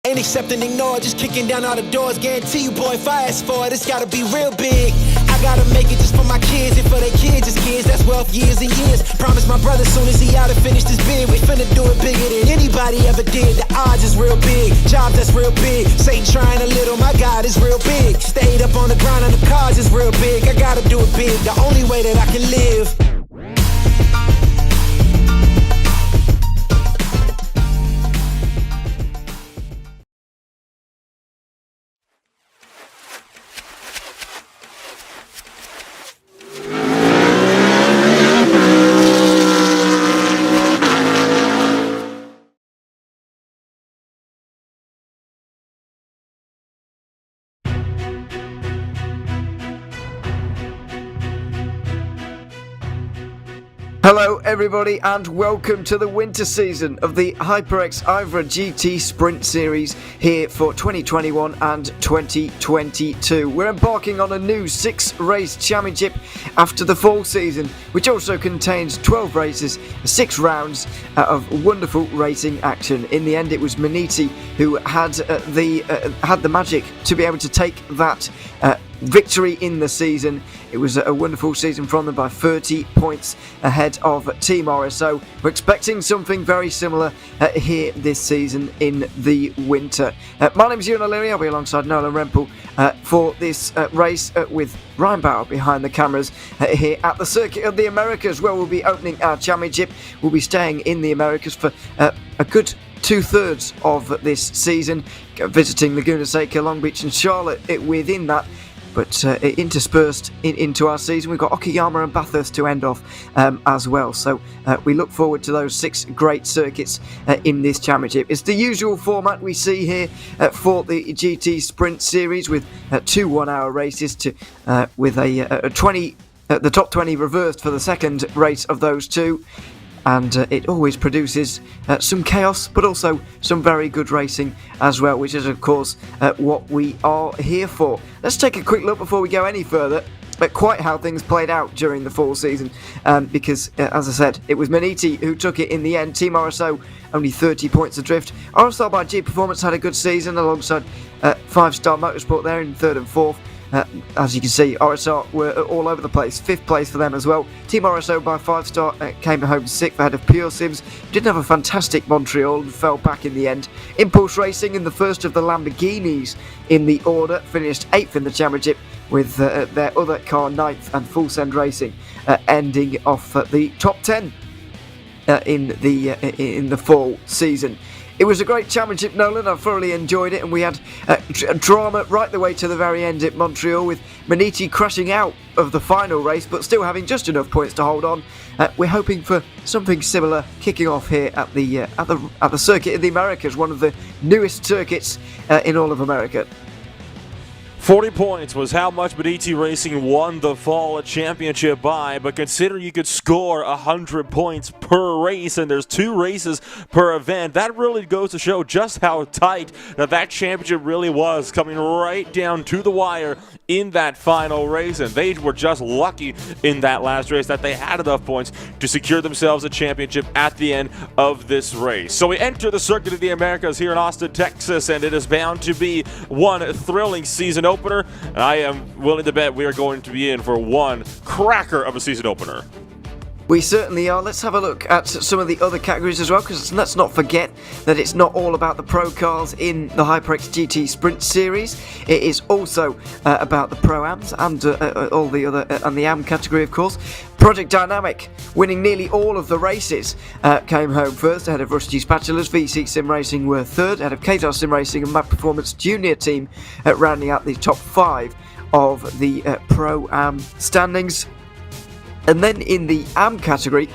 Ain't accepting, ignore, just kicking down all the doors. Guarantee you, boy, if I ask for it, it's gotta be real big. I gotta make it just for my kids and for their kids' kids. That's wealth years and years. Promise my brother soon as he out and finish this bid, we finna do it bigger than anybody ever did. The odds is real big, job that's real big. Satan trying a little, my God is real big. Stayed up on the grind on the cars is real big. I gotta do it big, the only way that I can live. Hello everybody and welcome to the winter season of the HyperX IVRA GT Sprint Series here for 2021 and 2022. We're embarking on a new 6-race championship after the fall season, which also contains 12 races, 6 rounds of wonderful racing action. In the end it was Munich who had the magic to be able to take that victory in the season. It was a wonderful season from them by 30 points ahead of Team RSO. We're expecting something very similar here this season in the winter. My name is Ewan O'Leary. I'll be alongside Nolan Rempel for this race with Ryan Bauer behind the cameras here at the Circuit of the Americas, where we'll be opening our championship. We'll be staying in the Americas for a good 2/3 of this season, visiting Laguna Seca, Long Beach and Charlotte within that. But interspersed into our season, we've got Okayama and Bathurst to end off as well. So we look forward to those 6 great circuits in this championship. It's the usual format we see here for the GT Sprint Series, with 2 one-hour races with a 20, the top 20 reversed for the second race of those 2. And it always produces some chaos, but also some very good racing as well, which is of course what we are here for. Let's take a quick look before we go any further at quite how things played out during the fall season, because as I said, it was Maniti who took it in the end. Team RSO only 30 points adrift. RSL by G Performance had a good season alongside 5 Star Motorsport there in 3rd and 4th. As you can see, RSR were all over the place. 5th place for them as well. Team RSO by 5-star came home 6th ahead of Pure Sims. Didn't have a fantastic Montreal and fell back in the end. Impulse Racing, in the first of the Lamborghinis in the order, finished 8th in the championship, with their other car 9th, and Full Send Racing ending off the top 10 in the fall season. It was a great championship, Nolan. I thoroughly enjoyed it, and we had drama right the way to the very end at Montreal, with Maniti crashing out of the final race, but still having just enough points to hold on. We're hoping for something similar kicking off here at the circuit in the Americas, one of the newest circuits in all of America. 40 points was how much Medici Racing won the fall championship by, but consider you could score 100 points per race, and there's 2 races per event. That really goes to show just how tight that championship really was, coming right down to the wire in that final race, and they were just lucky in that last race that they had enough points to secure themselves a championship at the end of this race. So we enter the Circuit of the Americas here in Austin, Texas, and it is bound to be one thrilling season opener, and I am willing to bet we are going to be in for one cracker of a season opener. We certainly are. Let's have a look at some of the other categories as well, because let's not forget that it's not all about the pro cars in the HyperX GT Sprint Series. It is also about the Pro-Ams and all the other, and the AM category, of course. Project Dynamic, winning nearly all of the races, came home first ahead of Rusty Spatulas. VC Sim Racing were third ahead of COTA Sim Racing, and Mad Performance Junior team rounding out the top 5 of the Pro-Am standings. And then in the AM category,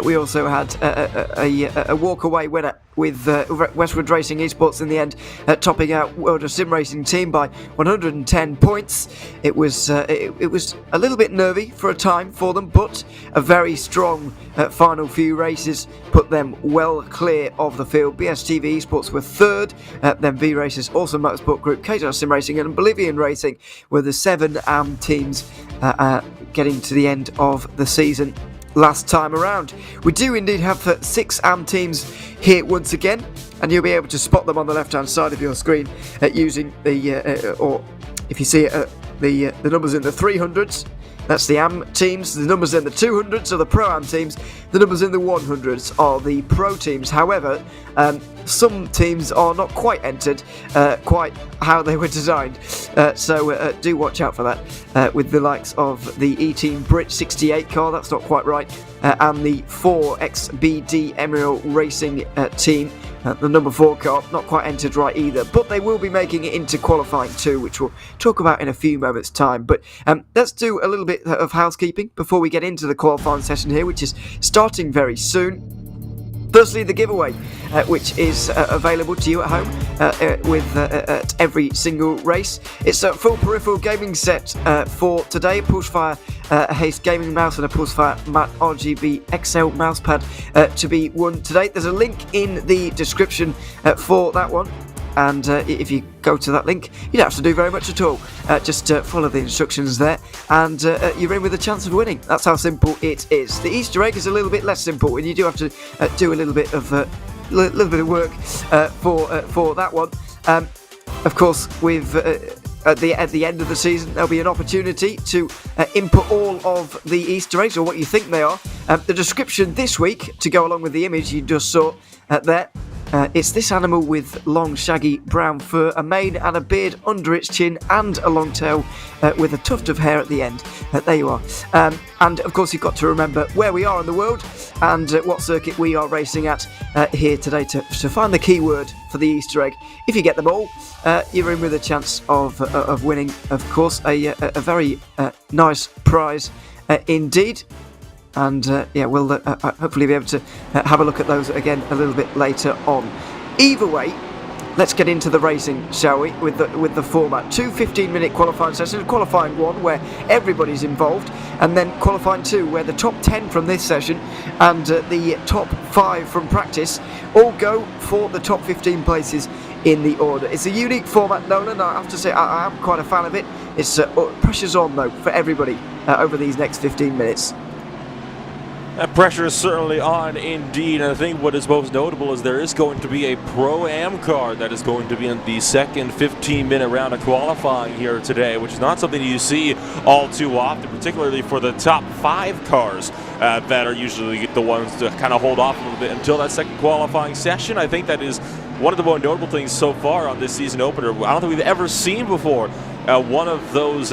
we also had a walk-away winner with Westwood Racing Esports in the end, topping out World of Sim Racing team by 110 points. It was a little bit nervy for a time for them, but a very strong final few races put them well clear of the field. BSTV Esports were third, then V Races, Awesome Motorsport Group, KTR Sim Racing and Bolivian Racing were the 7 AM teams getting to the end of the season last time around. We do indeed have 6 AM teams here once again, and you'll be able to spot them on the left hand side of your screen using the or if you see the numbers in the 300s, that's the AM teams. The numbers in the 200s are the Pro-Am teams. The numbers in the 100s are the Pro teams. However, some teams are not quite entered quite how they were designed. So do watch out for that. With the likes of the E-Team Brit 68 car, that's not quite right. And the 4XBD Emerald Racing team, the number 4 car, not quite entered right either, but they will be making it into qualifying too, which we'll talk about in a few moments time. But let's do a little bit of housekeeping before we get into the qualifying session here, which is starting very soon. Firstly, the giveaway, which is available to you at home at every single race. It's a full peripheral gaming set for today. Pulsefire Haste gaming mouse and a Pulsefire Matte RGB XL mousepad to be won today. There's a link in the description for that one. And if you go to that link, you don't have to do very much at all. Just follow the instructions there, and you're in with a chance of winning. That's how simple it is. The Easter egg is a little bit less simple, and you do have to do a little bit of work for that one. Of course, with at the end of the season, there'll be an opportunity to input all of the Easter eggs, or what you think they are. The description this week, to go along with the image you just saw there. It's this animal with long shaggy brown fur, a mane and a beard under its chin, and a long tail with a tuft of hair at the end. There you are. And of course you've got to remember where we are in the world and what circuit we are racing at here today to find the keyword for the Easter egg. If you get them all, you're in with a chance of winning, of course, a very nice prize indeed. And yeah, we'll hopefully be able to have a look at those again a little bit later on. Either way, let's get into the racing, shall we, with the format. 2 15-minute qualifying sessions, qualifying 1 where everybody's involved, and then qualifying 2 where the top 10 from this session and the top 5 from practice all go for the top 15 places in the order. It's a unique format, Nolan. I have to say I am quite a fan of it. It's pressure's on though for everybody over these next 15 minutes. Pressure is certainly on indeed, and I think what is most notable is there is going to be a Pro-Am car that is going to be in the second 15-minute round of qualifying here today, which is not something you see all too often, particularly for the top 5 cars that are usually the ones to kind of hold off a little bit until that second qualifying session. I think that is one of the more notable things so far on this season opener. I don't think we've ever seen before one of those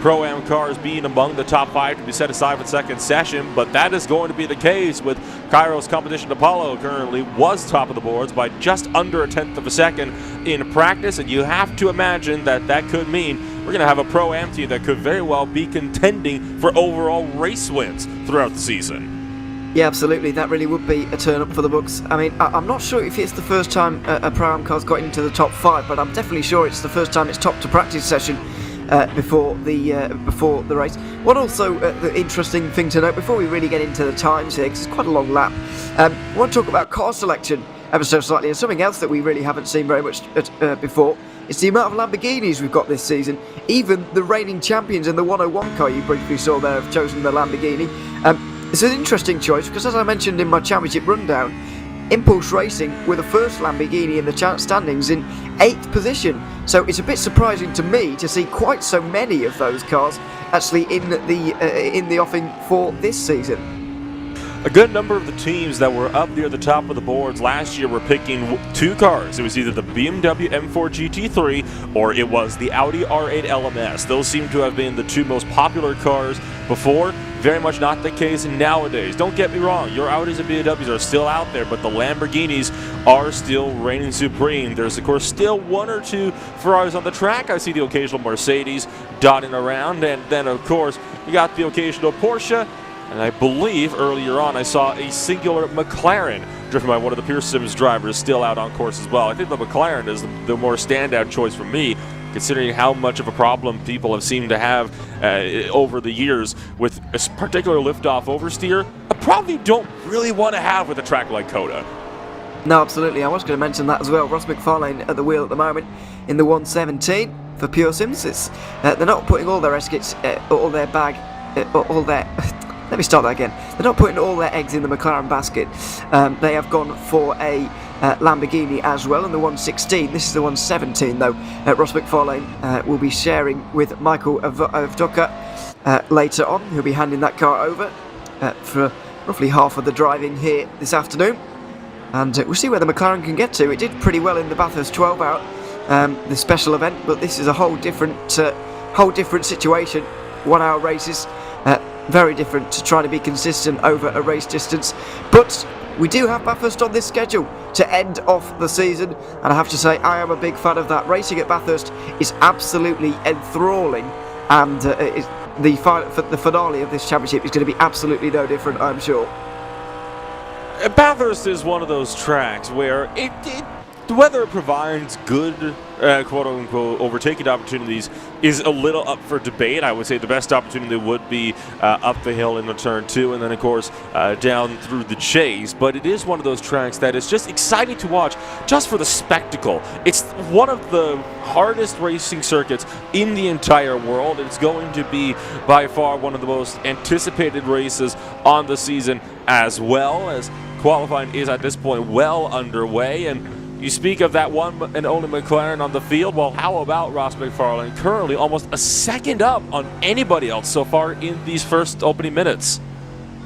Pro-Am cars being among the top 5 to be set aside for the second session, but that is going to be the case with Cairo's Competition Apollo. Currently was top of the boards by just under a tenth of a second in practice, and you have to imagine that that could mean we're going to have a Pro-Am team that could very well be contending for overall race wins throughout the season. Yeah, absolutely. That really would be a turn up for the books. I mean, I'm not sure if it's the first time a Pro-Am car's got into the top 5, but I'm definitely sure it's the first time it's topped a practice session before the race. What also the interesting thing to note before we really get into the times here, because it's quite a long lap, I want to talk about car selection ever so slightly, and something else that we really haven't seen very much before. It's the amount of Lamborghinis we've got this season. Even the reigning champions in the 101 car you briefly saw there have chosen the Lamborghini. It's an interesting choice because, as I mentioned in my championship rundown, Impulse Racing were the first Lamborghini in the standings in 8th position. So it's a bit surprising to me to see quite so many of those cars actually in the offing for this season. A good number of the teams that were up near the top of the boards last year were picking 2 cars. It was either the BMW M4 GT3 or it was the Audi R8 LMS. Those seem to have been the 2 most popular cars before. Very much not the case nowadays. Don't get me wrong, your Audis and BMWs are still out there, but the Lamborghinis are still reigning supreme. There's, of course, still 1 or 2 Ferraris on the track. I see the occasional Mercedes dotting around, and then, of course, you got the occasional Porsche. And I believe earlier on I saw a singular McLaren driven by one of the Pure Sims drivers still out on course as well. I think the McLaren is the more standout choice for me, considering how much of a problem people have seemed to have over the years with a particular liftoff oversteer. I probably don't really want to have with a track like COTA. No, absolutely. I was going to mention that as well. Ross McFarlane at the wheel at the moment in the 117 for Pure Sims. They're not putting all their Let me start that again. They're not putting all their eggs in the McLaren basket. They have gone for a Lamborghini as well in the 116. This is the 117 though. Ross McFarlane will be sharing with Michael Avdoka later on. He'll be handing that car over for roughly half of the driving here this afternoon. And we'll see where the McLaren can get to. It did pretty well in the Bathurst 12 Hour, the special event, but this is a whole different situation. 1 hour races. Very different to trying to be consistent over a race distance, but we do have Bathurst on this schedule to end off the season, and I have to say I am a big fan of that. Racing at Bathurst is absolutely enthralling, and the finale of this championship is going to be absolutely no different, I'm sure. Bathurst is one of those tracks where whether it provides good quote-unquote overtaking opportunities is a little up for debate. I would say the best opportunity would be up the hill in the turn 2 and then, of course, down through the chase. But it is one of those tracks that is just exciting to watch just for the spectacle. It's one of the hardest racing circuits in the entire world. It's going to be by far one of the most anticipated races on the season, as well as qualifying is at this point well underway. And you speak of that one and only McLaren on the field. Well, how about Ross McFarlane, currently almost a second up on anybody else so far in these first opening minutes?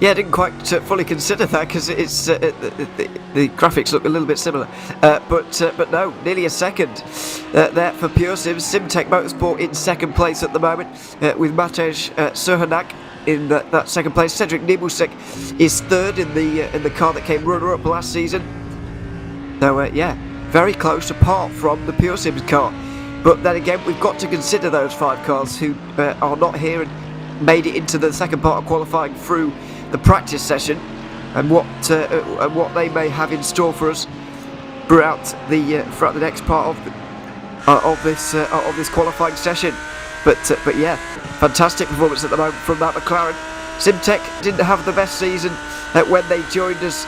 Yeah, I didn't quite fully consider that because it's the graphics look a little bit similar. But no, nearly a second there for Pure Sims. Simtech Motorsport in second place at the moment with Matej Suhanak in that second place. Cedric Nibusek is third in the car that came runner-up last season. So yeah, very close apart from the Pure Sims car. But then again, we've got to consider those 5 cars who are not here and made it into the second part of qualifying through the practice session, and what they may have in store for us throughout the next part of this qualifying session. But yeah, fantastic performance at the moment from that McLaren. Simtech didn't have the best season when they joined us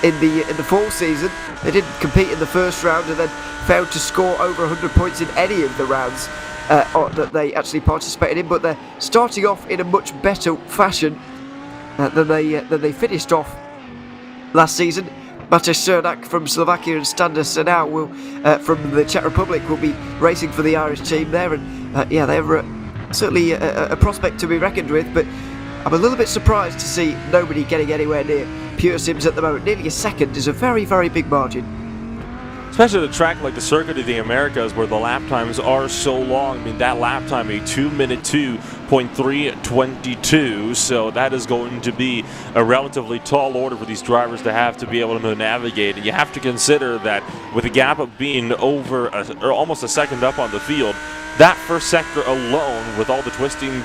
in the fall season. They didn't compete in the first round and then failed to score over 100 points in any of the rounds that they actually participated in, but they're starting off in a much better fashion than they finished off last season. Matej Cernak from Slovakia and Standa Senau from the Czech Republic will be racing for the Irish team there, and they're certainly a prospect to be reckoned with, but I'm a little bit surprised to see nobody getting anywhere near Pure Sims at the moment. Nearly a second is a very, very big margin. Especially the track like the Circuit of the Americas, where the lap times are so long. I mean, that lap time, a 2-minute 2.322, so that is going to be a relatively tall order for these drivers to have to be able to navigate. And you have to consider that with a gap of being over or almost a second up on the field, that first sector alone, with all the twisting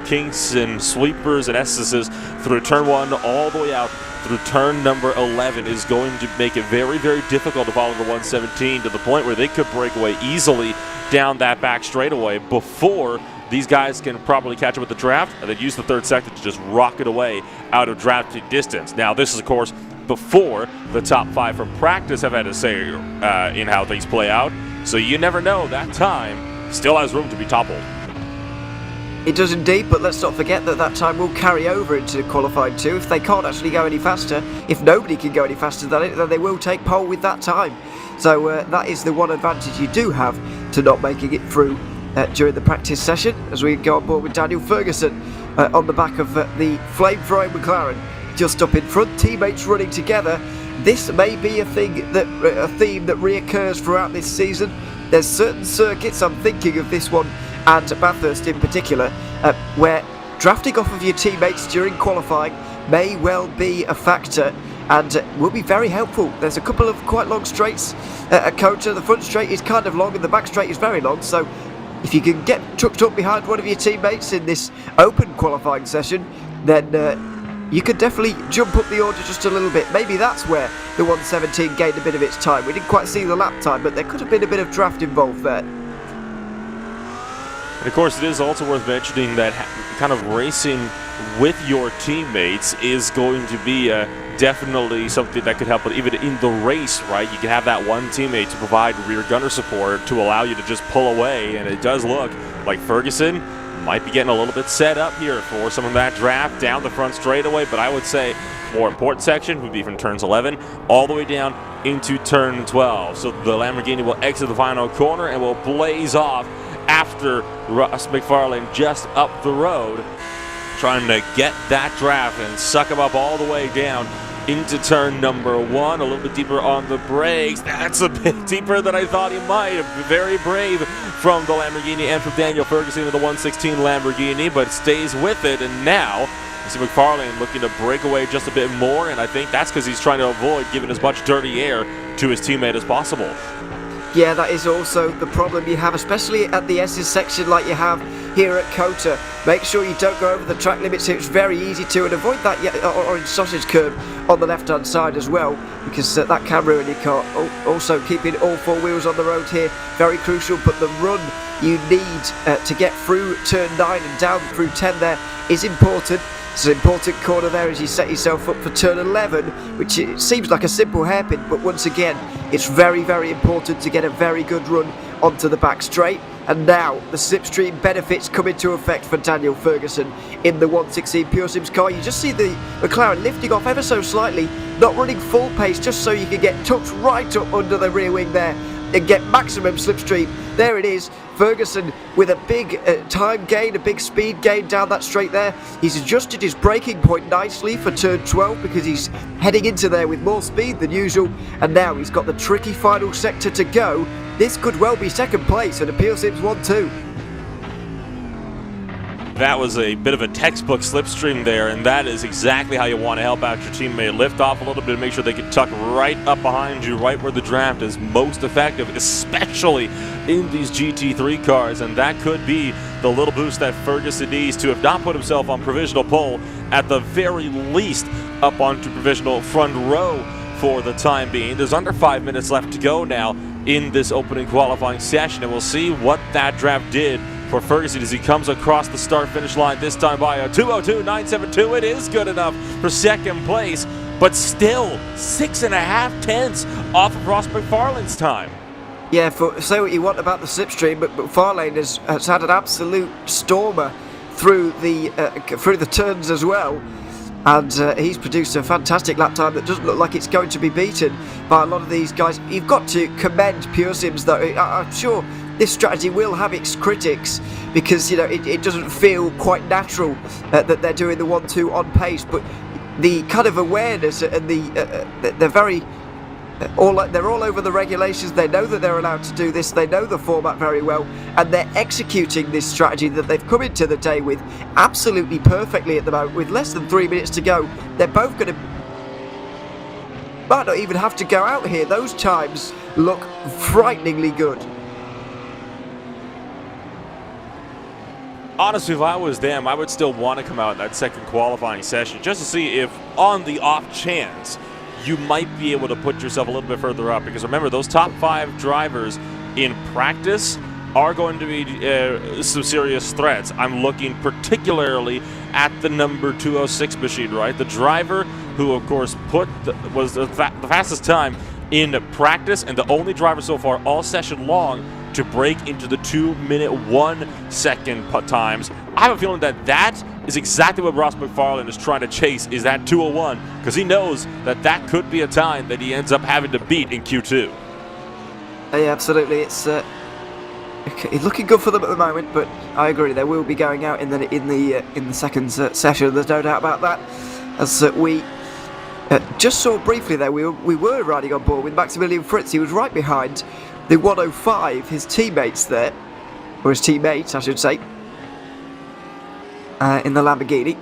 kinks and sweepers and S's through turn 1 all the way out through turn number 11, is going to make it very, very difficult to follow the 117 to the point where they could break away easily down that back straightaway before these guys can probably catch up with the draft, and then use the third sector to just rocket away out of drafting distance. Now, this is, of course, before the top 5 from practice have had a say in how things play out, so you never know. That time still has room to be toppled. It does indeed, but let's not forget that time will carry over into qualifying too. If they can't actually go any faster, if nobody can go any faster than it, then they will take pole with that time. So that is the one advantage you do have to not making it through during the practice session, as we go on board with Daniel Ferguson on the back of the flame-throwing McLaren just up in front, teammates running together. This may be a theme that reoccurs throughout this season. There's certain circuits, I'm thinking of this one and Bathurst in particular, where drafting off of your teammates during qualifying may well be a factor and will be very helpful. There's a couple of quite long straights at COTA. The front straight is kind of long and the back straight is very long, so if you can get tucked up behind one of your teammates in this open qualifying session, then you could definitely jump up the order just a little bit. Maybe that's where the 117 gained a bit of its time. We didn't quite see the lap time, but there could have been a bit of draft involved there. And of course, it is also worth mentioning that kind of racing with your teammates is going to be definitely something that could help, but even in the race, right? You can have that one teammate to provide rear gunner support to allow you to just pull away, and it does look like Ferguson might be getting a little bit set up here for some of that draft down the front straightaway, but I would say more important section would be from turns 11 all the way down into turn 12. So the Lamborghini will exit the final corner and will blaze off after Russ McFarlane just up the road, trying to get that draft and suck him up all the way down into turn number 1, a little bit deeper on the brakes. That's a bit deeper than I thought he might. Very brave from the Lamborghini and from Daniel Ferguson of the 116 Lamborghini, but stays with it. And now you see McFarlane looking to break away just a bit more, and I think that's because he's trying to avoid giving as much dirty air to his teammate as possible. Yeah, that is also the problem you have, especially at the S's section like you have here at COTA. Make sure you don't go over the track limits. It's very easy to, and avoid that orange sausage curb on the left-hand side as well, because that can ruin your car. Also, keeping all 4 wheels on the road here, very crucial, but the run you need to get through turn 9 and down through 10 there is important. It's an important corner there as you set yourself up for turn 11, which it seems like a simple hairpin, but once again, it's very, very important to get a very good run onto the back straight. And now the slipstream benefits come into effect for Daniel Ferguson in the 116 Pure Sims car. You just see the McLaren lifting off ever so slightly, not running full pace, just so you can get tucked right up under the rear wing there and get maximum slipstream. There it is, Ferguson with a big time gain, a big speed gain down that straight there. He's adjusted his braking point nicely for turn 12 because he's heading into there with more speed than usual, and now he's got the tricky final sector to go. This could well be second place at a Pure Sims 1-2. That was a bit of a textbook slipstream there, and that is exactly how you want to help out your teammate. Lift off a little bit to make sure they can tuck right up behind you, right where the draft is most effective, especially in these GT3 cars, and that could be the little boost that Ferguson needs to, if not put himself on provisional pole, at the very least up onto provisional front row for the time being. There's under 5 minutes left to go now in this opening qualifying session, and we'll see what that draft did for Ferguson as he comes across the start-finish line, this time by a 2:02.972. It is good enough for second place, but still 6.5 tenths off of Ross McFarlane's time. Yeah, say what you want about the slipstream, but McFarlane has had an absolute stormer through the turns as well. and he's produced a fantastic lap time that doesn't look like it's going to be beaten by a lot of these guys. You've got to commend Pure Sims, though. I'm sure this strategy will have its critics because, you know, it doesn't feel quite natural that they're doing the 1-2 on pace, but the kind of awareness and they're very they're all over the regulations. They know that they're allowed to do this, they know the format very well, and they're executing this strategy that they've come into the day with absolutely perfectly at the moment. With less than 3 minutes to go, they're both going to might not even have to go out here. Those times look frighteningly good. Honestly, if I was them, I would still want to come out in that second qualifying session just to see if, on the off chance, you might be able to put yourself a little bit further up. Because remember, those top 5 drivers in practice are going to be some serious threats. I'm looking particularly at the number 206 machine, right? The driver who, of course, was the fastest time in practice and the only driver so far all session long to break into the 2-minute 1 second times. I have a feeling that is exactly what Ross McFarlane is trying to chase, is that 201, because he knows that could be a time that he ends up having to beat in Q2. Yeah, absolutely. It's looking good for them at the moment, but I agree they will be going out in the second session. There's no doubt about that. As we just saw briefly there, we were riding on board with Maximilian Fritz. He was right behind the 105, his teammates there, or his teammates, I should say, in the Lamborghini,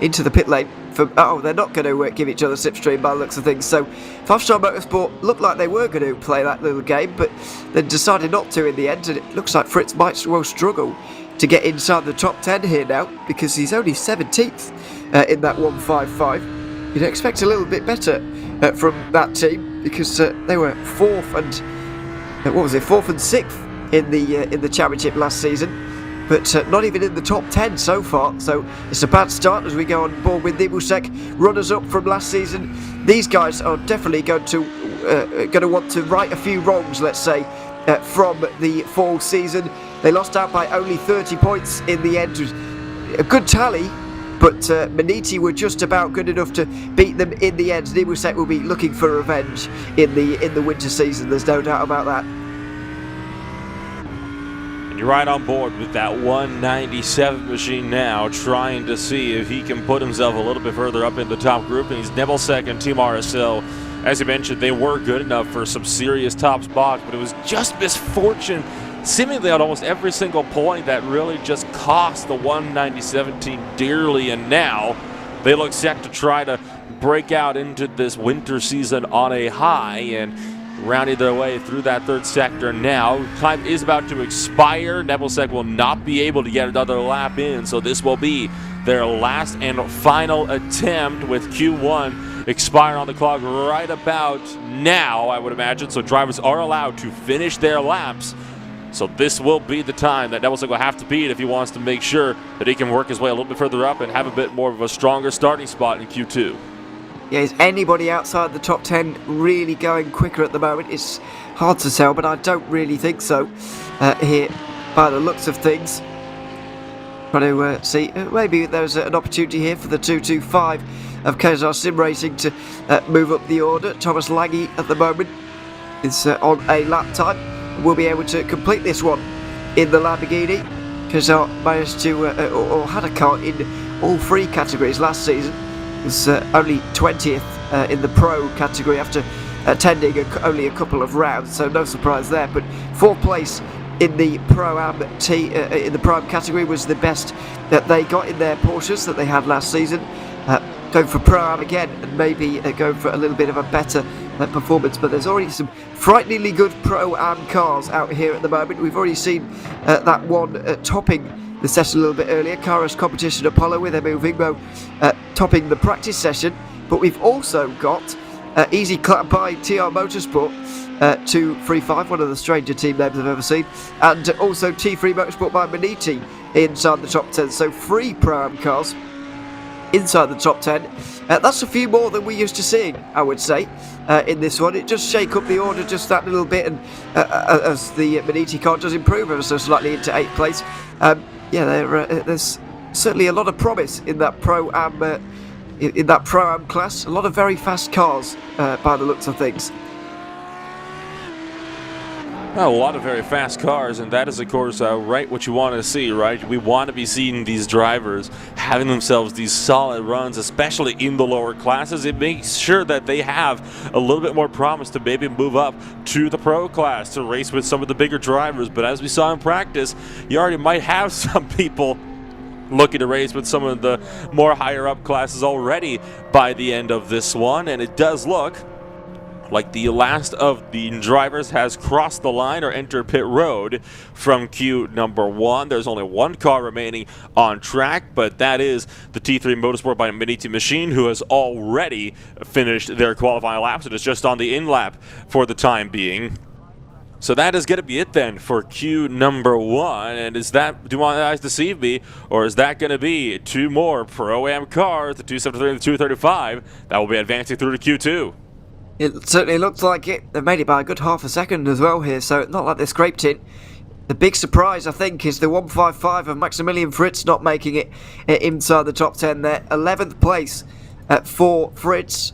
into the pit lane. They're not going to give each other slipstream by the looks of things. So 5-Star Motorsport looked like they were going to play that little game, but then decided not to in the end, and it looks like Fritz might well struggle to get inside the top 10 here now, because he's only 17th in that 155. You'd expect a little bit better from that team, because they were 4th and 4th and 6th in the championship last season, but not even in the top 10 so far. So it's a bad start as we go on board with Nibusek, runners up from last season. These guys are definitely going to want to right a few wrongs, let's say, from the fall season. They lost out by only 30 points in the end. A good tally, but Maniti were just about good enough to beat them in the end. Nibusek will be looking for revenge in the winter season, there's no doubt about that. And you're right on board with that 197 machine now, trying to see if he can put himself a little bit further up in the top groupings. Nebelsek and Team RSL, as you mentioned, they were good enough for some serious top spots, but it was just misfortune seemingly on almost every single point that really just cost the 197 team dearly, and now they look set to try to break out into this winter season on a high and rounding their way through that third sector now. Time is about to expire. Nebelsek will not be able to get another lap in, so this will be their last and final attempt, with Q1 expiring on the clock right about now, I would imagine. So drivers are allowed to finish their laps. So this will be the time that Nebelsek will have to beat if he wants to make sure that he can work his way a little bit further up and have a bit more of a stronger starting spot in Q2. Yeah, is anybody outside the top 10 really going quicker at the moment? It's hard to tell, but I don't really think so here by the looks of things. Trying to see, maybe there's an opportunity here for the 225 of Kazar Sim Racing to move up the order. Thomas Lange at the moment is on a lap time. Will be able to complete this one in the Lamborghini. Kazar managed to, or had a car in all 3 categories last season. Was only 20th in the Pro category after attending only a couple of rounds, so no surprise there. But 4th place in the Pro-Am in the Pro-Am category was the best that they got in their Porsches that they had last season. Going for Pro-Am again, and maybe going for a little bit of a better performance, but there's already some frighteningly good Pro-Am cars out here at the moment. We've already seen that one topping the session a little bit earlier, Cara's Competition Apollo with Emil Vigmo topping the practice session, but we've also got Easy Clap by TR Motorsport 235, one of the stranger team names I've ever seen, and also T3 Motorsport by Maniti inside the top 10, so 3 Pro-Am cars inside the top 10. That's a few more than we're used to seeing, I would say, in this one. It just shake up the order just that little bit, and as the Maniti car does improve ever so slightly into 8th place. There's certainly a lot of promise in that Pro-Am in that Pro-Am class. A lot of very fast cars by the looks of things. A lot of very fast cars, and that is, of course, right what you want to see, right? We want to be seeing these drivers having themselves these solid runs, especially in the lower classes. It makes sure that they have a little bit more promise to maybe move up to the pro class to race with some of the bigger drivers. But as we saw in practice, you already might have some people looking to race with some of the more higher up classes already by the end of this one, and it does look like the last of the drivers has crossed the line or entered pit road from queue number 1. There's only one car remaining on track, but that is the T3 Motorsport by Munich Machine, who has already finished their qualifying laps. It is just on the in lap for the time being. So that is going to be it then for queue number 1. And is that, do my eyes deceive me, or is that going to be two more Pro-Am cars, the 273 and the 235, that will be advancing through to queue 2? It certainly looks like it. They've made it by a good half a second as well here, so not like they scraped it. The big surprise, I think, is the 155 of Maximilian Fritz not making it inside the top 10 there. 11th place for Fritz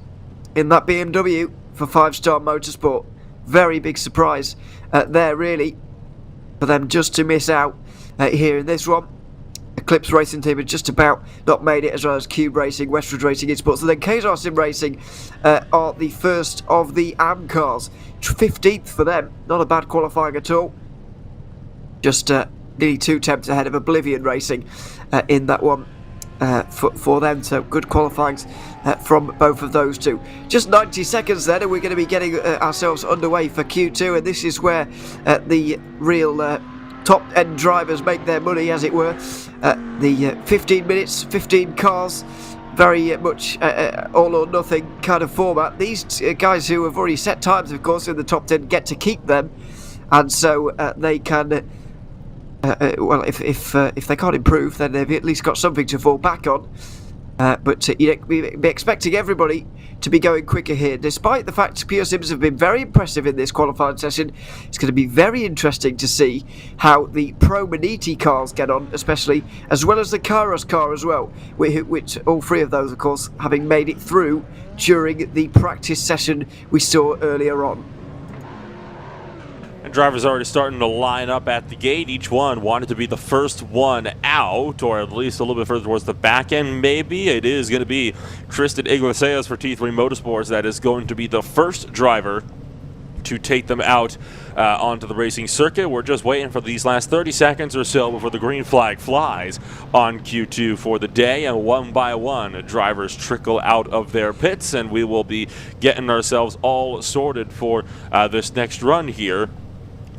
in that BMW for 5-Star Motorsport. Very big surprise there, really, for them just to miss out here in this one. Eclipse Racing Team had just about not made it, as well as Cube Racing, Westwood Racing, Esports, and then KSR Sim Racing are the first of the AM cars. 15th for them, not a bad qualifying at all. Just nearly 2 tenths ahead of Oblivion Racing in that one for them, so good qualifyings from both of those two. Just 90 seconds then, and we're going to be getting ourselves underway for Q2, and this is where the real top-end drivers make their money, as it were. The 15 minutes, 15 cars, very much all or nothing kind of format. These guys who have already set times, of course, in the top 10 get to keep them, and so they can, well, if they can't improve, then they've at least got something to fall back on. But you'd be expecting everybody to be going quicker here. Despite the fact Pure Sims have been very impressive in this qualifying session, it's going to be very interesting to see how the Pro Maniti cars get on, especially, as well as the Kairos car as well, which all three of those, of course, having made it through during the practice session we saw earlier on. And drivers already starting to line up at the gate. Each one wanted to be the first one out, or at least a little bit further towards the back end, maybe. It is going to be Tristan Iglesias for T3 Motorsports that is going to be the first driver to take them out onto the racing circuit. We're just waiting for these last 30 seconds or so before the green flag flies on Q2 for the day, and one by one drivers trickle out of their pits, and we will be getting ourselves all sorted for this next run here.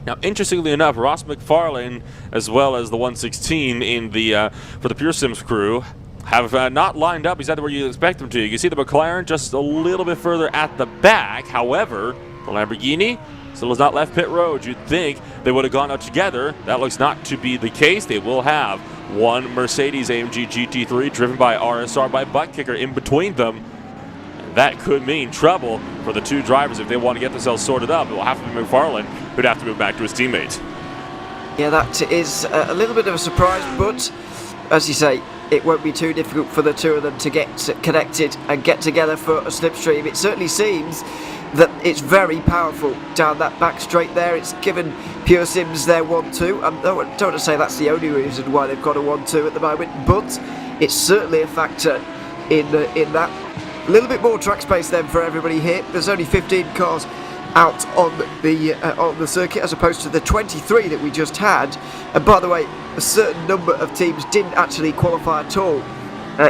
Now, interestingly enough, Ross McFarlane, as well as the 116 in the for the Pure Sims crew, have not lined up exactly where you expect them to. You can see the McLaren just a little bit further at the back. However, the Lamborghini still has not left pit road. You'd think they would have gone out together. That looks not to be the case. They will have one Mercedes AMG GT3 driven by RSR by Butt Kicker in between them. That could mean trouble for the two drivers if they want to get themselves sorted up. It will have to be McFarlane who'd have to move back to his teammates. Yeah, that is a little bit of a surprise, but as you say, it won't be too difficult for the two of them to get connected and get together for a slipstream. It certainly seems that it's very powerful down that back straight there. It's given Pure Sims their 1-2. I don't want to say that's the only reason why they've got a 1-2 at the moment, but it's certainly a factor in that. A little bit more track space then for everybody here. There's only 15 cars out on the circuit as opposed to the 23 that we just had. And by the way, a certain number of teams didn't actually qualify at all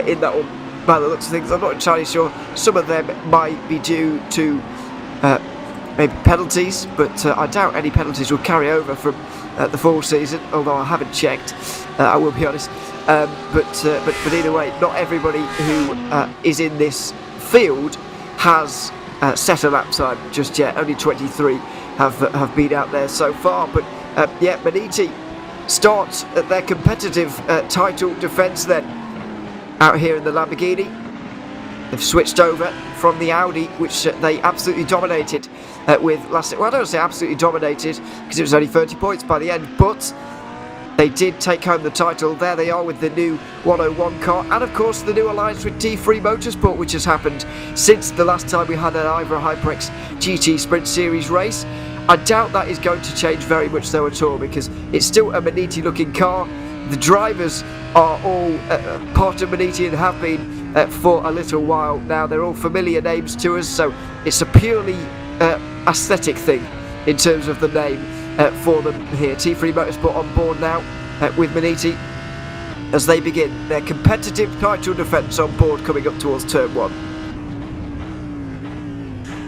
in that one. By the looks of things, I'm not entirely sure. Some of them might be due to maybe penalties, but I doubt any penalties will carry over from the fall season, although I haven't checked, I will be honest. But either way, not everybody who is in this field has set a lap time just yet. Only 23 have been out there so far. But yeah, Maniti starts their competitive title defence then out here in the Lamborghini. They've switched over from the Audi, which they absolutely dominated with last. Well, I don't say absolutely dominated because it was only 30 points by the end, but They did take home the title. There they are with the new 101 car, and of course the new alliance with T3 Motorsport, which has happened since the last time we had an IVRA HyperX GT Sprint Series race. I doubt that is going to change very much though at all, because it's still a Maniti looking car. The drivers are all part of Maniti and have been for a little while now. They're all familiar names to us, so it's a purely aesthetic thing in terms of the name for them here. T3 Motorsport on board now with Maniti as they begin their competitive title defence on board coming up towards turn 1.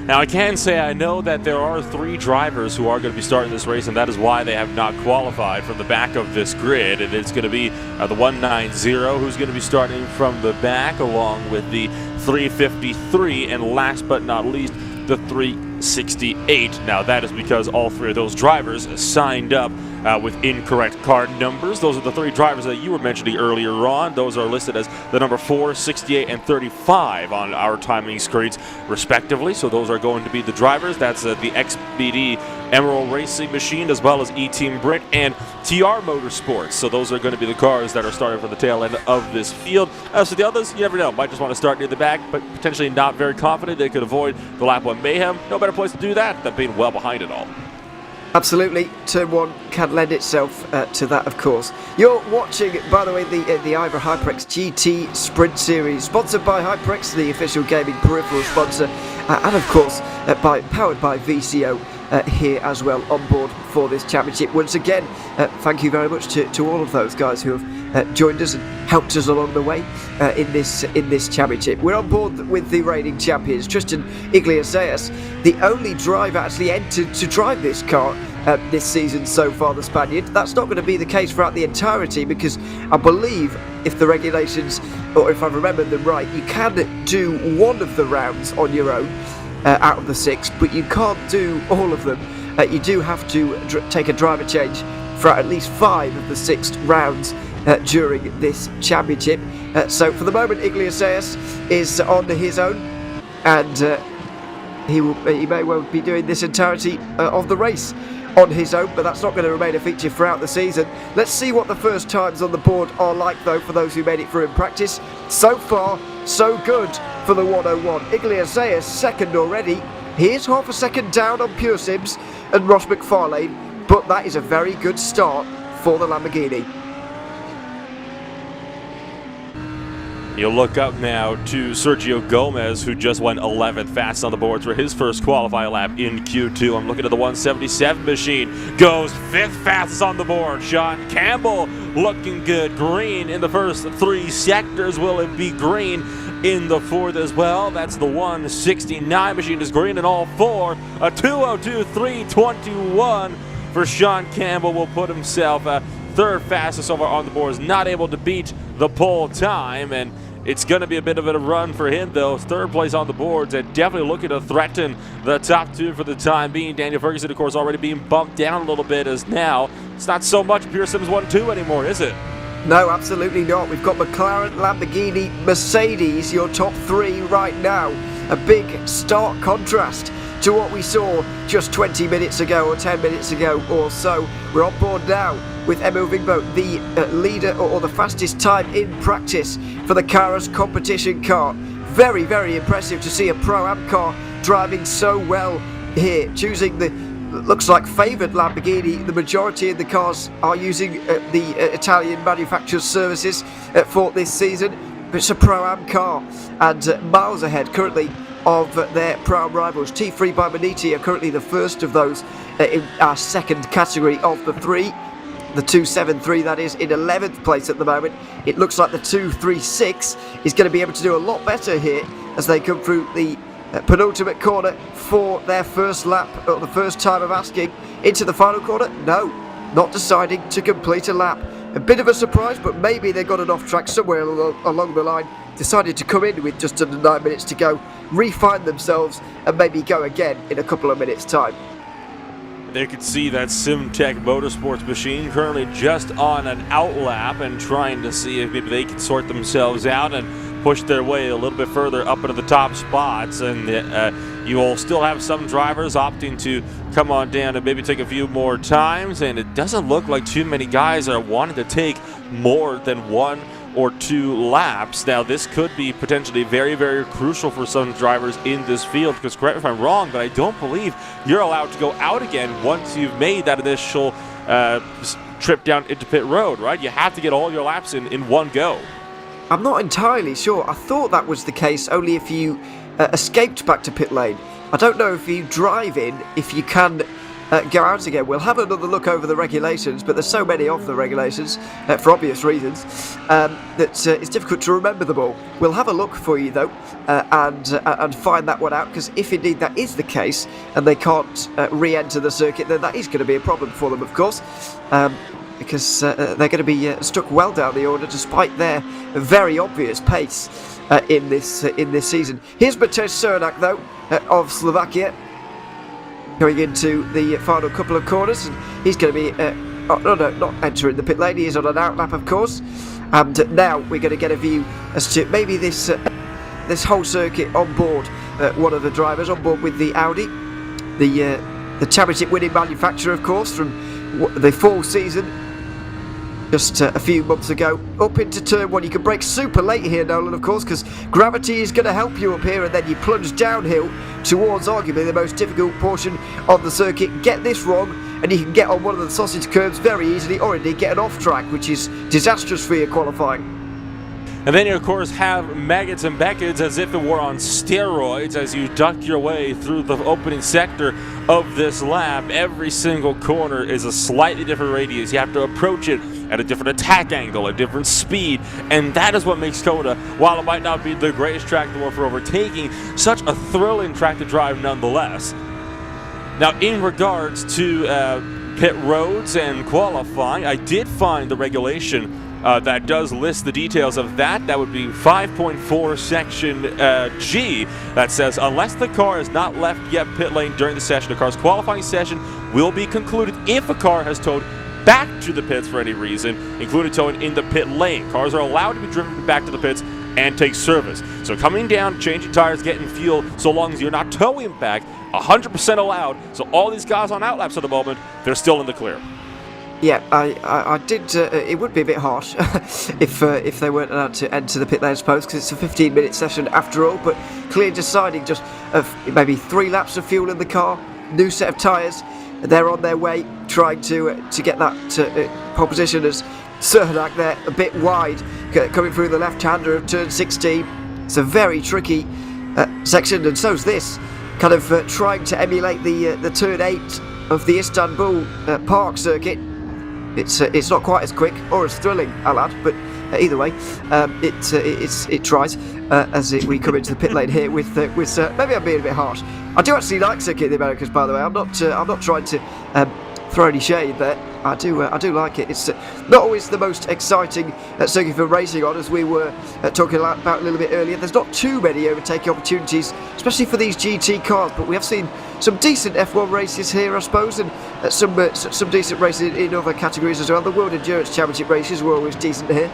Now I can say I know that there are 3 drivers who are going to be starting this race, and that is why they have not qualified from the back of this grid. And it's going to be the 190 who's going to be starting from the back, along with the 353, and last but not least the 368. Now that is because all 3 of those drivers signed up with incorrect card numbers. Those are the 3 drivers that you were mentioning earlier on. Those are listed as the number 4, 68, and 35 on our timing screens respectively. So those are going to be the drivers. That's the XBD Emerald Racing Machine, as well as E-Team Brit and TR Motorsports. So those are going to be the cars that are starting from the tail end of this field. As for the others, you never know. Might just want to start near the back, but potentially not very confident they could avoid the lap 1 mayhem. No better place to do that than being well behind it all. Absolutely, turn 1 can lend itself to that, of course. You're watching, by the way, the IVRA HyperX GT Sprint Series, sponsored by HyperX, the official gaming peripheral sponsor, and of course, powered by VCO here as well on board for this championship. Once again, thank you very much to all of those guys who have joined us and helped us along the way in this championship. We're on board with the reigning champions, Tristan Iglesias, the only driver actually entered to drive this car this season so far, the Spaniard. That's not going to be the case throughout the entirety, because I believe, if the regulations, or if I remember them right, you can do 1 of the rounds on your own out of the 6, but you can't do all of them. You do have to take a driver change for at least 5 of the 6 rounds during this championship. So for the moment, Iglesias is on his own, and he may well be doing this entirety of the race on his own, but that's not going to remain a feature throughout the season. Let's see what the first times on the board are like, though, for those who made it through in practice. So far, so good for the 101. Iglesias second already. He is half a second down on Pure Sims and Ross McFarlane, but that is a very good start for the Lamborghini. You'll look up now to Sergio Gomez, who just went 11th fastest on the boards for his first qualifying lap in Q2. I'm looking at the 177 machine. Goes 5th fastest on the board. Sean Campbell looking good. Green in the first 3 sectors. Will it be green in the 4th as well? That's the 169 machine is green in all 4. A 2:02.321 for Sean Campbell will put himself 3rd fastest over on the boards. Not able to beat the pole time, and it's going to be a bit of a run for him, though. 3rd place on the boards, and definitely looking to threaten the top 2 for the time being. Daniel Ferguson, of course, already being bumped down a little bit, as now it's not so much Pure Sims 1-2 anymore, is it? No, absolutely not. We've got McLaren, Lamborghini, Mercedes, your top 3 right now. A big, stark contrast to what we saw just 20 minutes ago or 10 minutes ago or so. We're on board now with Emil Vingbo, the leader or the fastest time in practice for the Caras competition car. Very, very impressive to see a Pro-Am car driving so well here, choosing the looks like favoured Lamborghini. The majority of the cars are using the Italian manufacturer's services for this season, but it's a Pro-Am car, and miles ahead currently of their Pro-Am rivals. T3 by Maniti are currently the first of those in our 2nd category of the 3. The 273, that is, in 11th place at the moment. It looks like the 236 is going to be able to do a lot better here as they come through the penultimate corner for their first lap, or the first time of asking into the final corner. No, not deciding to complete a lap. A bit of a surprise, but maybe they got an off track somewhere along the line, decided to come in with just under 9 minutes to go, refine themselves, and maybe go again in a couple of minutes' time. They could see that SimTech Motorsports machine currently just on an outlap and trying to see if maybe they can sort themselves out and push their way a little bit further up into the top spots, and you will still have some drivers opting to come on down and maybe take a few more times, and it doesn't look like too many guys are wanting to take more than 1 or 2 laps. Now, this could be potentially very, very crucial for some drivers in this field, because correct me if I'm wrong, but I don't believe you're allowed to go out again once you've made that initial trip down into pit road, right? You have to get all your laps in one go. I'm not entirely sure. I thought that was the case only if you escaped back to pit lane. I don't know if you drive in, if you can go out again. We'll have another look over the regulations, but there's so many of the regulations, for obvious reasons, that it's difficult to remember them all. We'll have a look for you, though, and find that one out, because if indeed that is the case, and they can't re-enter the circuit, then that is going to be a problem for them, of course, because they're going to be stuck well down the order, despite their very obvious pace in this season. Here's Matej Cernak, though, of Slovakia, going into the final couple of corners, and he's going to be not entering the pit lane. He is on an outlap, of course, and now we're going to get a view as to maybe this whole circuit on board one of the drivers on board with the Audi, the championship winning manufacturer, of course, from the fall season just a few months ago. Up into turn 1, you can brake super late here, Nolan, of course, because gravity is going to help you up here, and then you plunge downhill towards arguably the most difficult portion of the circuit. Get this wrong and you can get on one of the sausage curbs very easily, or indeed get an off track, which is disastrous for your qualifying. And then you, of course, have Maggots and Beckets as if it were on steroids as you duck your way through the opening sector of this lap. Every single corner is a slightly different radius. You have to approach it at a different attack angle, a different speed, and that is what makes COTA, while it might not be the greatest track in the world for overtaking, such a thrilling track to drive nonetheless. Now, in regards to pit roads and qualifying, I did find the regulation that does list the details of that. That would be 5.4 section G, that says unless the car has not left yet pit lane during the session, the car's qualifying session will be concluded if a car has towed back to the pits for any reason, including towing in the pit lane. Cars are allowed to be driven back to the pits and take service. So coming down, changing tires, getting fuel, so long as you're not towing back, 100% allowed. So all these guys on outlaps at the moment, they're still in the clear. Yeah, I did. It would be a bit harsh if they weren't allowed to enter the pit lane, I suppose, because it's a 15-minute session after all. But clear deciding just of maybe 3 laps of fuel in the car, new set of tyres. They're on their way, trying to get that pole position as Cernak there, a bit wide, coming through the left-hander of turn 16. It's a very tricky section, and so's this, kind of trying to emulate the turn 8 of the Istanbul Park circuit. It's not quite as quick or as thrilling, I'll add, but either way, it tries as we come into the pit lane here with maybe I'm being a bit harsh. I do actually like Circuit of the Americas, by the way. I'm not trying to throw any shade there. I do like it. It's not always the most exciting circuit for racing on, as we were talking about a little bit earlier. There's not too many overtaking opportunities, especially for these GT cars, but we have seen some decent F1 races here, I suppose, and some decent races in other categories as well. The World Endurance Championship races were always decent here.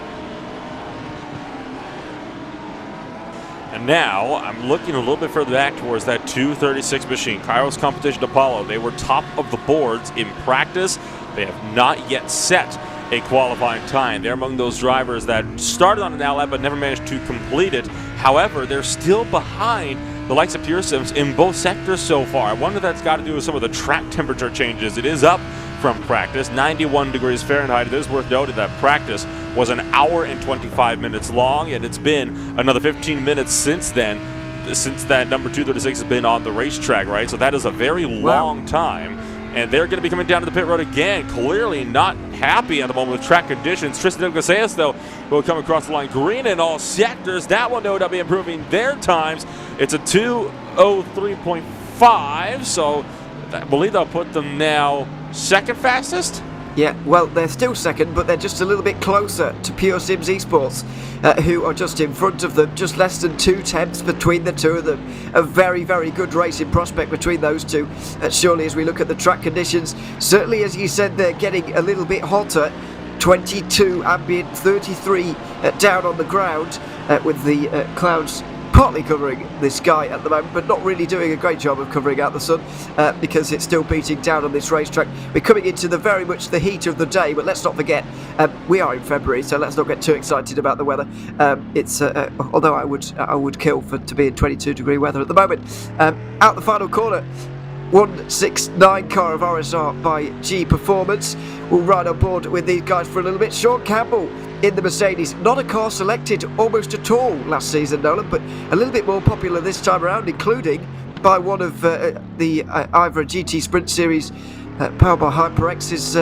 And now I'm looking a little bit further back towards that 2:36 machine. Cairo's Competition Apollo. They were top of the boards in practice. They have not yet set a qualifying time. They're among those drivers that started on an outlap but never managed to complete it. However, they're still behind the likes of Pearson's in both sectors so far. I wonder if that's got to do with some of the track temperature changes. It is up from practice, 91 degrees Fahrenheit. It is worth noting that practice was an hour and 25 minutes long, and it's been another 15 minutes since then, since that number 236 has been on the racetrack, right? So that is a very long time. And they're going to be coming down to the pit road again, clearly not happy at the moment with track conditions. Tristan Casillas, though, will come across the line green in all sectors. That one, though, will be improving their times. It's a 2:03.5, so I believe they'll put them now second fastest. Yeah, well, they're still second, but they're just a little bit closer to Pure Sims Esports, who are just in front of them, just less than 2 tenths between the two of them. A very, very good racing prospect between those two. Surely, as we look at the track conditions, certainly, as you said, they're getting a little bit hotter 22 ambient, 33 down on the ground, with the clouds partly covering the sky at the moment, but not really doing a great job of covering out the sun, because it's still beating down on this racetrack. We're coming into very much the heat of the day, but let's not forget we are in February, so let's not get too excited about the weather. It's although I would kill to be in 22-degree weather at the moment. Out the final corner, 169 car of RSR by G Performance will ride on board with these guys for a little bit. Sean Campbell in the Mercedes, not a car selected almost at all last season, Nolan, but a little bit more popular this time around, including by one of the IVRA GT Sprint Series powered by HyperX's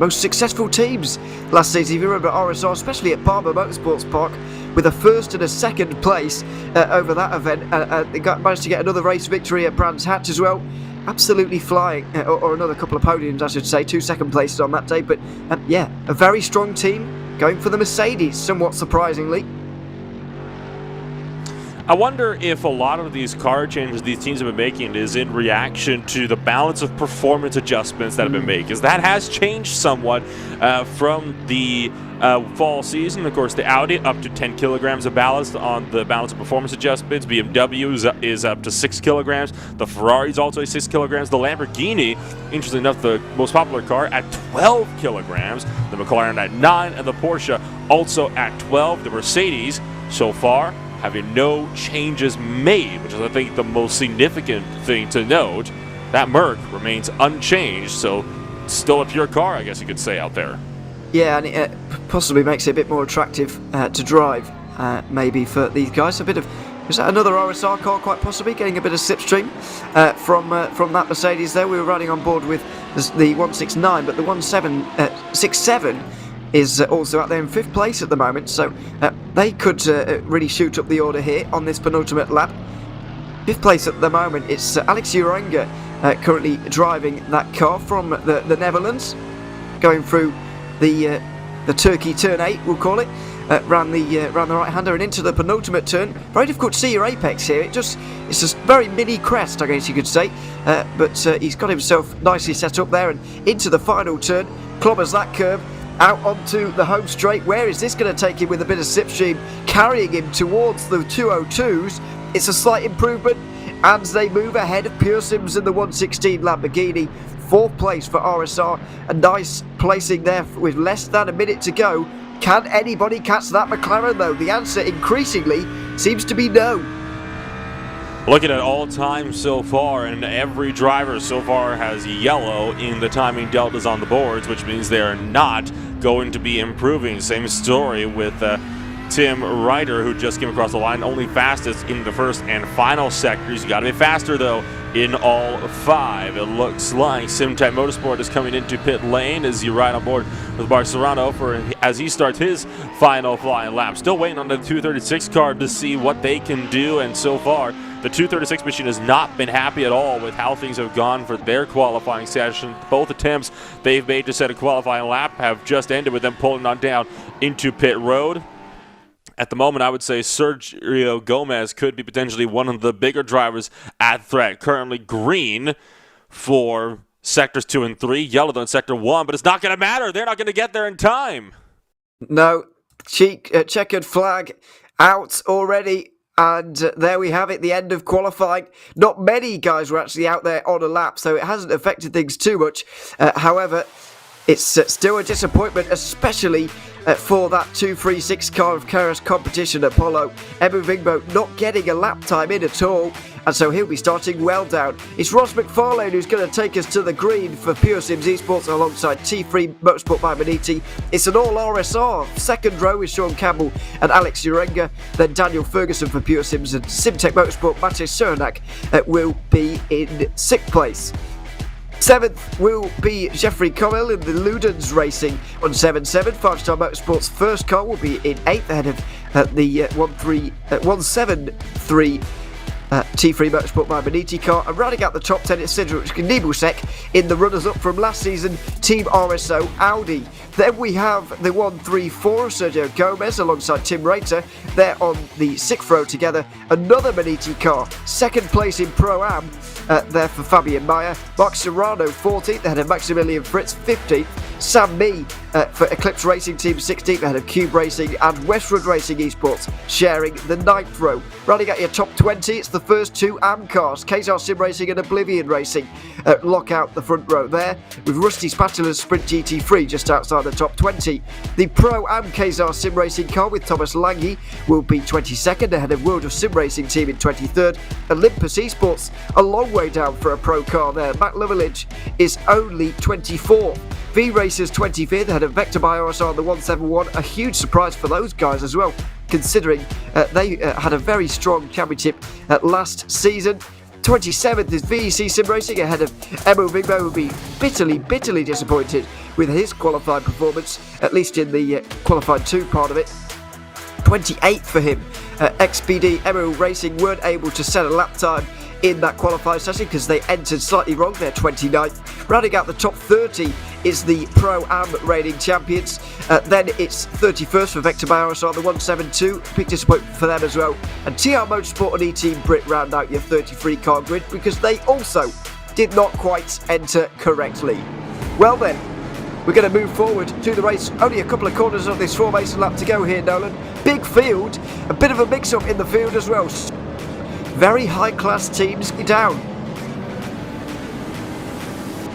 most successful teams last season. If you remember RSR, especially at Barber Motorsports Park, with a first and a second place over that event, they managed to get another race victory at Brands Hatch as well. Absolutely flying, or another couple of podiums, I should say, 2 second places on that day. But yeah, a very strong team going for the Mercedes, somewhat surprisingly. I wonder if a lot of these car changes these teams have been making is in reaction to the balance of performance adjustments that have been made, because that has changed somewhat from the fall season. Of course, the Audi up to 10 kilograms of ballast on the balance of performance adjustments. BMW is up to 6 kilograms. The Ferrari is also 6 kilograms. The Lamborghini, interestingly enough, the most popular car, at 12 kilograms. The McLaren at 9, and the Porsche also at 12. The Mercedes, so far, having no changes made, which is, I think, the most significant thing to note. That Merc remains unchanged, so still a pure car, I guess you could say, out there. Yeah, and it possibly makes it a bit more attractive to drive, maybe, for these guys. A bit of, is that another RSR car, quite possibly, getting a bit of slipstream from that Mercedes there. We were riding on board with the 169, but the 1767 is also out there in 5th place at the moment, so they could really shoot up the order here on this penultimate lap. 5th place at the moment, it's Alex Urenga currently driving that car from the Netherlands, going through the Turkey turn 8, we'll call it, round the right-hander and into the penultimate turn. Very difficult to see your apex here. It's a very mini crest, I guess you could say, but he's got himself nicely set up there and into the final turn, clobbers that curve, out onto the home straight. Where is this going to take him with a bit of slipstream, carrying him towards the 202s? It's a slight improvement, and they move ahead of Pure Sims in the 116 Lamborghini. 4th place for RSR, a nice placing there with less than a minute to go. Can anybody catch that McLaren though? The answer increasingly seems to be no. Looking at all time so far, and every driver so far has yellow in the timing deltas on the boards, which means they are not going to be improving. Same story with Tim Ryder, who just came across the line, only fastest in the first and final sectors. You got to be faster though in all 5. It looks like SimTech Motorsport is coming into pit lane as you ride on board with Barcerano as he starts his final flying lap. Still waiting on the 236 car to see what they can do, and so far the 236 machine has not been happy at all with how things have gone for their qualifying session. Both attempts they've made to set a qualifying lap have just ended with them pulling on down into pit road. At the moment, I would say Sergio Gomez could be potentially one of the bigger drivers at threat. Currently green for sectors 2 and 3, yellow in sector 1, but it's not going to matter. They're not going to get there in time. No, checkered flag out already. And there we have it, the end of qualifying. Not many guys were actually out there on a lap, so it hasn't affected things too much. However, it's still a disappointment, especially for that 236 car of Keras competition, Apollo. Emu Vingbo not getting a lap time in at all, and so he'll be starting well down. It's Ross McFarlane who's going to take us to the green for Pure Sims Esports alongside T3 Motorsport by Maniti. It's an all RSR. Second row is Sean Campbell and Alex Urenga. Then Daniel Ferguson for Pure Sims, and SimTech Motorsport, Matej Suranak will be in 6th place. 7th will be Jeffrey Cowell in the Ludens Racing 177. 5-Star Motorsports' first car will be in 8th ahead of the 173 T3 Motorsport by Maniti car. And rounding out the top 10 is Cedric Nibusek in the runners-up from last season, Team RSO Audi. Then we have the 1-3-4 Sergio Gomez alongside Tim Rater. They're on the 6th row together. Another Maniti car, 2nd place in Pro-Am. There for Fabian Meyer. Mark Serrano 14th ahead of Maximilian Fritz 15th. Sam Mee for Eclipse Racing Team 16th ahead of Cube Racing, and Westwood Racing Esports sharing the 9th row. Rounding out your top 20, it's the first 2 AM cars. Kazar Sim Racing and Oblivion Racing lock out the front row there, with Rusty Spatula's Sprint GT3 just outside the top 20. The Pro-Am Kazar Sim Racing car with Thomas Lange will be 22nd ahead of World of Sim Racing Team in 23rd. Olympus Esports a long way down for a pro car there. Matt Liverledge is only 24th. V-Racers 25th ahead of Vector by RSR on the 171. A huge surprise for those guys as well, considering they had a very strong championship last season. 27th is VEC Sim Racing ahead of Emo Vigbo, who will be bitterly disappointed with his qualified performance, at least in the qualified 2 part of it. 28th for him. XPD Emo Racing weren't able to set a lap time in that qualified session because they entered slightly wrong. They're 29th. Rounding out the top 30 is the Pro-Am reigning champions. Then it's 31st for Vector by RSR, the 172. Big disappointment for them as well. And TR Motorsport and E-Team Brit round out your 33 car grid because they also did not quite enter correctly. Well then, we're going to move forward to the race. Only a couple of corners of this formation lap to go here, Nolan. Big field, a bit of a mix-up in the field as well. Very high-class teams down.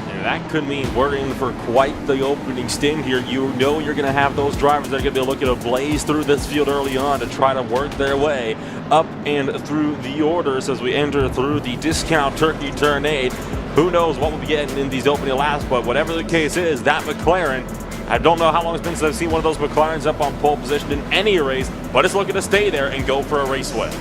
And that could mean we're in for quite the opening stint here. You know you're going to have those drivers that are going to be looking to blaze through this field early on to try to work their way up and through the orders as we enter through the discount Turkey Turn 8. Who knows what we'll be getting in these opening laps, but whatever the case is, that McLaren, I don't know how long it's been since I've seen one of those McLarens up on pole position in any race, but it's looking to stay there and go for a race win.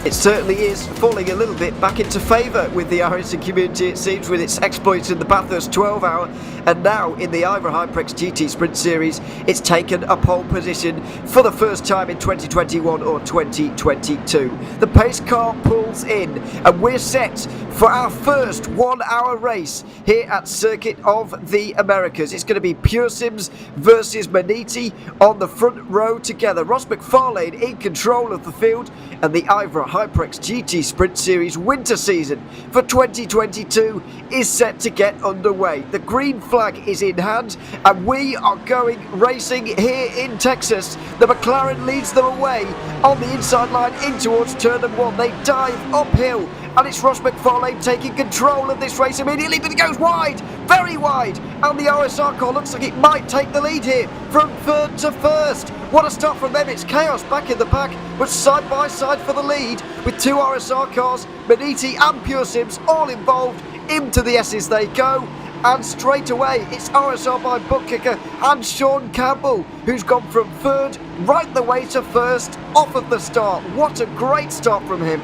It certainly is falling a little bit back into favour with the iRacing community, it seems, with its exploits in the Bathurst 12 hour, and now in the IVRA HyperX GT Sprint Series it's taken a pole position for the first time in 2021 or 2022. The pace car pulls in and we're set for our first 1 hour race here at Circuit of the Americas. It's going to be Pure Sims versus Maniti on the front row together. Ross McFarlane in control of the field, and the IVRA HyperX GT Sprint Series winter season for 2022 is set to get underway. The green flag is in hand and we are going racing here in Texas. The McLaren leads them away on the inside line in towards turn number 1. They dive uphill and it's Ross McFarlane taking control of this race immediately, but it goes wide, very wide, and the RSR car looks like it might take the lead here from third to first. What a start from them. It's chaos back in the pack, but side by side for the lead with 2 RSR cars, Maniti and Pure Sims all involved. Into the S's they go, and straight away it's RSR by Bookkicker and Sean Campbell, who's gone from third right the way to first off of the start. What a great start from him.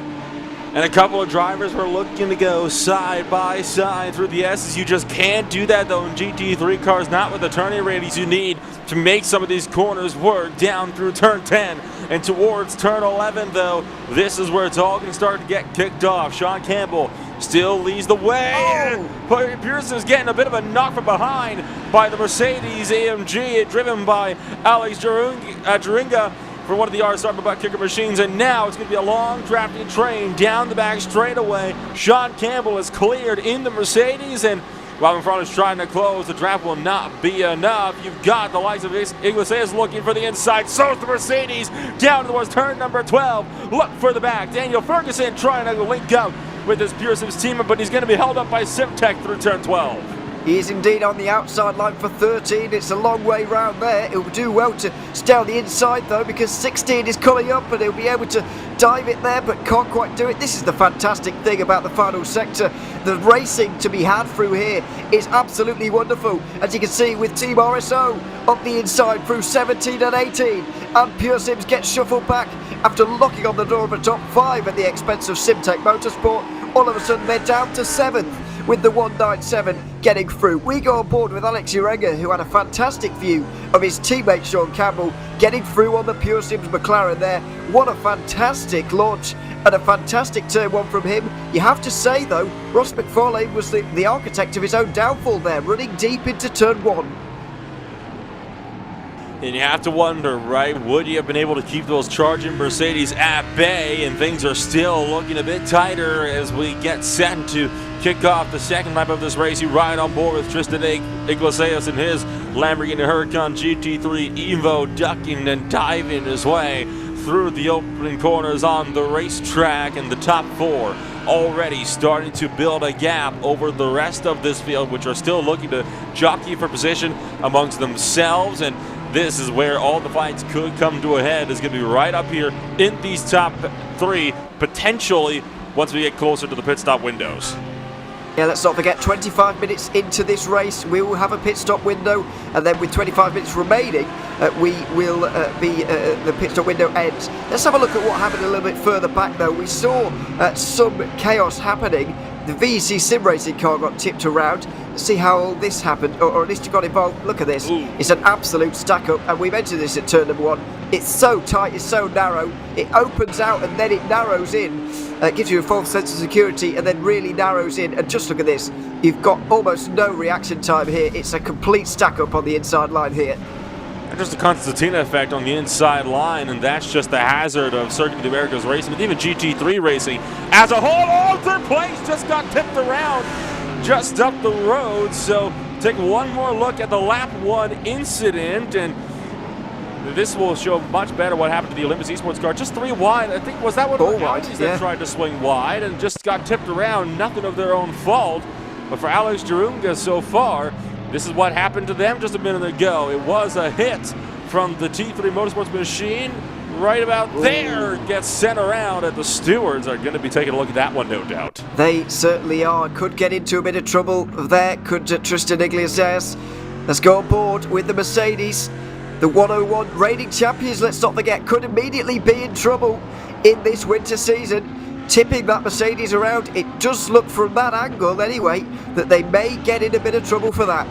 And a couple of drivers were looking to go side by side through the S's. You just can't do that though in GT3 cars, not with the turning radius you need to make some of these corners work down through turn 10 and towards turn 11 though. This is where it's all going to start to get kicked off. Sean Campbell still leads the way. Oh. Pearson's getting a bit of a knock from behind by the Mercedes AMG, driven by Alex Jaringa for one of the RSR butt kicker machines, and now it's going to be a long drafting train down the back straightaway. Sean Campbell is cleared in the Mercedes, and while in front is trying to close, the draft will not be enough. You've got the likes of Iglesias looking for the inside, so is the Mercedes down towards turn number 12. Look for the back. Daniel Ferguson trying to link up with his Pure Sims team, but he's going to be held up by Simtech through turn 12. He is indeed on the outside line for 13. It's a long way round there. He'll do well to stay on the inside though, because 16 is coming up and he'll be able to dive it there, but can't quite do it. This is the fantastic thing about the final sector. The racing to be had through here is absolutely wonderful. As you can see with Team RSO up the inside through 17 and 18. And Pure Sims gets shuffled back after locking on the door of a top 5 at the expense of Simtech Motorsport. All of a sudden they're down to 7th. With the 197 getting through. We go on board with Alex Urenga, who had a fantastic view of his teammate Sean Campbell getting through on the Pure Sims McLaren there. What a fantastic launch and a fantastic turn 1 from him. You have to say though, Ross McFarlane was the architect of his own downfall there, running deep into turn 1. And you have to wonder, right, would you have been able to keep those charging Mercedes at bay? And things are still looking a bit tighter as we get set to kick off the second lap of this race. You ride on board with Tristan Iglesias in his Lamborghini Huracan GT3 Evo, ducking and diving his way through the opening corners on the racetrack, and the top four already starting to build a gap over the rest of this field, which are still looking to jockey for position amongst themselves. And this is where all the fights could come to a head. Is going to be right up here in these top three, potentially once we get closer to the pit stop windows. Yeah, let's not forget 25 minutes into this race we will have a pit stop window, and then with 25 minutes remaining we will the pit stop window ends. Let's have a look at what happened a little bit further back though. We saw some chaos happening. The VEC sim racing car got tipped around. Let's see how all this happened, or at least it got involved. Look at this. Ooh. It's an absolute stack up, and we mentioned this at turn number one. It's so tight, it's so narrow, it opens out and then it narrows in. It gives you a false sense of security and then really narrows in. And just look at this, you've got almost no reaction time here. It's a complete stack up on the inside line here. And just a Constantina effect on the inside line, and that's just the hazard of Circuit of the Americas racing, and even GT3 racing as a whole. Oh, third place just got tipped around just up the road. So take one more look at the lap one incident, and this will show much better what happened to the Olympus Esports car. Just 3 wide. I think, was that one of the Audis that tried to swing wide and just got tipped around? Nothing of their own fault. But for Alex Jarunga so far, this is what happened to them just a minute ago. It was a hit from the T3 Motorsports machine. Right about there, gets sent around, and the stewards are going to be taking a look at that one, no doubt. They certainly are. Could get into a bit of trouble there, could Tristan Iglesias. Let's go on board with the Mercedes. The 101 reigning champions, let's not forget, could immediately be in trouble in this winter season. Tipping that Mercedes around, it does look from that angle anyway that they may get in a bit of trouble for that.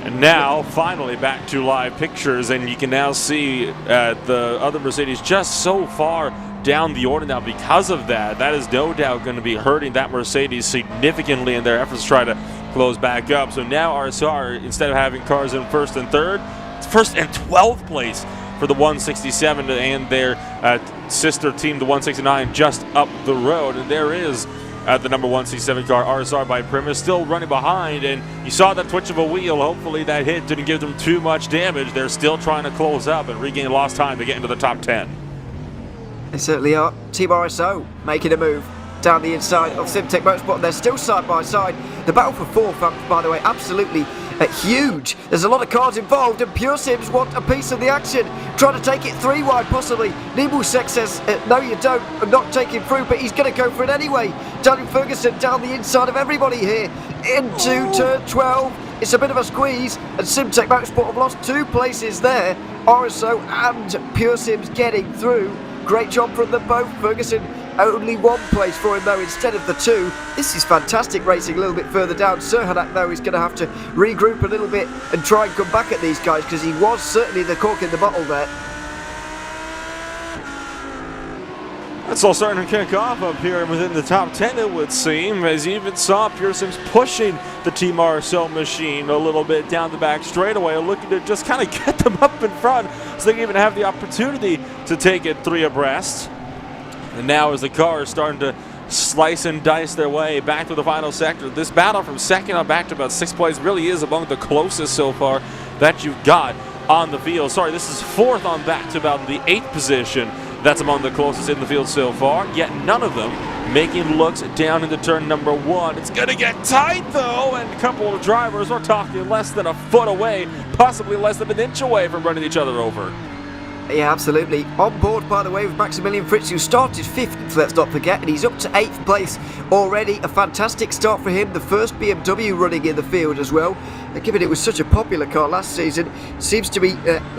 And now, finally, back to live pictures, and you can now see the other Mercedes just so far down the order now. Because of that, that is no doubt going to be hurting that Mercedes significantly in their efforts to try to close back up. So now RSR, instead of having cars in first and third, it's first and 12th place for the 167 and their sister team, the 169, just up the road. And there is the number 167 car, RSR by Primus, still running behind, and you saw that twitch of a wheel. Hopefully that hit didn't give them too much damage. They're still trying to close up and regain lost time to get into the top 10. They certainly are. Team RSO making a move down the inside of Simtech Motorsport. They're still side by side. The battle for fourth, by the way, absolutely huge. There's a lot of cars involved, and Pure Sims want a piece of the action, trying to take it 3 wide possibly. Nebulsek says no you don't, I'm not taking through, but he's going to go for it anyway. Daniel Ferguson down the inside of everybody here into turn 12. It's a bit of a squeeze, and Simtech Motorsport have lost 2 places there. RSO and Pure Sims getting through. Great job from them both. Ferguson only 1 place for him though instead of the 2. This is fantastic racing a little bit further down. Serhanak though is going to have to regroup a little bit and try and come back at these guys, because he was certainly the cork in the bottle there. It's all starting to kick off up here within the top 10, it would seem, as you even saw Pure Sims pushing the Team RSL machine a little bit down the back straightaway, looking to just kind of get them up in front so they can even have the opportunity to take it 3 abreast. And now as the cars starting to slice and dice their way back to the final sector, this battle from second on back to about 6th place really is among the closest so far that you've got on the field. Sorry, this is 4th on back to about the 8th position. That's among the closest in the field so far, yet none of them making looks down into turn number 1. It's going to get tight, though, and a couple of drivers are talking less than a foot away, possibly less than an inch away from running each other over. Yeah, absolutely. On board, by the way, with Maximilian Fritz, who started 5th, let's not forget, and he's up to 8th place already. A fantastic start for him. The first BMW running in the field as well. Given it was such a popular car last season, seems to be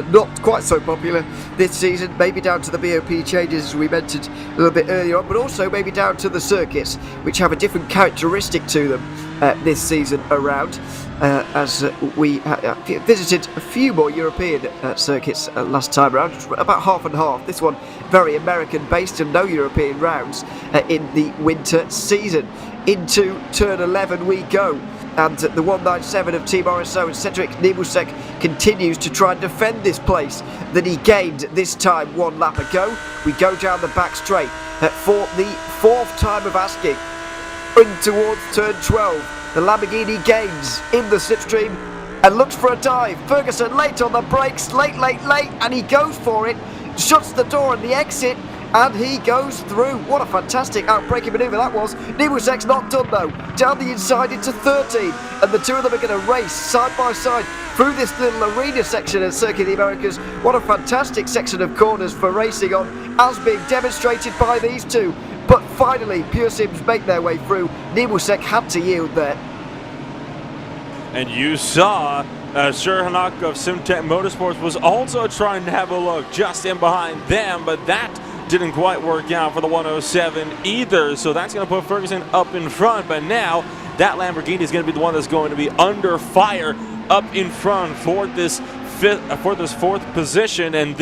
not quite so popular this season. Maybe down to the BOP changes, as we mentioned a little bit earlier on, but also maybe down to the circuits, which have a different characteristic to them this season around. As we visited a few more European circuits last time around, about half and half. This one very American based and no European rounds in the winter season. Into turn 11 we go. and the 197 of Team RSO and Cedric Nebusek continues to try and defend this place that he gained this time 1 lap ago. We go down the back straight for the 4th time of asking in towards turn 12. The Lamborghini gains in the slipstream and looks for a dive. Ferguson late on the brakes, late, and he goes for it, shuts the door on the exit, and he goes through. What a fantastic outbreaking manoeuvre that was. Nebusek's not done though. Down the inside into 13, and the two of them are going to race side by side through this little arena section of Circuit of the Americas. What a fantastic section of corners for racing on, as being demonstrated by these two. But finally, Pure Sims make their way through. Nebusek had to yield there. And you saw Sherhanok of Simtech Motorsports was also trying to have a look just in behind them, but that didn't quite work out for the 107 either. So that's going to put Ferguson up in front, but now that Lamborghini is going to be the one that's going to be under fire up in front for this 4th position. And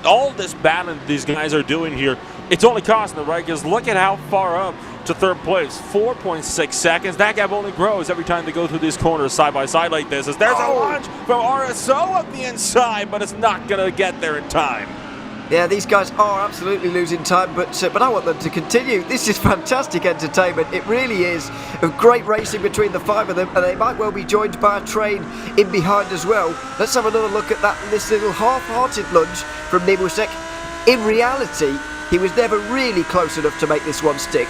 all this battling these guys are doing here, it's only costing them, right? Because look at how far up to 3rd place, 4.6 seconds. That gap only grows every time they go through these corners side by side like this. As there's a launch from RSO up the inside, but it's not going to get there in time. Yeah, these guys are absolutely losing time, but I want them to continue. This is fantastic entertainment. It really is. A great racing between the 5 of them, and they might well be joined by a train in behind as well. Let's have another look at this little half-hearted lunge from Nebusek. In reality, he was never really close enough to make this one stick.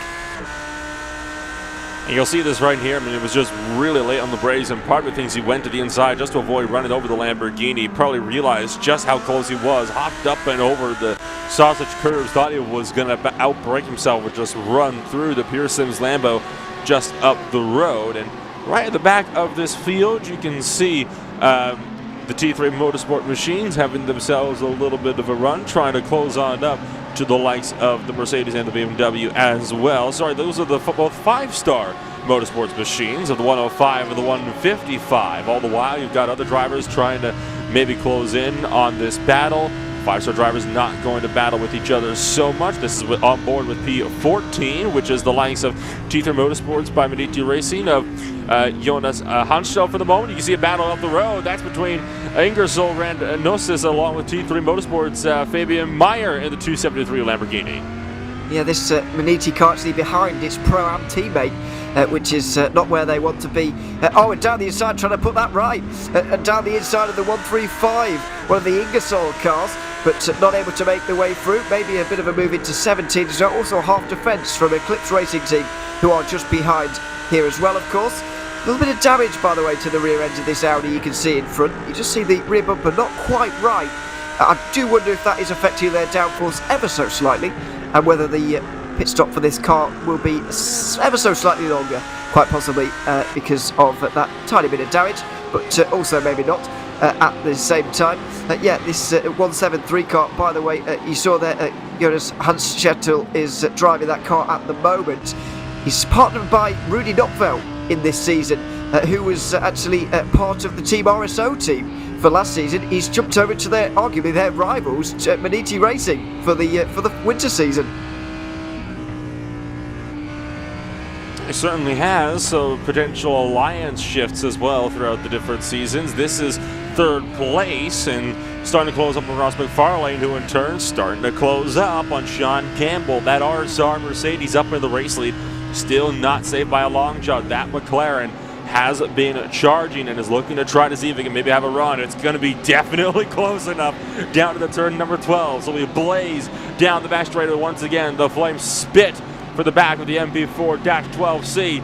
And you'll see this right here. I mean, it was just really late on the brakes, and part of the things he went to the inside just to avoid running over the Lamborghini. He probably realized just how close he was, hopped up and over the sausage curves, thought he was going to outbrake himself or just run through the Pure Sims Lambo just up the road. And right at the back of this field, you can see the T3 Motorsport machines having themselves a little bit of a run, trying to close on up to the likes of the Mercedes and the BMW as well. Sorry, those are the both 5-star Motorsports machines of the 105 and the 155. All the while, you've got other drivers trying to maybe close in on this battle. 5-star drivers not going to battle with each other so much. This is on board with P14, which is the likes of T3 Motorsports by Medici Racing of Jonas Hansel for the moment. You can see a battle up the road. That's between Ingersoll Rand-Gnosis along with T3 Motorsports Fabian Meyer in the 273 Lamborghini. Yeah, this Medici car actually behind its Pro-Am teammate, which is not where they want to be. And down the inside, trying to put that right. And down the inside of the 135, one of the Ingersoll cars, but not able to make their way through. Maybe a bit of a move into 17. So also half defence from Eclipse Racing Team, who are just behind here as well, of course. A little bit of damage, by the way, to the rear end of this Audi you can see in front. You just see the rear bumper not quite right. I do wonder if that is affecting their downforce ever so slightly, and whether the pit stop for this car will be ever so slightly longer, quite possibly because of that tiny bit of damage, but also maybe not at the same time. Yeah, this 173 car, by the way, you saw there, Jonas Hanszettel is driving that car at the moment. He's partnered by Rudy Knopfel in this season, who was actually part of the Team RSO team for last season. He's jumped over to arguably their rivals, Medici Racing, for the winter season. It certainly has, so potential alliance shifts as well throughout the different seasons. This is 3rd place and starting to close up on Ross McFarlane, who in turn starting to close up on Sean Campbell. That RSR Mercedes up in the race lead, still not saved by a long shot. That McLaren has been charging and is looking to try to see if it can maybe have a run. It's going to be definitely close enough down to the turn number 12. So we blaze down the back straight once again. The flames spit for the back with the MP4-12C.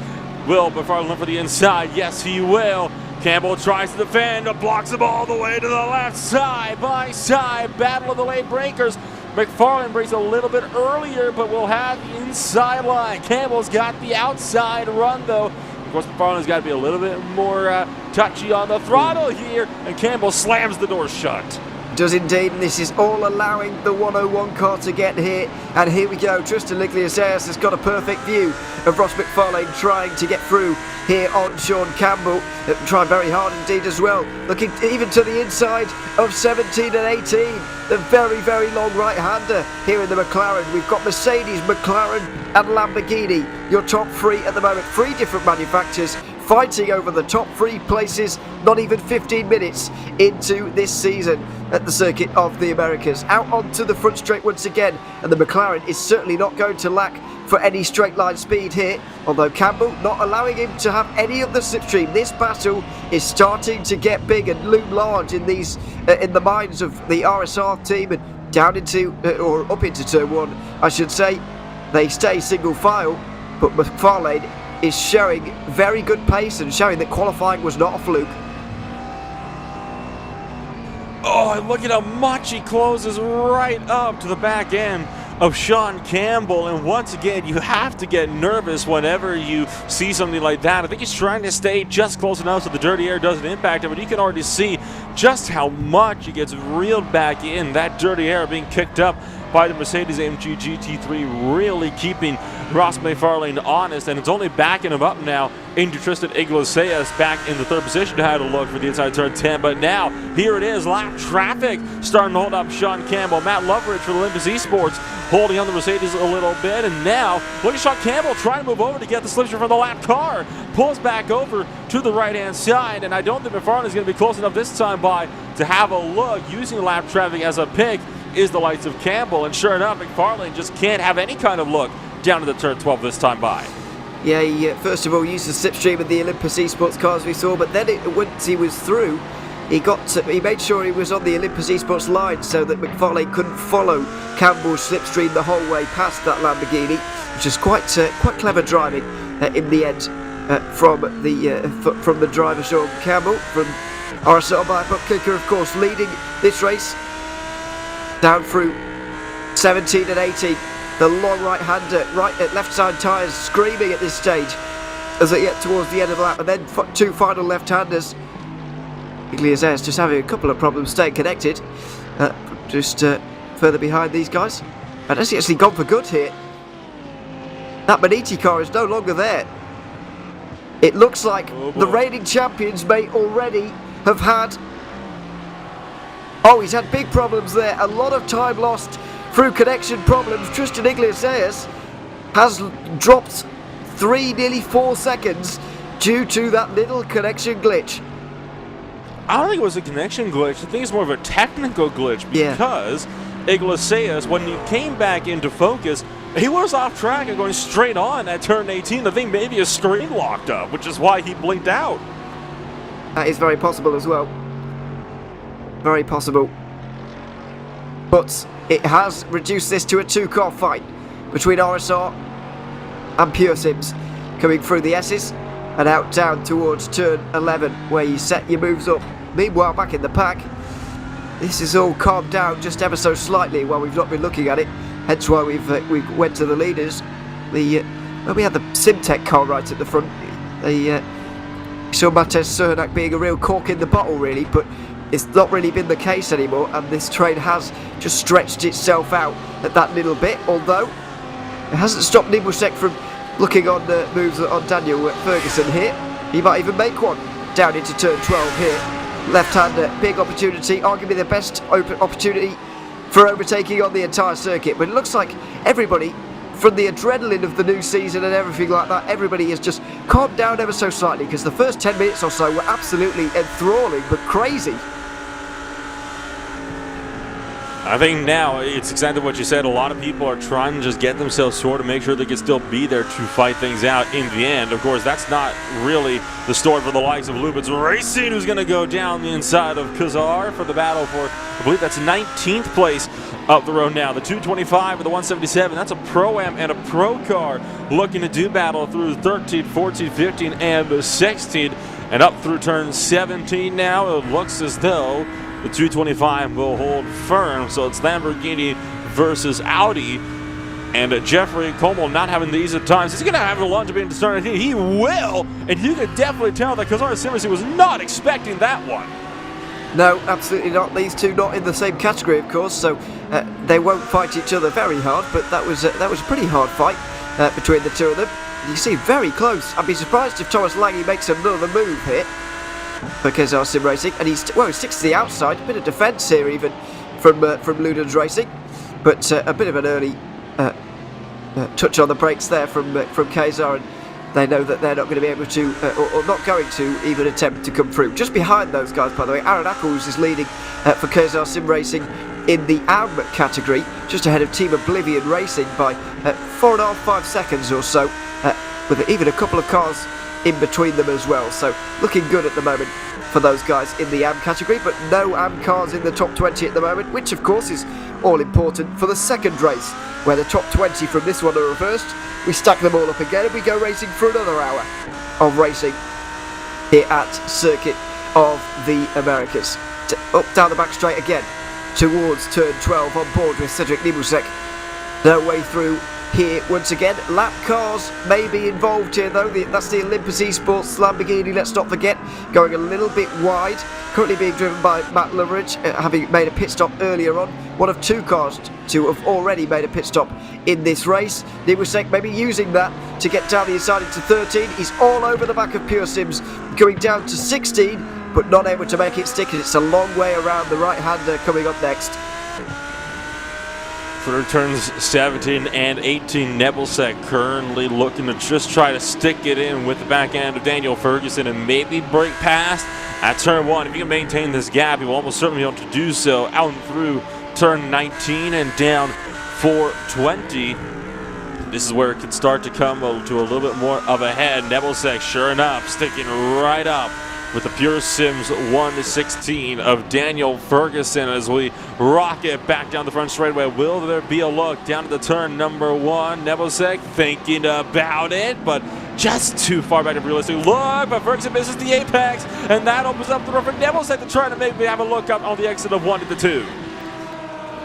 Will McFarlane for the inside? Yes, he will. Campbell tries to defend, blocks him all the way to the left, side by side. Battle of the late breakers. McFarlane breaks a little bit earlier, but will have the inside line. Campbell's got the outside run, though. Of course, McFarlane's got to be a little bit more touchy on the throttle here, and Campbell slams the door shut. Does indeed, and this is all allowing the 101 car to get here. And here we go, Tristan Ligliaseas has got a perfect view of Ross McFarlane trying to get through here on Sean Campbell. Trying very hard indeed as well, looking even to the inside of 17 and 18. The very, very long right-hander here in the McLaren. We've got Mercedes, McLaren and Lamborghini, your top 3 at the moment. 3 different manufacturers, fighting over the top 3 places, not even 15 minutes into this season at the Circuit of the Americas. Out onto the front straight once again, and the McLaren is certainly not going to lack for any straight line speed here, although Campbell not allowing him to have any of the slipstream. This battle is starting to get big and loom large in these in the minds of the RSR team, and down into or up into turn 1 I should say. They stay single file, but McFarlane is showing very good pace and showing that qualifying was not a fluke. Oh, and look at how much he closes right up to the back end of Sean Campbell, and once again you have to get nervous whenever you see something like that. I think he's trying to stay just close enough so the dirty air doesn't impact him, but you can already see just how much he gets reeled back in. That dirty air being kicked up by the Mercedes-AMG GT3, really keeping Ross McFarlane honest, and it's only backing him up now into Tristan Iglesias back in the 3rd position to have a look for the inside turn 10. But now, here it is, lap traffic starting to hold up Sean Campbell. Matt Loveridge for the Olympus Esports holding on the Mercedes a little bit, and now look at Sean Campbell trying to move over to get the slipstream from the lap car. Pulls back over to the right-hand side, and I don't think McFarlane is going to be close enough this time by to have a look. Using lap traffic as a pick is the likes of Campbell, and sure enough, McFarlane just can't have any kind of look down to the turn 12 this time by. Yeah, he first of all used the slipstream of the Olympus Esports cars we saw, but then once he was through, he made sure he was on the Olympus Esports line so that McFarlane couldn't follow Campbell's slipstream the whole way past that Lamborghini, which is quite clever driving in the end from the driver Sean Campbell from RSR by Buck Kicker, of course, leading this race down through 17 and 18. The long right-hander, left-side tyres screaming at this stage as they get towards the end of the lap, and then 2 final left-handers. Iglesias just having a couple of problems staying connected, further behind these guys. And has he actually gone for good here? That Maniti car is no longer there. It looks like the reigning champions may already have had... Oh, he's had big problems there. A lot of time lost through connection problems. Tristan Iglesias has dropped nearly 4 seconds due to that little connection glitch. I don't think it was a connection glitch. I think it's more of a technical glitch, because Iglesias, when he came back into focus, he was off track and going straight on at turn 18. I think maybe his screen locked up, which is why he blinked out. That is very possible as well. Very possible. But it has reduced this to a 2-car fight between RSR and Pure Sims, coming through the S's and out down towards turn 11, where you set your moves up. Meanwhile, back in the pack, this is all calmed down just ever so slightly while we've not been looking at it. Hence why we went to the leaders. We had the Simtech car right at the front. Saw Matej Cernak being a real cork in the bottle, really, but it's not really been the case anymore, and this train has just stretched itself out at that little bit, although it hasn't stopped Nimbušek from looking on the moves on Daniel Ferguson here. He might even make one down into turn 12 here. Left-hander, big opportunity, arguably the best opportunity for overtaking on the entire circuit, but it looks like everybody, from the adrenaline of the new season and everything like that, everybody has just calmed down ever so slightly, because the first 10 minutes or so were absolutely enthralling but crazy. I think now it's exactly what you said. A lot of people are trying to just get themselves sort of make sure they can still be there to fight things out in the end. Of course, that's not really the story for the likes of Lubitz Racing, who's going to go down the inside of Kazar for the battle for, I believe that's 19th place up the road now. The 225 with the 177, that's a Pro-Am and a Pro car looking to do battle through 13, 14, 15, and 16. And up through turn 17 now, it looks as though the 225 will hold firm, so it's Lamborghini versus Audi. And Jeffrey Como not having the ease of times. He's going to have a lunge being started. He will, and you can definitely tell that Kazar Simmersi was not expecting that one. No, absolutely not. These two not in the same category, of course, so they won't fight each other very hard. But that was a pretty hard fight between the two of them. You see, very close. I'd be surprised if Thomas Lange makes another move here for Kazar Sim Racing, and he sticks to the outside. A bit of defence here, even from Ludens Racing, but a bit of an early touch on the brakes there from Kazar, and they know that they're not going to be able to, or not going to even attempt to come through. Just behind those guys, by the way, Aaron Ackles is leading for KSR Sim Racing in the AM category, just ahead of Team Oblivion Racing by 4.5, 5 seconds or so, with even a couple of cars in between them as well. So looking good at the moment for those guys in the AM category, but no AM cars in the top 20 at the moment, which of course is all important for the second race, where the top 20 from this one are reversed. We stack them all up again and we go racing for another hour of racing here at Circuit of the Americas. Up down the back straight again towards turn 12, on board with Cedric Nibusek. No way through here once again. Lap cars may be involved here though. That's the Olympus Esports Lamborghini, let's not forget, going a little bit wide. Currently being driven by Matt Loveridge, having made a pit stop earlier on. One of two cars to have already made a pit stop in this race. Nibusek maybe using that to get down the inside into 13. He's all over the back of Pure Sims, going down to 16, but not able to make it stick, and it's a long way around. The right-hander coming up next. For turns 17 and 18, Nebelsack currently looking to just try to stick it in with the back end of Daniel Ferguson and maybe break past at turn 1. If you can maintain this gap, he will almost certainly be able to do so out and through turn 19 and down for 20. This is where it can start to come to a little bit more of a head. Nebelsack, sure enough, sticking right up with the Pure Sims 1-16 of Daniel Ferguson as we rocket back down the front straightaway. Will there be a look down to the turn number 1? Nebelsack thinking about it, but just too far back to realistic look, but Ferguson misses the apex, and that opens up the road for Nebelsack to try to maybe have a look up on the exit of 1 to the 2.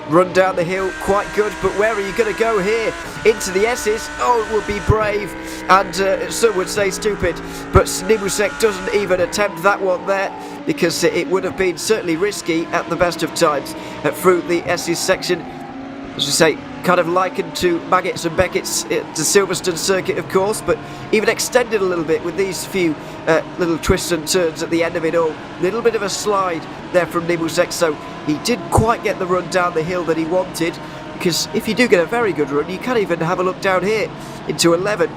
Run down the hill, quite good, but where are you going to go here? Into the S's? Oh, it would be brave, and some would say stupid, but Nibusek doesn't even attempt that one there, because it would have been certainly risky at the best of times through the S's section. As we say, kind of likened to Baggett's and Beckett's to Silverstone circuit, of course, but even extended a little bit with these few little twists and turns at the end of it all. Little bit of a slide there from Nibusek, so he didn't quite get the run down the hill that he wanted, because if you do get a very good run, you can even have a look down here into 11,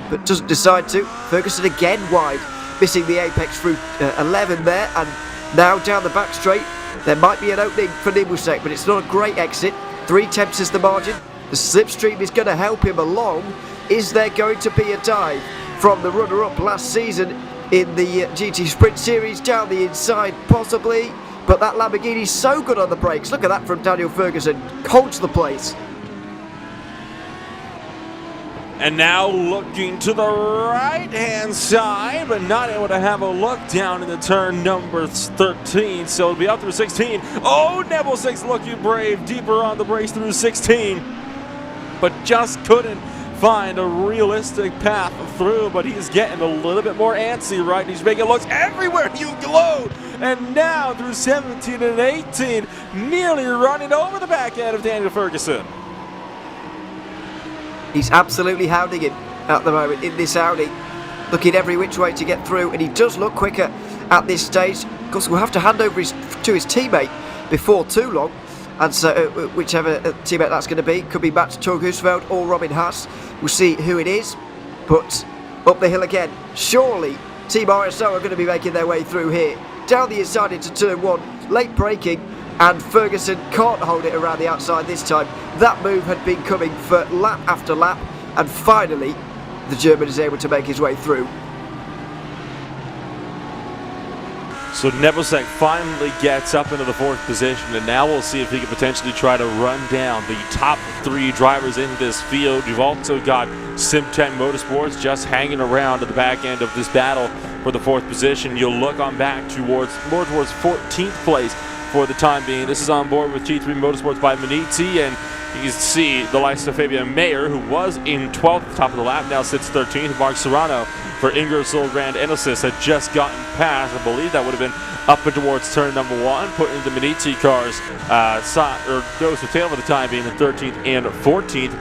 but doesn't decide to. Ferguson again wide, missing the apex through 11 there, and now down the back straight. There might be an opening for Nibusek, but it's not a great exit. 3/10 is the margin. The slipstream is going to help him along. Is there going to be a dive from the runner-up last season in the GT Sprint Series down the inside? Possibly, but that Lamborghini's so good on the brakes. Look at that from Daniel Ferguson. Holds the place. And now looking to the right-hand side, but not able to have a look down in the turn number 13, so it'll be up through 16. Oh, Nebelsack's looking brave, deeper on the brakes through 16, but just couldn't find a realistic path through, but he's getting a little bit more antsy, right? He's making looks everywhere you go, and now through 17 and 18, nearly running over the back end of Daniel Ferguson. He's absolutely hounding him at the moment in this Audi, looking every which way to get through, and he does look quicker at this stage. Of course, we'll have to hand over to his teammate before too long, and so whichever teammate that's going to be, could be Matt Torgusveld or Robin Haas. We'll see who it is, but up the hill again. Surely Team RSO are going to be making their way through here. Down the inside into turn 1, late braking, and Ferguson can't hold it around the outside this time. That move had been coming for lap after lap, and finally the German is able to make his way through. So Nebelsack finally gets up into the 4th position, and now we'll see if he can potentially try to run down the top 3 drivers in this field. You've also got SimTech Motorsports just hanging around at the back end of this battle for the 4th position. You'll look on back more towards 14th place for the time being. This is on board with G3 Motorsports by Maniti, and you can see the likes of Fabian Mayer, who was in 12th at the top of the lap, now sits 13th. Mark Serrano for Ingersoll Rand Enosis had just gotten past. I believe that would have been up and towards turn number 1, putting the Maniti cars goes to tail for the time being in 13th and 14th.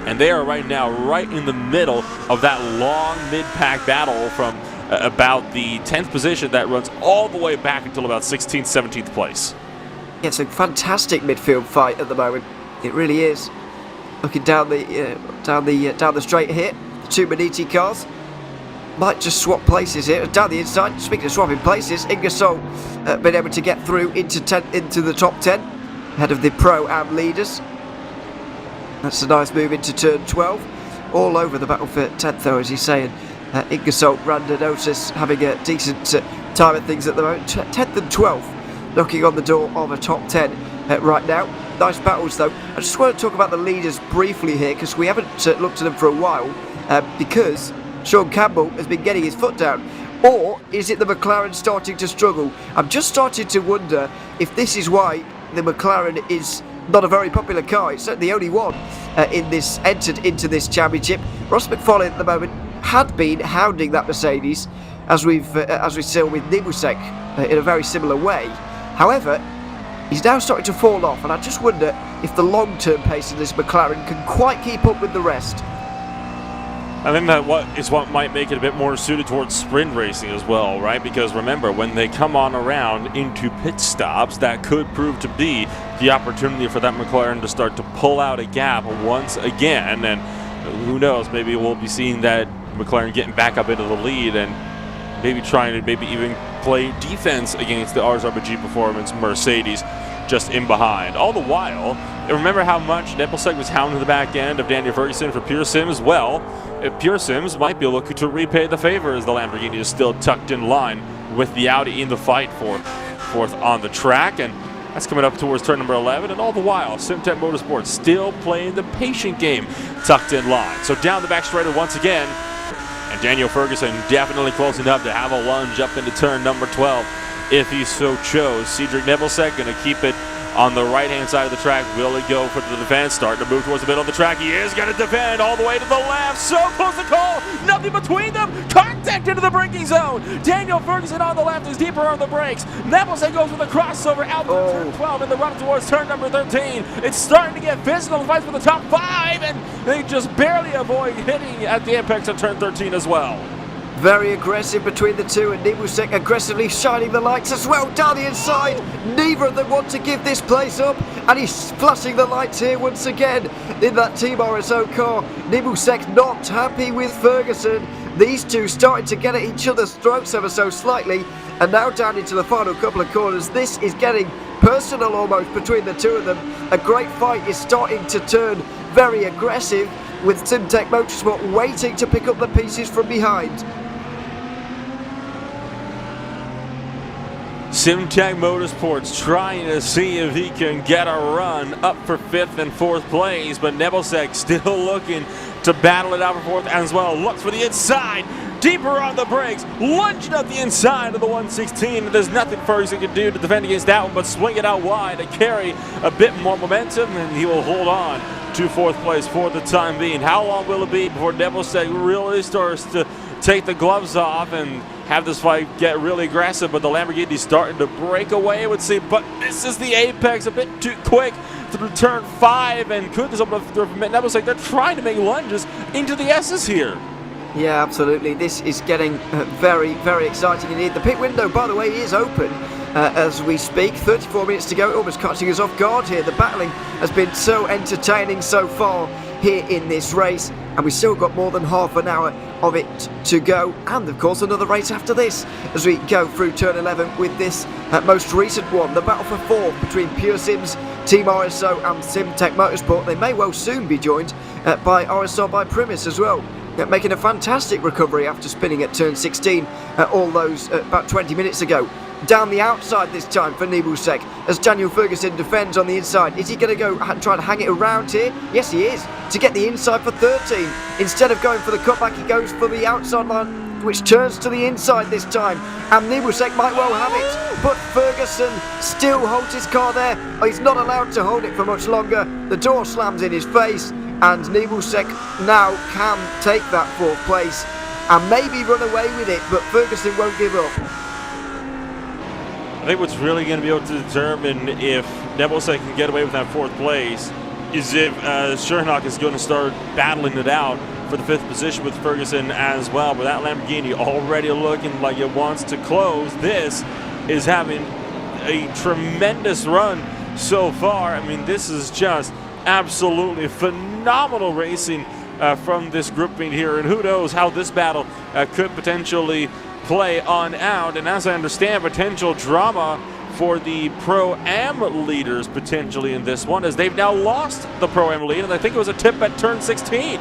And they are right now right in the middle of that long mid-pack battle from about the 10th position that runs all the way back until about 16th, 17th place. Yeah, it's a fantastic midfield fight at the moment. It really is. Looking down the straight here, the 2 Maniti cars. They're might just swap places here. Down the inside, speaking of swapping places, Ingersoll been able to get through into the top 10 ahead of the Pro-Am leaders. That's a nice move into turn 12. All over the battle for 10th though, as he's saying. Ingersoll, Randonautis having a decent time at things at the moment. 10th and 12th, knocking on the door of a top 10 right now. Nice battles though. I just want to talk about the leaders briefly here, because we haven't looked at them for a while, because Sean Campbell has been getting his foot down. Or is it the McLaren starting to struggle? I'm just starting to wonder if this is why the McLaren is not a very popular car. It's certainly the only one entered into this championship. Ross McFarlane at the moment had been hounding that Mercedes, as we saw with Nebusek in a very similar way. However, he's now starting to fall off, and I just wonder if the long-term pace of this McLaren can quite keep up with the rest. I think that what might make it a bit more suited towards sprint racing as well, right? Because remember, when they come on around into pit stops, that could prove to be the opportunity for that McLaren to start to pull out a gap once again. And who knows, maybe we'll be seeing that McLaren getting back up into the lead and maybe trying to even play defense against the RSRBG Performance Mercedes just in behind. All the while, remember how much Nebelsic was hounding the back end of Daniel Ferguson for Pure Sims? Well, Pure Sims might be looking to repay the favor, as the Lamborghini is still tucked in line with the Audi in the fight for fourth on the track. And that's coming up towards turn number 11, and all the while, Simtech Motorsports still playing the patient game, tucked in line. So down the back straighter once again, and Daniel Ferguson definitely close enough to have a lunge up into turn number 12 if he so chose. Cedric Nebelsic going to keep it on the right-hand side of the track. Will he go for the defense? Starting to move towards the middle of the track. He is going to defend all the way to the left. So close to call. Nothing between them. Contact into the braking zone. Daniel Ferguson on the left is deeper on the brakes. Nebelsic goes with a crossover out to turn 12 in the run towards turn number 13. It's starting to get physical. The fight for the top 5, and they just barely avoid hitting at the apex of turn 13 as well. Very aggressive between the two, and Nebusek aggressively shining the lights as well down the inside. Neither of them want to give this place up, and he's flashing the lights here once again in that Team RSO car. Nebusek not happy with Ferguson. These two starting to get at each other's throats ever so slightly, and now down into the final couple of corners. This is getting personal almost between the two of them. A great fight is starting to turn very aggressive, with Simtech Motorsport waiting to pick up the pieces from behind. Simtech Motorsports trying to see if he can get a run up for 5th and 4th place, but Nebelsic still looking to battle it out for 4th as well. Looks for the inside, deeper on the brakes, lunging up the inside of the 116. There's nothing Ferguson can do to defend against that one, but swing it out wide to carry a bit more momentum, and he will hold on to 4th place for the time being. How long will it be before Nebelsic really starts to take the gloves off and have this fight get really aggressive? But the Lamborghini's starting to break away, it would seem. But this is the apex, a bit too quick through turn 5, and could this open up for Nebelsic? They're trying to make lunges into the S's here. Yeah, absolutely. This is getting very, very exciting indeed. The pit window, by the way, is open as we speak. 34 minutes to go, almost catching us off guard here. The battling has been so entertaining so far here in this race, and we've still got more than half an hour of it to go, and of course another race after this as we go through turn 11 with this most recent one, the battle for 4 between Pure Sims, Team RSO and Simtech Motorsport. They may well soon be joined by RSO by Primus as well, making a fantastic recovery after spinning at turn 16 all those about 20 minutes ago. Down the outside this time for Nebelsic as Daniel Ferguson defends on the inside. Is he going to go try to hang it around here? Yes, he is, to get the inside for 13. Instead of going for the cutback, he goes for the outside line, which turns to the inside this time, and Nebelsic might well have it, but Ferguson still holds his car there. He's not allowed to hold it for much longer. The door slams in his face, and Nebelsic now can take that 4th place and maybe run away with it, but Ferguson won't give up. I think what's really going to be able to determine if Nebelsic can get away with that 4th place is if Schernach is going to start battling it out for the 5th position with Ferguson as well. But that Lamborghini already looking like it wants to close. This is having a tremendous run so far. I mean, this is just absolutely phenomenal racing from this grouping here, and who knows how this battle could potentially play on out. And as I understand, potential drama for the Pro-Am leaders potentially in this one, as they've now lost the Pro-Am lead, and I think it was a tip at turn 16.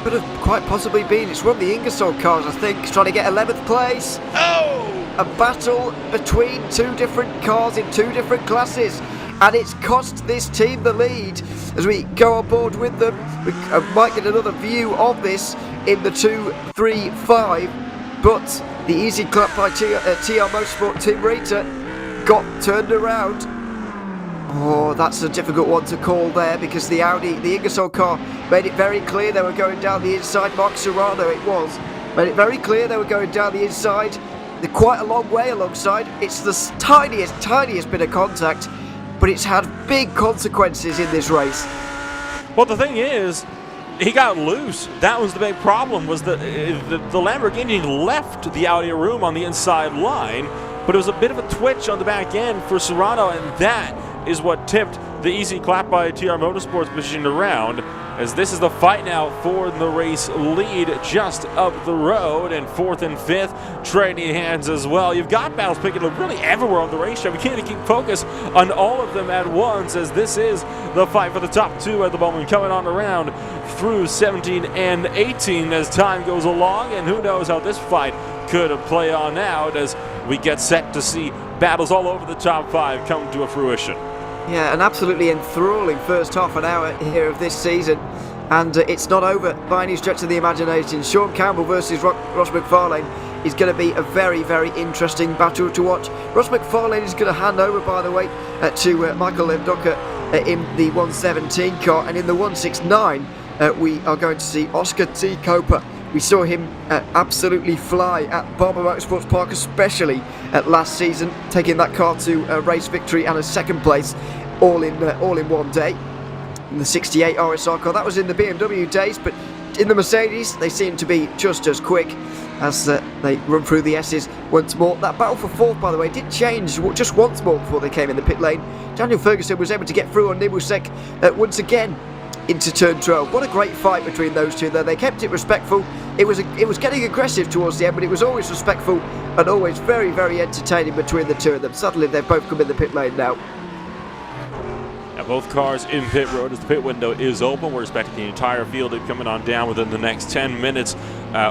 Could have quite possibly been. It's one of the Ingersoll cars, I think, trying to get 11th place. Oh! A battle between two different cars in two different classes, and it's cost this team the lead. As we go on board with them, we might get another view of this in the 2-3-5, but the easy clap by TR Motorsport Team Rita got turned around. Oh, that's a difficult one to call there, because the Ingersoll car made it very clear they were going down the inside. Mark Serrano, it was, made it very clear they were going down the inside. They're quite a long way alongside. It's the tiniest bit of contact, but it's had big consequences in this race. Well, the thing is, he got loose. That was the big problem, was that the Lamborghini left the Audi room on the inside line, but it was a bit of a twitch on the back end for Serrano, and that is what tipped the easy clap by TR Motorsports position around, as this is the fight now for the race lead just up the road, and 4th and 5th trading hands as well. You've got battles picking up really everywhere on the racetrack. We can't even keep focus on all of them at once, as this is the fight for the top two at the moment, coming on around through 17 and 18 as time goes along, and who knows how this fight could play on out as we get set to see battles all over the top 5 come to a fruition. Yeah, an absolutely enthralling first half an hour here of this season, and it's not over by any stretch of the imagination. Sean Campbell versus Ross McFarlane is going to be a very, very interesting battle to watch. Ross McFarlane is going to hand over, by the way, to Michael Levdoka in the 117 car, and in the 169 we are going to see Oscar T. Copa. We saw him absolutely fly at Barber Motorsports Park, especially last season, taking that car to a race victory and a second place all in one day. In the 68 RSR car, that was in the BMW days, but in the Mercedes, they seem to be just as quick as they run through the S's once more. That battle for 4th, by the way, did change just once more before they came in the pit lane. Daniel Ferguson was able to get through on Nibusek once again into turn 12. What a great fight between those two there. They kept it respectful. It was getting aggressive towards the end, but it was always respectful and always very, very entertaining between the two of them. Suddenly they've both come in the pit lane now. Now both cars in pit road as the pit window is open. We're expecting the entire field to be coming on down within the next 10 minutes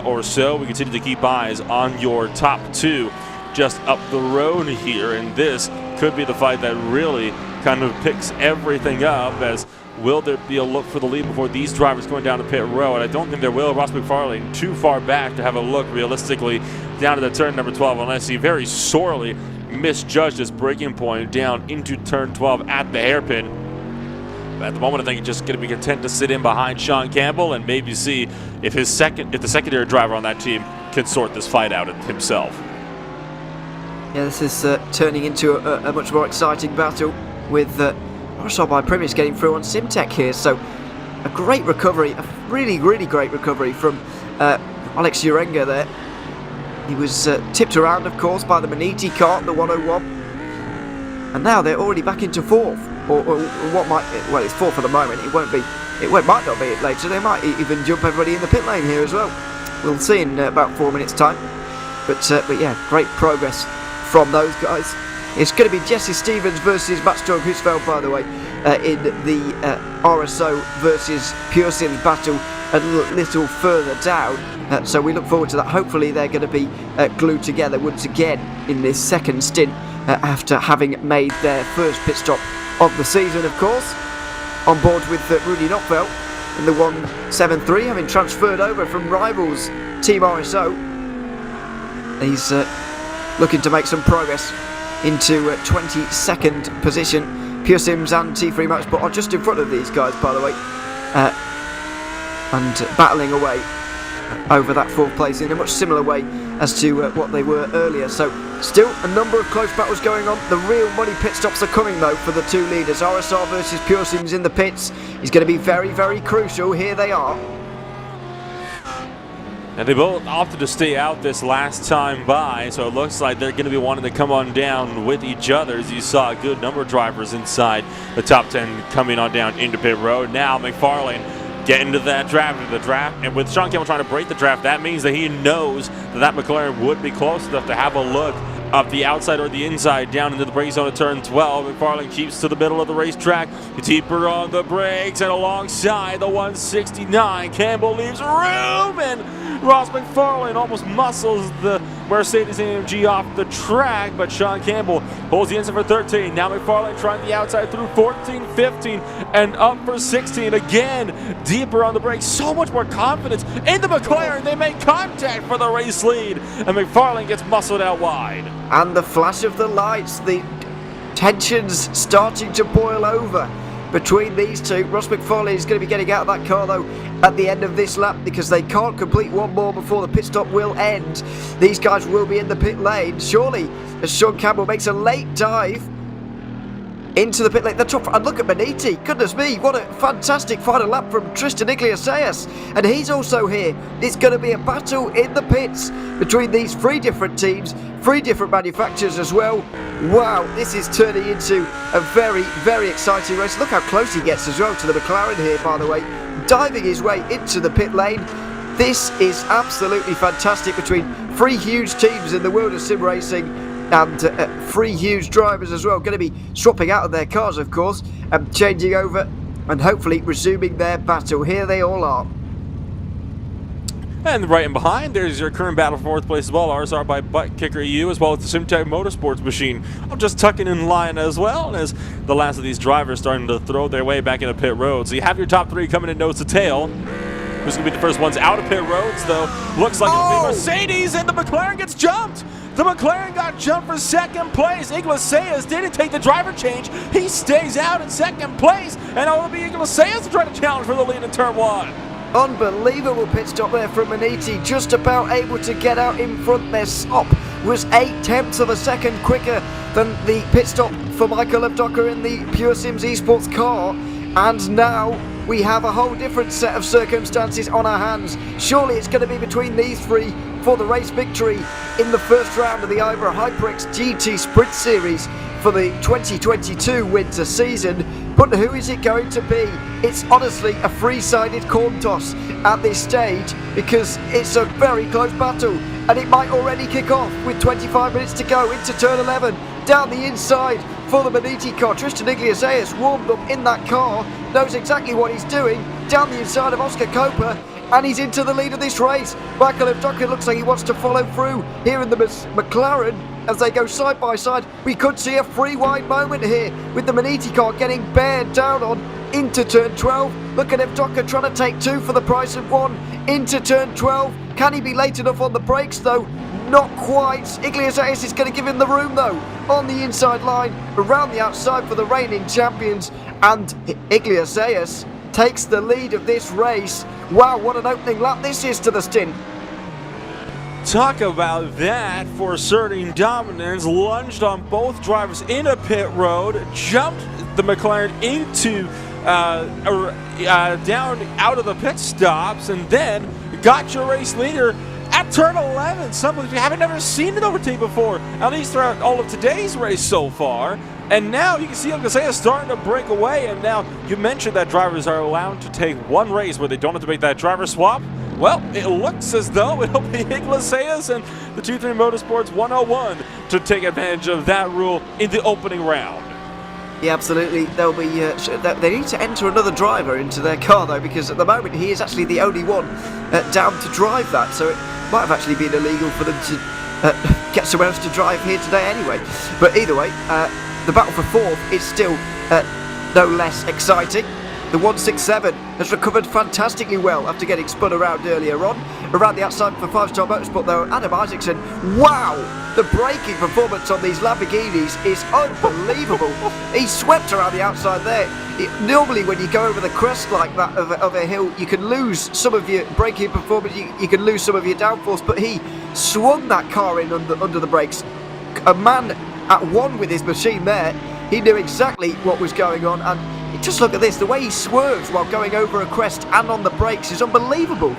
or so. We continue to keep eyes on your top 2 just up the road here, and this could be the fight that really kind of picks everything up, as will there be a look for the lead before these drivers going down the pit road? I don't think there will. Ross McFarlane too far back to have a look realistically down to the turn number 12, unless he very sorely misjudged his braking point down into turn 12 at the hairpin. But at the moment, I think he's just going to be content to sit in behind Sean Campbell and maybe see if the secondary driver on that team can sort this fight out himself. Yeah, this is turning into a much more exciting battle with RSR by Primus getting through on Simtech here. So a great recovery, a really, really great recovery from Alex Urenga there. He was tipped around, of course, by the Maniti car, the 101. And now they're already back into 4th, or what might, well, it's 4th for the moment. It might not be later. They might even jump everybody in the pit lane here as well. We'll see in about 4 minutes' time. But yeah, great progress from those guys. It's going to be Jesse Stevens versus Matt Storm-Husfeld, by the way, in the RSO versus Pure Sims battle a little further down. So we look forward to that. Hopefully they're going to be glued together once again in this second stint after having made their first pit stop of the season, of course. On board with Rudy Knopfeld in the 173, having transferred over from Rivals Team RSO. He's looking to make some progress into 22nd position. Pure Sims and T3 Motorsport are just in front of these guys, by the way, and battling away over that 4th place in a much similar way as to what they were earlier. So still a number of close battles going on. The real money pit stops are coming though for the two leaders. RSR versus Pure Sims in the pits is going to be very, very crucial. Here they are. And they both opted to stay out this last time by, so it looks like they're going to be wanting to come on down with each other, as you saw a good number of drivers inside the top 10 coming on down into pit road. Now McFarlane get into that draft, and with Sean Campbell trying to break the draft, that means that he knows that McLaren would be close enough to have a look up the outside or the inside down into the brake zone at turn 12. McFarlane keeps to the middle of the racetrack, deeper on the brakes, and alongside the 169, Campbell leaves room, and Ross McFarlane almost muscles the Mercedes-AMG off the track, but Sean Campbell holds the inside for 13. Now McFarlane trying the outside through 14, 15, and up for 16. Again, deeper on the brakes, so much more confidence in the McLaren. They make contact for the race lead, and McFarlane gets muscled out wide. And the flash of the lights, the tensions starting to boil over between these two. Ross McFarlane is going to be getting out of that car though at the end of this lap, because they can't complete one more before the pit stop will end. These guys will be in the pit lane, surely, as Sean Campbell makes a late dive into the pit lane. The top, and look at Beniti, goodness me, what a fantastic final lap from Tristan Iglesias, and he's also here. It's going to be a battle in the pits between these three different teams, three different manufacturers as well. Wow, this is turning into a very, very exciting race. Look how close he gets as well to the McLaren here, by the way, diving his way into the pit lane. This is absolutely fantastic between three huge teams in the world of sim racing, and three huge drivers as well, going to be swapping out of their cars, of course, and changing over and hopefully resuming their battle. Here they all are. And right in behind, there's your current battle for fourth place as well. Ours are by Butt Kicker EU, as well as the SimTech Motorsports machine. I'm just tucking in line as well, as the last of these drivers starting to throw their way back into pit road. So you have your top three coming in nose to tail. Who's going to be the first ones out of pit roads, though? Looks like it'll be Mercedes, and the McLaren gets jumped. The McLaren got jumped for second place. Iglesias didn't take the driver change. He stays out in second place, and it'll be Iglesias to try to challenge for the lead in turn 1. Unbelievable pit stop there from Beniti, just about able to get out in front. Their stop was 0.8 of a second quicker than the pit stop for Michael Lebdocker in the Pure Sims Esports car, and now we have a whole different set of circumstances on our hands. Surely it's going to be between these three for the race victory in the first round of the IVRA HyperX GT Sprint Series for the 2022 winter season. But who is it going to be? It's honestly a three-sided coin toss at this stage, because it's a very close battle, and it might already kick off with 25 minutes to go into turn 11. Down the inside for the Beniti car, Tristan Iglesias warmed up in that car, knows exactly what he's doing. Down the inside of Oscar COTA, and he's into the lead of this race. Michael Lebdocker looks like he wants to follow through here in the McLaren as they go side by side. We could see a free-wide moment here with the Beniti car getting bared down on into turn 12. Look at Lebdocker trying to take two for the price of one into turn 12. Can he be late enough on the brakes though? Not quite. Iglesias is going to give him the room though on the inside line, around the outside for the reigning champions, and Iglesias takes the lead of this race. Wow, what an opening lap this is to the stint. Talk about that for asserting dominance. Lunged on both drivers in a pit road, jumped the McLaren into down out of the pit stops, and then got your race leader at turn 11. Something we haven't never seen it overtake before, at least throughout all of today's race so far. And now you can see Iglesias starting to break away, and now you mentioned that drivers are allowed to take one race where they don't have to make that driver swap. Well, it looks as though it'll be Iglesias and the 2-3 Motorsports 101 to take advantage of that rule in the opening round. Yeah, absolutely. They'll be. They need to enter another driver into their car though, because at the moment he is actually the only one down to drive that. So it might have actually been illegal for them to get someone else to drive here today anyway. But either way, the battle for fourth is still no less exciting. The 167 has recovered fantastically well after getting spun around earlier on. Around the outside for 5-star Motorsport though, Adam Isaacson, wow! The braking performance on these Lamborghinis is unbelievable. He swept around the outside there. Normally when you go over the crest like that of a hill, you can lose some of your braking performance, you can lose some of your downforce, but he swung that car in under the brakes. A man at one with his machine there. He knew exactly what was going on, and just look at this, the way he swerves while going over a crest and on the brakes is unbelievable.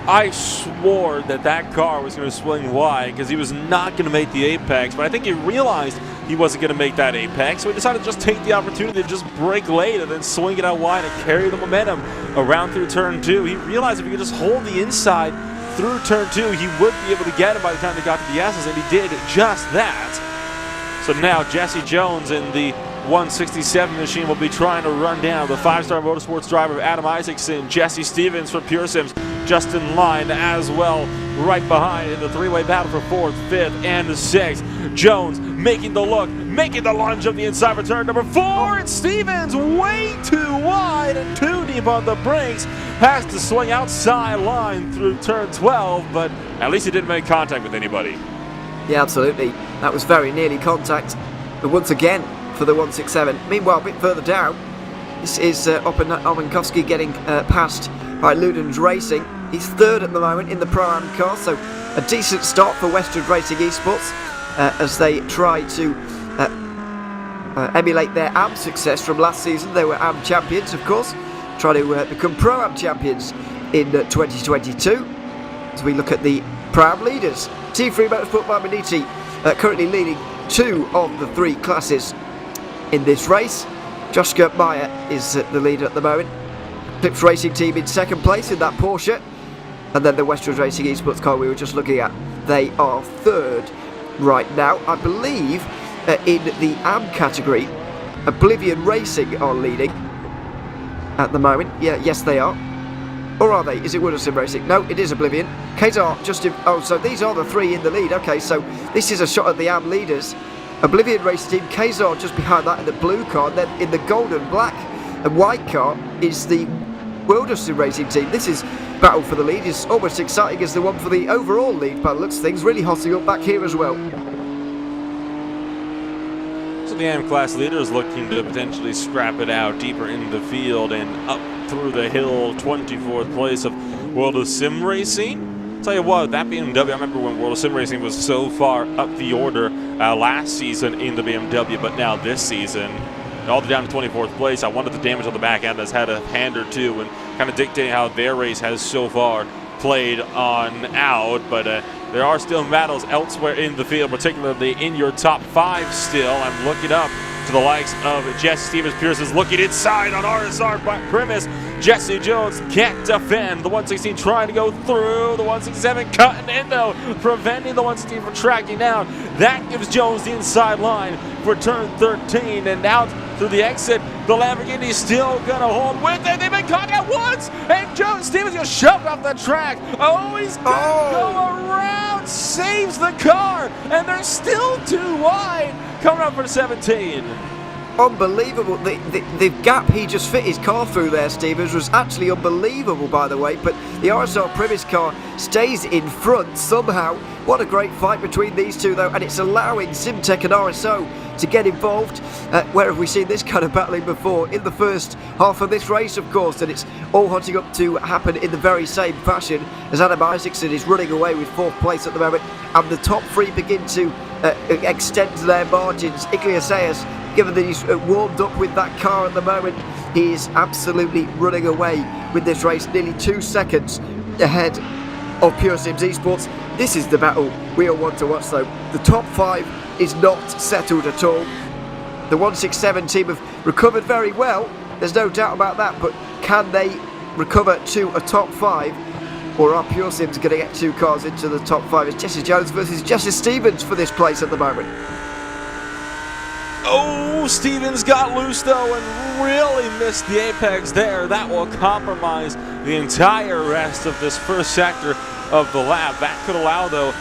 I swore that car was going to swing wide because he was not going to make the apex, but I think he realized he wasn't going to make that apex, so he decided to just take the opportunity to just break late and then swing it out wide and carry the momentum around through turn 2. He realized if he could just hold the inside through turn 2, he would be able to get him by the time he got to the S's, and he did just that. So now Jesse Jones in the 167 machine will be trying to run down the 5-star motorsports driver Adam Isaacson. Jesse Stevens from Pure Sims just in line as well, right behind in the 3-way battle for 4th, 5th, and 6th. Jones making the look, making the lunge of the inside for turn number 4. And Stevens way too wide and too deep on the brakes. Has to swing outside line through turn 12, but at least he didn't make contact with anybody. Yeah, absolutely. That was very nearly contact. But once again, for the 167. Meanwhile, a bit further down, this is Omenkowski getting passed by Ludens Racing. He's 3rd at the moment in the Pro-Am car, so a decent start for Westwood Racing Esports as they try to emulate their AM success from last season. They were AM champions, of course, try to become Pro-Am champions in 2022. As we look at the Pro-Am leaders, T3 Motorsport by Maniti currently leading 2 of the 3 classes in this race. Joshua Meyer is the leader at the moment. Clips Racing Team in 2nd place in that Porsche, and then the Westwood Racing Esports car we were just looking at, they are 3rd right now. I believe in the AM category, Oblivion Racing are leading at the moment. Yes they are. Or are they? Is it Wooderson Racing? No, it is Oblivion. Kazar just in, so these are the 3 in the lead. Okay, so this is a shot at the AM leaders. Oblivion Racing Team, Kazar just behind that in the blue car, and then in the golden, black and white car is the Wooderson Racing Team. This is battle for the lead, is almost exciting as the one for the overall lead by the looks of things, really hotting up back here as well. So the AM class leader is looking to potentially scrap it out deeper in the field and up through the hill, 24th place of World of Sim Racing. Tell you what, that BMW, I remember when World of Sim Racing was so far up the order last season in the BMW, but now this season, all the way down to 24th place. I wonder the damage on the back end has had a hand or two and kind of dictating how their race has so far played on out, but there are still battles elsewhere in the field, particularly in your top 5 still. I'm looking up to the likes of Jesse Stevens. Pierce is looking inside on RSR premise. Jesse Jones can't defend. The 116 trying to go through. The 167 cutting in though, preventing the 116 from tracking down. That gives Jones the inside line for turn 13 and out through the exit. The Lamborghini still gonna hold with it. They've been caught at once, and Jones Stevens gets shoved off the track. Oh, he's gonna go around, saves the car, and they're still too wide. Coming up for 17. Unbelievable. The gap he just fit his car through there, Stevens, was actually unbelievable, by the way. But the RSR Primus car stays in front somehow. What a great fight between these two, though. And it's allowing Simtech and RSO to get involved. Where have we seen this kind of battling before? In the first half of this race, of course. And it's all hunting up to happen in the very same fashion as Adam Isaacson is running away with 4th place at the moment. And the top 3 begin to extend their margins. Iglesias, given that he's warmed up with that car at the moment, he is absolutely running away with this race, nearly 2 seconds ahead of Pure Sims Esports. This is the battle we all want to watch, though. The top 5 is not settled at all. The 167 team have recovered very well, there's no doubt about that, but can they recover to a top 5? Or are Pure Sims going to get 2 cars into the top 5? It's Jesse Jones versus Jesse Stevens for this place at the moment. Oh, Stevens got loose though and really missed the apex there. That will compromise the entire rest of this first sector of the lap. That could allow though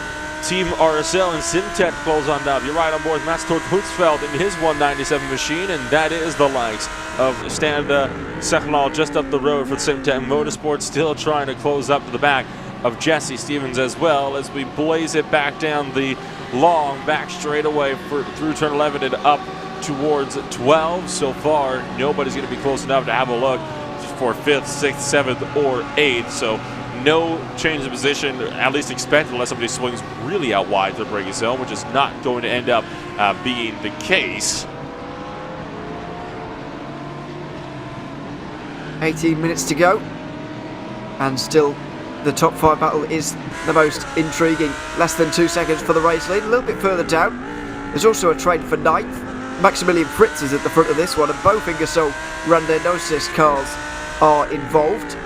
Team RSL and Simtech close on up. You're right on board. Mats Tork Hutzfeld in his 197 machine, and that is the likes of Standa Sechnal just up the road for Simtech Motorsports, still trying to close up to the back of Jesse Stevens as well as we blaze it back down the long back straightaway through turn 11 and up towards 12. So far, nobody's going to be close enough to have a look for 5th, 6th, 7th, or 8th. So no change of position, at least expected, unless somebody swings really out wide to the braking zone, which is not going to end up being the case. 18 minutes to go, and still the top 5 battle is the most intriguing. Less than 2 seconds for the race lead. A little bit further down, There's also a train for 9th. Maximilian Fritz is at the front of this one, and both Ingersoll Randenosis cars are involved.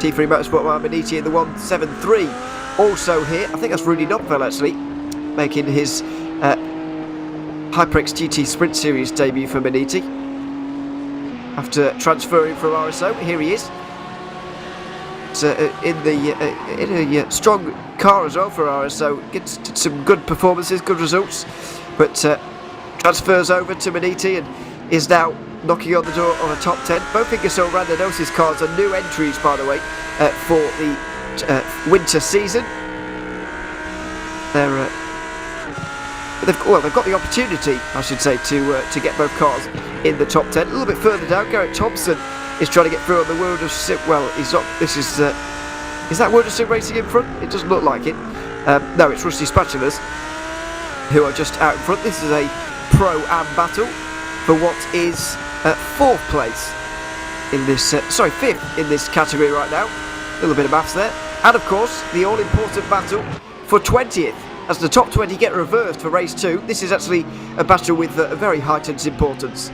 T3 Motorsport Maniti in the 173 also here. I think that's Rudy Knopfel actually, making his HyperX GT Sprint Series debut for Maniti. After transferring from RSO, here he is. It's in a strong car as well for RSO. Gets some good performances, good results, but transfers over to Maniti and is now knocking on the door on a top 10. Both Ingersoll Randenosis cars are new entries, by the way, for the winter season. They've got the opportunity, I should say, to get both cars in the top 10. A little bit further down, Garrett Thompson is trying to get through on the World of Sim. Well, he's not. This is that World of Sim Racing in front? It doesn't look like it. No, it's Rusty Spatulas who are just out in front. This is a pro-am battle for what is 4th place in this. 5th in this category right now. A little bit of maths there, and of course the all-important battle for 20th. As the top 20 get reversed for race 2, this is actually a battle with a very heightened importance.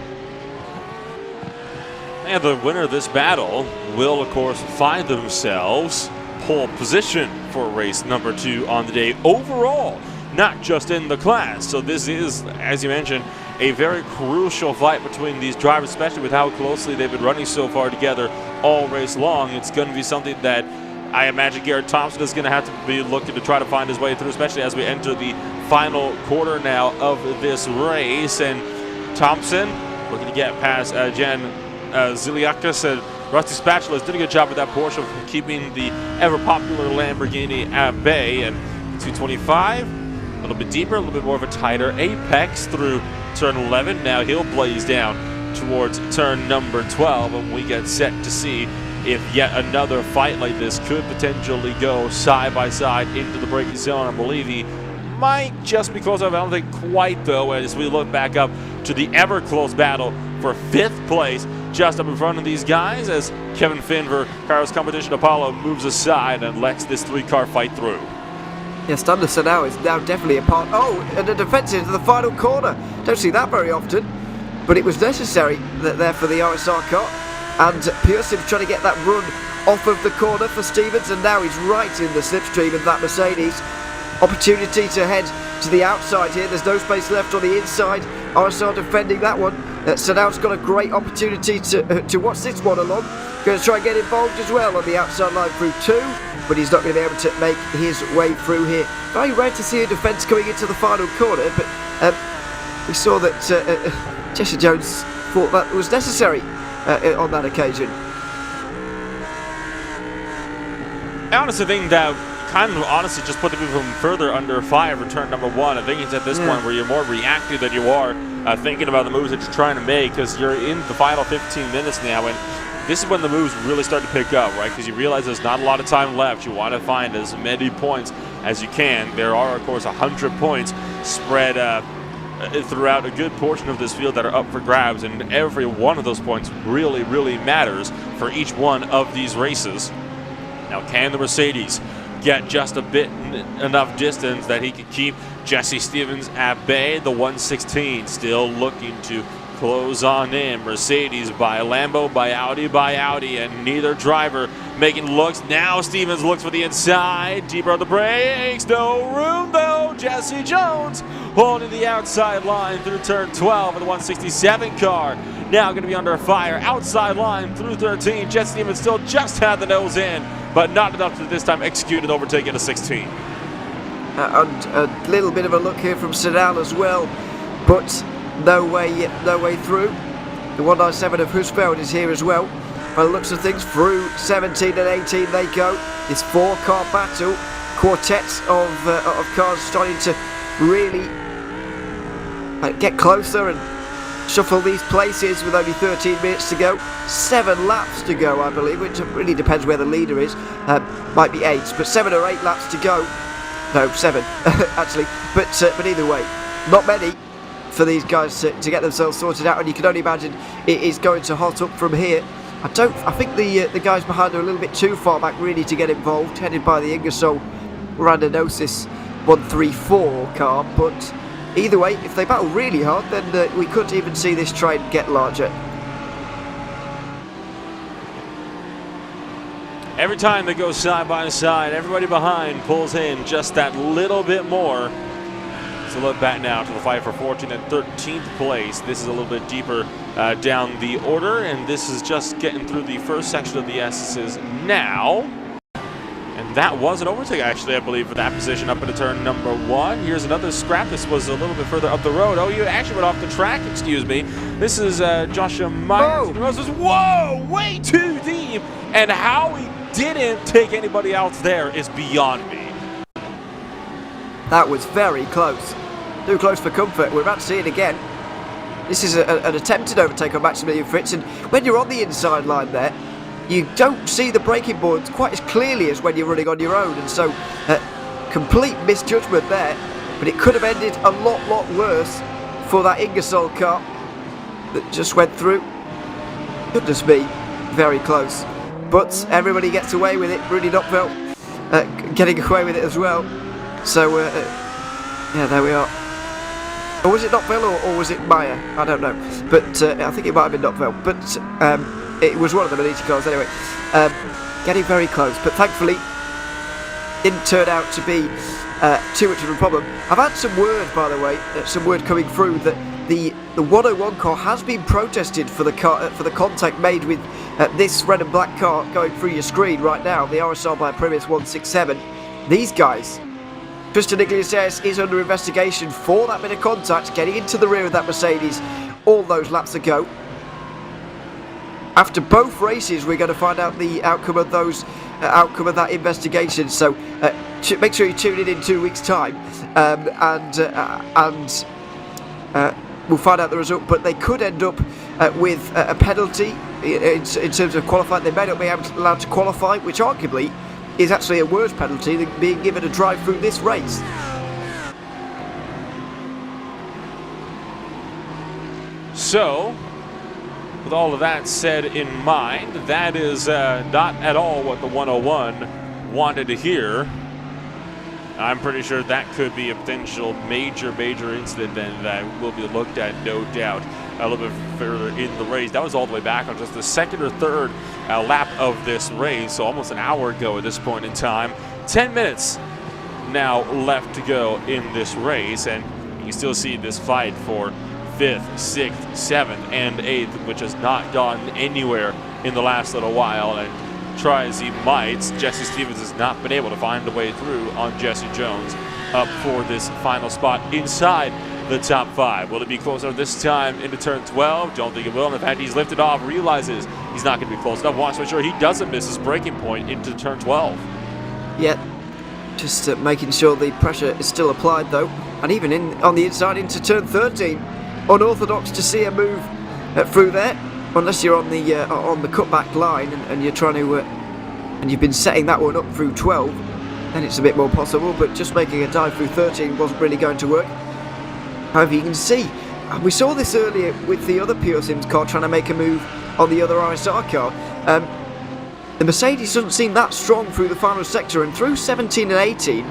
And the winner of this battle will, of course, find themselves pole position for race number 2 on the day overall, not just in the class. So this is, as you mentioned, a very crucial fight between these drivers, especially with how closely they've been running so far together all race long. It's going to be something that I imagine Garrett Thompson is going to have to be looking to try to find his way through, especially as we enter the final quarter now of this race. And Thompson looking to get past Jan Ziliakis and Rusty Spatulas. Did a good job with that Porsche of keeping the ever-popular Lamborghini at bay. And 225, a little bit deeper, a little bit more of a tighter apex through turn 11. Now he'll blaze down towards turn number 12, and we get set to see if yet another fight like this could potentially go side by side into the braking zone. I believe he might just be close up. I don't think quite, though, as we look back up to the ever-close battle for 5th place just up in front of these guys as Kevin Finver, Carlos Competition Apollo, moves aside and lets this 3-car fight through. Yes, Anderson now is now definitely a part. Oh, and a defence into the final corner. Don't see that very often, but it was necessary there for the RSR car. And Pearson trying to get that run off of the corner for Stevens, and now he's right in the slipstream of that Mercedes. Opportunity to head to the outside here. There's no space left on the inside. RSR defending that one. So now it's got a great opportunity to watch this one along. Going to try and get involved as well on the outside line through 2, but he's not going to be able to make his way through here. Very rare to see a defence coming into the final corner, but we saw that Jesse Jones thought that was necessary on that occasion. I honestly think that kind of honestly just put the people further under fire for turn number 1. I think it's at this point where you're more reactive than you are thinking about the moves that you're trying to make, because you're in the final 15 minutes now, and this is when the moves really start to pick up, right? Because you realize there's not a lot of time left. You want to find as many points as you can. There are, of course, 100 points spread throughout a good portion of this field that are up for grabs, and every one of those points really, really matters for each one of these races. Now, can the Mercedes get just a bit enough distance that he can keep Jesse Stevens at bay? The 116 still looking to close on in. Mercedes by Lambo, by Audi, and neither driver making looks. Now Stevens looks for the inside. Deeper on the brakes. No room though. Jesse Jones holding the outside line through turn 12 of the 167 car. Now going to be under fire. Outside line through 13. Jesse Stevens still just had the nose in, but not enough to this time execute and overtake it a 16. And a little bit of a look here from Sedal as well, but no way through. The 197 of Husfeld is here as well. By the looks of things, through 17 and 18 they go. This 4-car battle, quartets of cars starting to really get closer and shuffle these places with only 13 minutes to go. 7 laps to go, I believe, which really depends where the leader is. Might be 8, but 7 or 8 laps to go. No, 7 actually. But either way, not many for these guys to get themselves sorted out, and you can only imagine it is going to hot up from here. I think the guys behind are a little bit too far back really to get involved, headed by the Ingersoll Randenosis 134 car, but either way, if they battle really hard, then we could even see this train get larger. Every time they go side by side, everybody behind pulls in just that little bit more. So look back now to the fight for 14th and 13th place. This is a little bit deeper down the order, and this is just getting through the first section of the S's now. And that was an overtake, actually, I believe, for that position up into turn number 1. Here's another scrap. This was a little bit further up the road. Oh, you actually went off the track, excuse me. This is Joshua Myers. Whoa, way too deep. And how he didn't take anybody else there is beyond me. That was very close. Too close for comfort. We're about to see it again. This is an attempted overtake on Maximilian Fritz, and when you're on the inside line there, you don't see the braking boards quite as clearly as when you're running on your own, and so complete misjudgment there, but it could have ended a lot worse for that Ingersoll car that just went through. Goodness me, very close. But everybody gets away with it. Rudy Knopfeld getting away with it as well. So, yeah, there we are. Or was it Knopfeld or was it Meyer? I don't know. But I think it might have been Knopfeld. But it was one of the Beniti cars anyway. Getting very close. But thankfully, didn't turn out to be too much of a problem. I've had some word, by the way, some word coming through that the 101 car has been protested for the car for the contact made with this red and black car going through your screen right now. The RSR by Primus 167. These guys. Tristan Iglesias is under investigation for that bit of contact, getting into the rear of that Mercedes all those laps ago. After both races, we're going to find out the outcome of outcome of that investigation. So make sure you tune in 2 weeks' time, and we'll find out the result. But they could end up with a penalty in terms of qualifying. They may not be allowed to qualify, which arguably is actually a worse penalty than being given a drive through this race. So, with all of that said in mind, that is not at all what the 101 wanted to hear. I'm pretty sure that could be a potential major incident then that will be looked at, no doubt, a little bit further in the race. That was all the way back on just the second or third lap of this race, so almost an hour ago at this point in time. 10 minutes now left to go in this race, and you still see this fight for 5th, 6th, 7th, and 8th, which has not gone anywhere in the last little while. And try as he might, Jesse Stevens has not been able to find a way through on Jesse Jones up for this final spot inside the top 5. Will it be closer this time into turn 12? Don't think it will. And in fact, he's lifted off, realizes he's not going to be close enough, wants to make sure he doesn't miss his braking point into turn 12. Yeah, just making sure the pressure is still applied though, and even on the inside into turn 13. Unorthodox to see a move through there, unless you're on the cutback line and you're trying to and you've been setting that one up through 12, then it's a bit more possible. But just making a dive through 13 wasn't really going to work. However, you can see, and we saw this earlier with the other Pure Sims car trying to make a move on the other RSR car. The Mercedes doesn't seem that strong through the final sector, and through 17 and 18,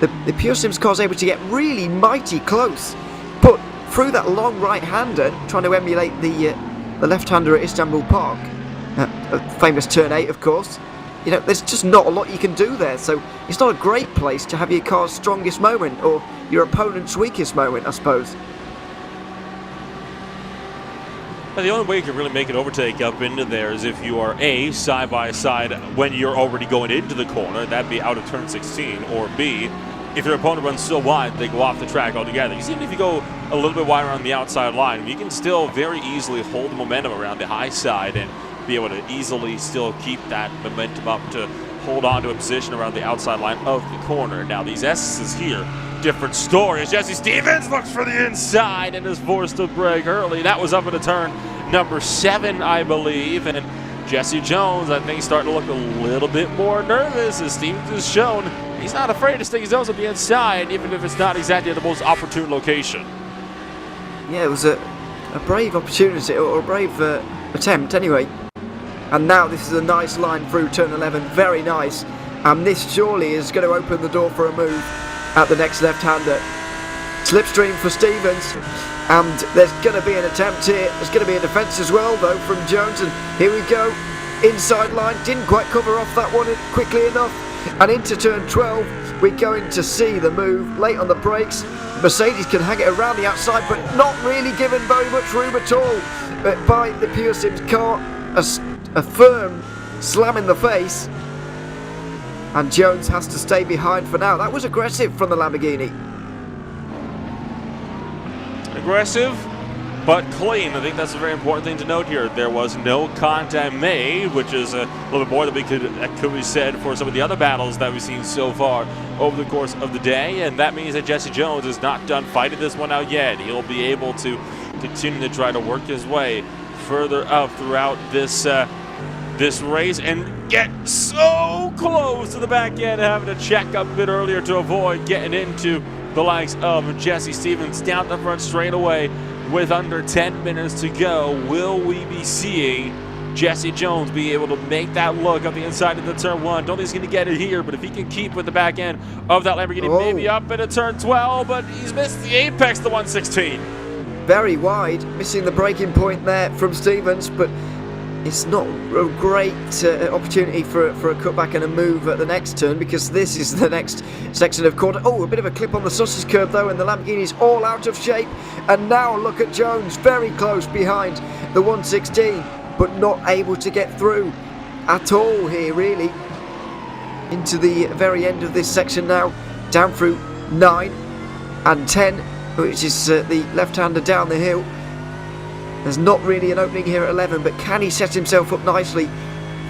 the Pure Sims car is able to get really mighty close. But through that long right-hander, trying to emulate the left-hander at Istanbul Park, a famous turn 8, of course. You know, there's just not a lot you can do there, so it's not a great place to have your car's strongest moment or your opponent's weakest moment, I suppose. The only way you can really make an overtake up into there is if you are A, side by side when you're already going into the corner, that'd be out of turn 16, or B, if your opponent runs so wide, they go off the track altogether. Because even if you go a little bit wider on the outside line, you can still very easily hold the momentum around the high side and be able to easily still keep that momentum up to hold on to a position around the outside line of the corner. Now, these S's here, different story. As Jesse Stevens looks for the inside and is forced to brake early. That was up into turn number 7, I believe. And Jesse Jones, I think, starting to look a little bit more nervous as Stevens has shown he's not afraid to stick his nose on the inside, even if it's not exactly the most opportune location. Yeah, it was a brave opportunity, or a brave attempt anyway. And now this is a nice line through turn 11, very nice. And this surely is going to open the door for a move at the next left-hander. Slipstream for Stevens, and there's going to be an attempt here. There's going to be a defence as well, though, from Jones, and here we go. Inside line, didn't quite cover off that one quickly enough, and into turn 12, we're going to see the move late on the brakes. Mercedes can hang it around the outside, but not really given very much room at all by the Pure Sims car. A firm slam in the face, and Jones has to stay behind for now. That was aggressive from the Lamborghini. Aggressive, but clean. I think that's a very important thing to note here. There was no contact made, which is a little bit more than could be said for some of the other battles that we've seen so far over the course of the day, and that means that Jesse Jones is not done fighting this one out yet. He'll be able to continue to try to work his way further up throughout this this race and get so close to the back end, having to check up a bit earlier to avoid getting into the likes of Jesse Stevens down the front straight away with under 10 minutes to go. Will we be seeing Jesse Jones be able to make that look up the inside of the turn 1? Don't think he's going to get it here, but if he can keep with the back end of that Lamborghini, maybe up into turn 12, but he's missed the apex, the 116. Very wide, missing the braking point there from Stevens, but it's not a great opportunity for a cutback and a move at the next turn, because this is the next section of COTA. Oh, a bit of a clip on the Sussex curb though, and the Lamborghini's all out of shape. And now look at Jones, very close behind the 116, but not able to get through at all here, really. Into the very end of this section now, down through 9 and 10, which is the left-hander down the hill. There's not really an opening here at 11, but can he set himself up nicely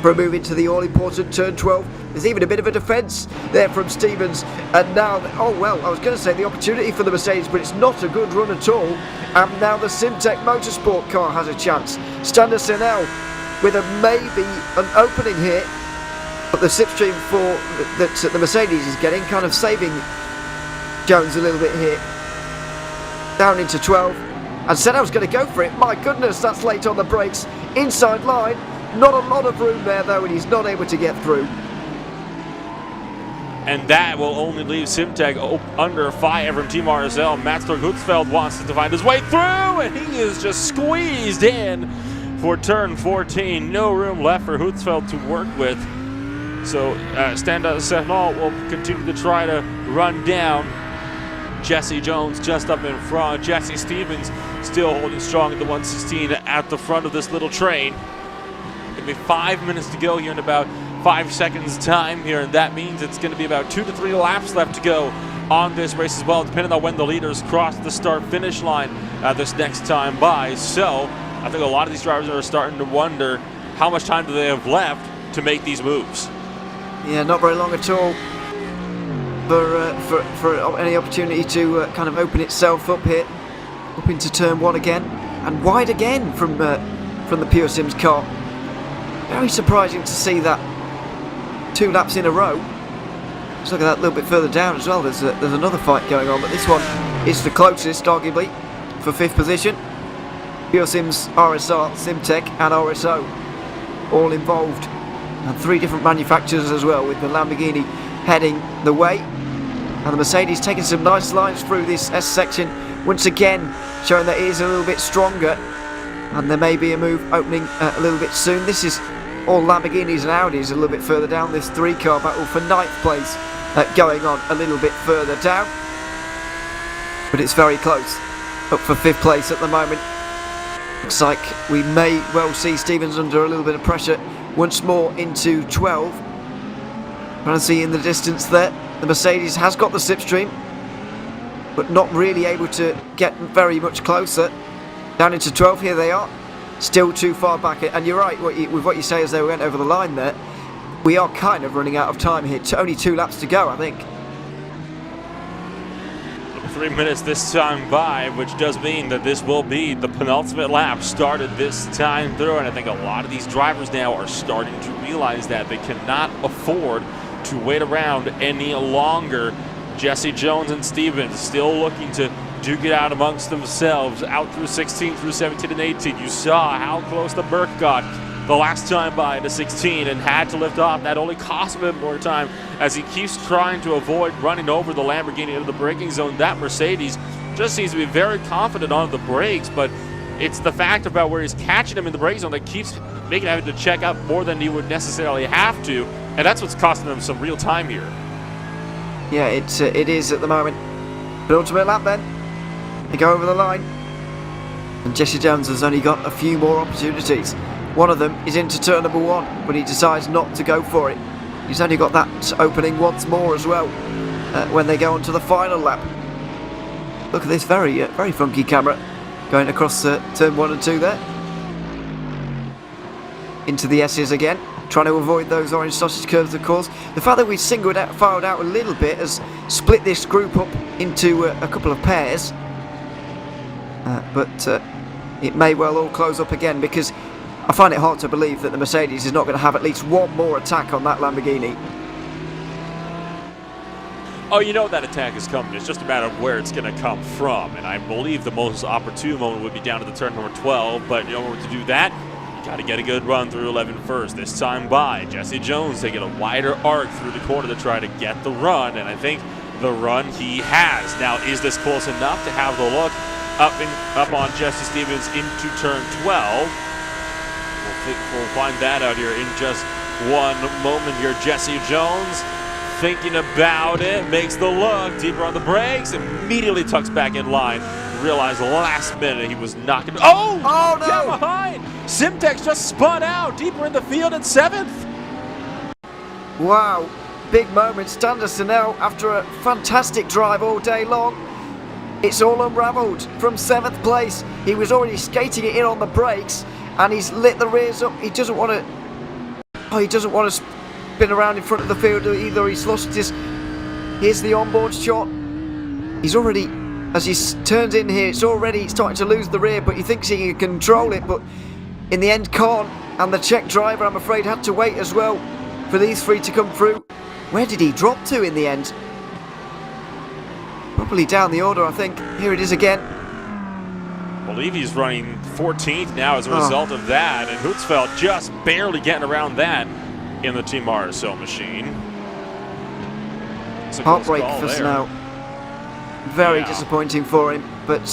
for a move into the all-important turn 12? There's even a bit of a defence there from Stevens, and now, oh well, I was going to say the opportunity for the Mercedes, but it's not a good run at all, and now the Simtech Motorsport car has a chance. Stander Senel with a maybe an opening here, but the slipstream that the Mercedes is getting kind of saving Jones a little bit here. Down into 12. And Senel's going to go for it. My goodness, that's late on the brakes. Inside line. Not a lot of room there, though, and he's not able to get through. And that will only leave Simtech under fire from Team RSL. Mats Hutzfeld wants to find his way through, and he is just squeezed in for turn 14. No room left for Hutzfeld to work with. So Stander Senel will continue to try to run down Jesse Jones just up in front. Jesse Stevens still holding strong at the 116 at the front of this little train. It'll be 5 minutes to go here in about 5 seconds time here, and that means it's going to be about 2 to 3 laps left to go on this race as well, depending on when the leaders cross the start-finish line this next time by. So I think a lot of these drivers are starting to wonder how much time do they have left to make these moves. Yeah, not very long at all for any opportunity to kind of open itself up here, up into turn 1 again, and wide again from the Pure Sims car. Very surprising to see that 2 laps in a row. Let's look at that a little bit further down as well. There's another fight going on, but this one is the closest, arguably, for 5th position. Pure Sims, RSR, Simtech, and RSO all involved, and 3 different manufacturers as well, with the Lamborghini heading the way, and the Mercedes taking some nice lines through this S section, once again showing that it is a little bit stronger, and there may be a move opening a little bit soon. This is all Lamborghinis and Audis a little bit further down, this 3-car battle for 9th place going on a little bit further down, but it's very close, up for 5th place at the moment. Looks like we may well see Stevens under a little bit of pressure once more into 12. Trying to see in the distance there, the Mercedes has got the slipstream, but not really able to get very much closer. Down into 12, here they are, still too far back. And you're right with what you say as they went over the line there. We are kind of running out of time here. Only 2 laps to go, I think. 3 minutes this time by, which does mean that this will be the penultimate lap started this time through, and I think a lot of these drivers now are starting to realize that they cannot afford to wait around any longer. Jesse Jones and Stevens still looking to duke it out amongst themselves out through 16, through 17 and 18. You saw how close the Burke got the last time by to 16 and had to lift off. That only cost him a bit more time as he keeps trying to avoid running over the Lamborghini into the braking zone. That Mercedes just seems to be very confident on the brakes, but it's the fact about where he's catching him in the brake zone that keeps making him having to check up more than he would necessarily have to, and that's what's costing him some real time here. Yeah, it is at the moment. Penultimate lap then. They go over the line. And Jesse Jones has only got a few more opportunities. One of them is into turn number 1, but he decides not to go for it. He's only got that opening once more as well when they go on to the final lap. Look at this very funky camera going across turn 1 and 2 there. Into the S's again, trying to avoid those orange sausage curves, of course. The fact that we filed out a little bit has split this group up into a couple of pairs. But it may well all close up again, because I find it hard to believe that the Mercedes is not going to have at least one more attack on that Lamborghini. Oh, you know that attack is coming. It's just a matter of where it's going to come from. And I believe the most opportune moment would be down to the turn number 12. But in order to do that, you got to get a good run through 11 first. This time by Jesse Jones taking a wider arc through the corner to try to get the run. And I think the run he has. Now, is this close enough to have the look up on Jesse Stevens into turn 12? We'll find that out here in just one moment here. Jesse Jones thinking about it, makes the look, deeper on the brakes, immediately tucks back in line. Realized last minute he was not going to... Oh no! Down behind! Simtex just spun out, deeper in the field in 7th. Wow, big moment. Standerson now, after a fantastic drive all day long, it's all unravelled from 7th place. He was already skating it in on the brakes, and he's lit the rears up. He doesn't want to spin around in front of the field either. He's lost his... Here's the onboard shot. He's already, as he turns in here, it's already starting to lose the rear, but he thinks he can control it, but in the end can't. And the Czech driver, I'm afraid, had to wait as well for these three to come through. Where did he drop to in the end? Probably down the order, I think. Here it is again. I believe he's running 14th now as a result of that, and Hutzfeld just barely getting around that in the Team RSL machine. Heartbreak for Snow. Very disappointing for him, but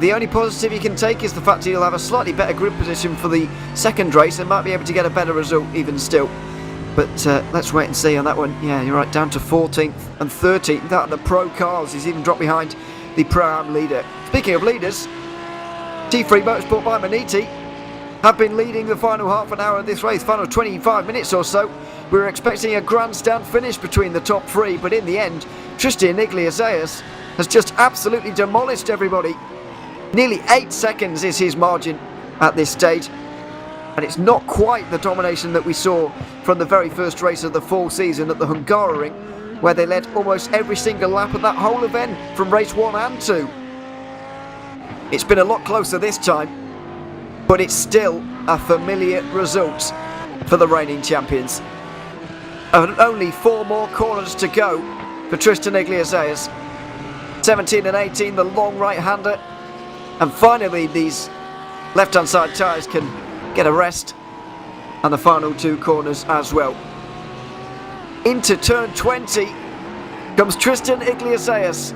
the only positive he can take is the fact he'll have a slightly better grip position for the second race and might be able to get a better result even still. But let's wait and see on that one. Yeah, you're right, down to 14th and 13th. That the pro cars, he's even dropped behind the Pro-Am leader. Speaking of leaders, T3 Motorsport by Maniti have been leading the final half an hour of this race, final 25 minutes or so. We were expecting a grandstand finish between the top three, but in the end, Tristan Iglesias has just absolutely demolished everybody. Nearly 8 seconds is his margin at this stage, and it's not quite the domination that we saw from the very first race of the fall season at the Hungaroring, where they led almost every single lap of that whole event from race 1 and 2. It's been a lot closer this time, but it's still a familiar result for the reigning champions. And only 4 more corners to go for Tristan Iglesias. 17 and 18, the long right-hander. And finally, these left-hand side tyres can get a rest. And the final 2 corners as well. Into turn 20 comes Tristan Iglesias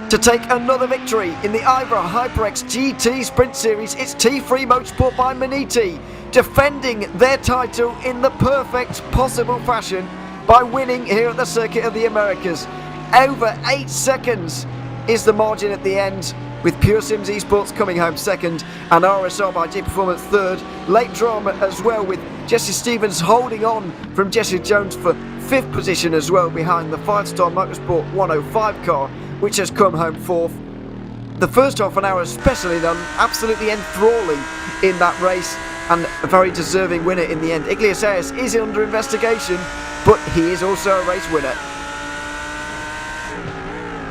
to take another victory in the IVRA HyperX GT Sprint Series. It's T3 Motorsport by Maniti defending their title in the perfect possible fashion by winning here at the Circuit of the Americas. Over 8 seconds is the margin at the end, with Pure Sims Esports coming home second and RSL by G Performance third. Late drama as well, with Jesse Stevens holding on from Jesse Jones for 5th position as well, behind the 5-star Motorsport 105 car, which has come home 4th. The first half an hour especially done absolutely enthralling in that race, and a very deserving winner in the end. Iglesias is under investigation, but he is also a race winner.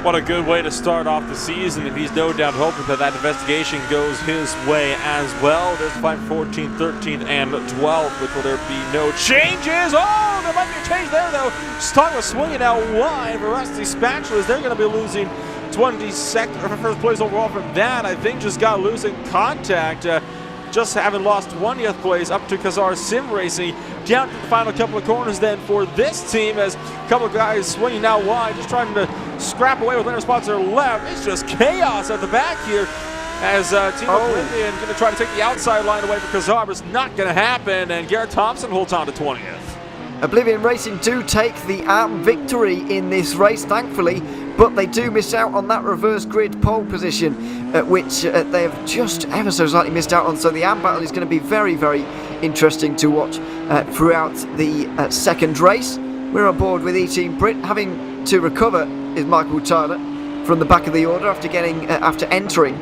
What a good way to start off the season, and he's no doubt hoping that that investigation goes his way as well. There's fight 14th, 13th, and 12th, which will there be no changes. Oh, there might be a change there, though. Start was swinging out wide for Rusty Spatulas. They're going to be losing 22nd, or first place overall from that. I think just got losing contact. Just having lost 20th place up to Kazar Sim Racing. Down to the final couple of corners then for this team, as a couple of guys swinging out wide, just trying to scrap away with winner spots are left. It's just chaos at the back here as Team Oblivion going to try to take the outside line away for Kazar, but it's not going to happen, and Garrett Thompson holds on to 20th. Oblivion Racing do take the victory in this race, thankfully, but they do miss out on that reverse grid pole position, which they have just ever so slightly missed out on. So the AM battle is going to be very, very interesting to watch throughout the second race. We're on board with E-Team Brit. Having to recover is Michael Tyler from the back of the order after entering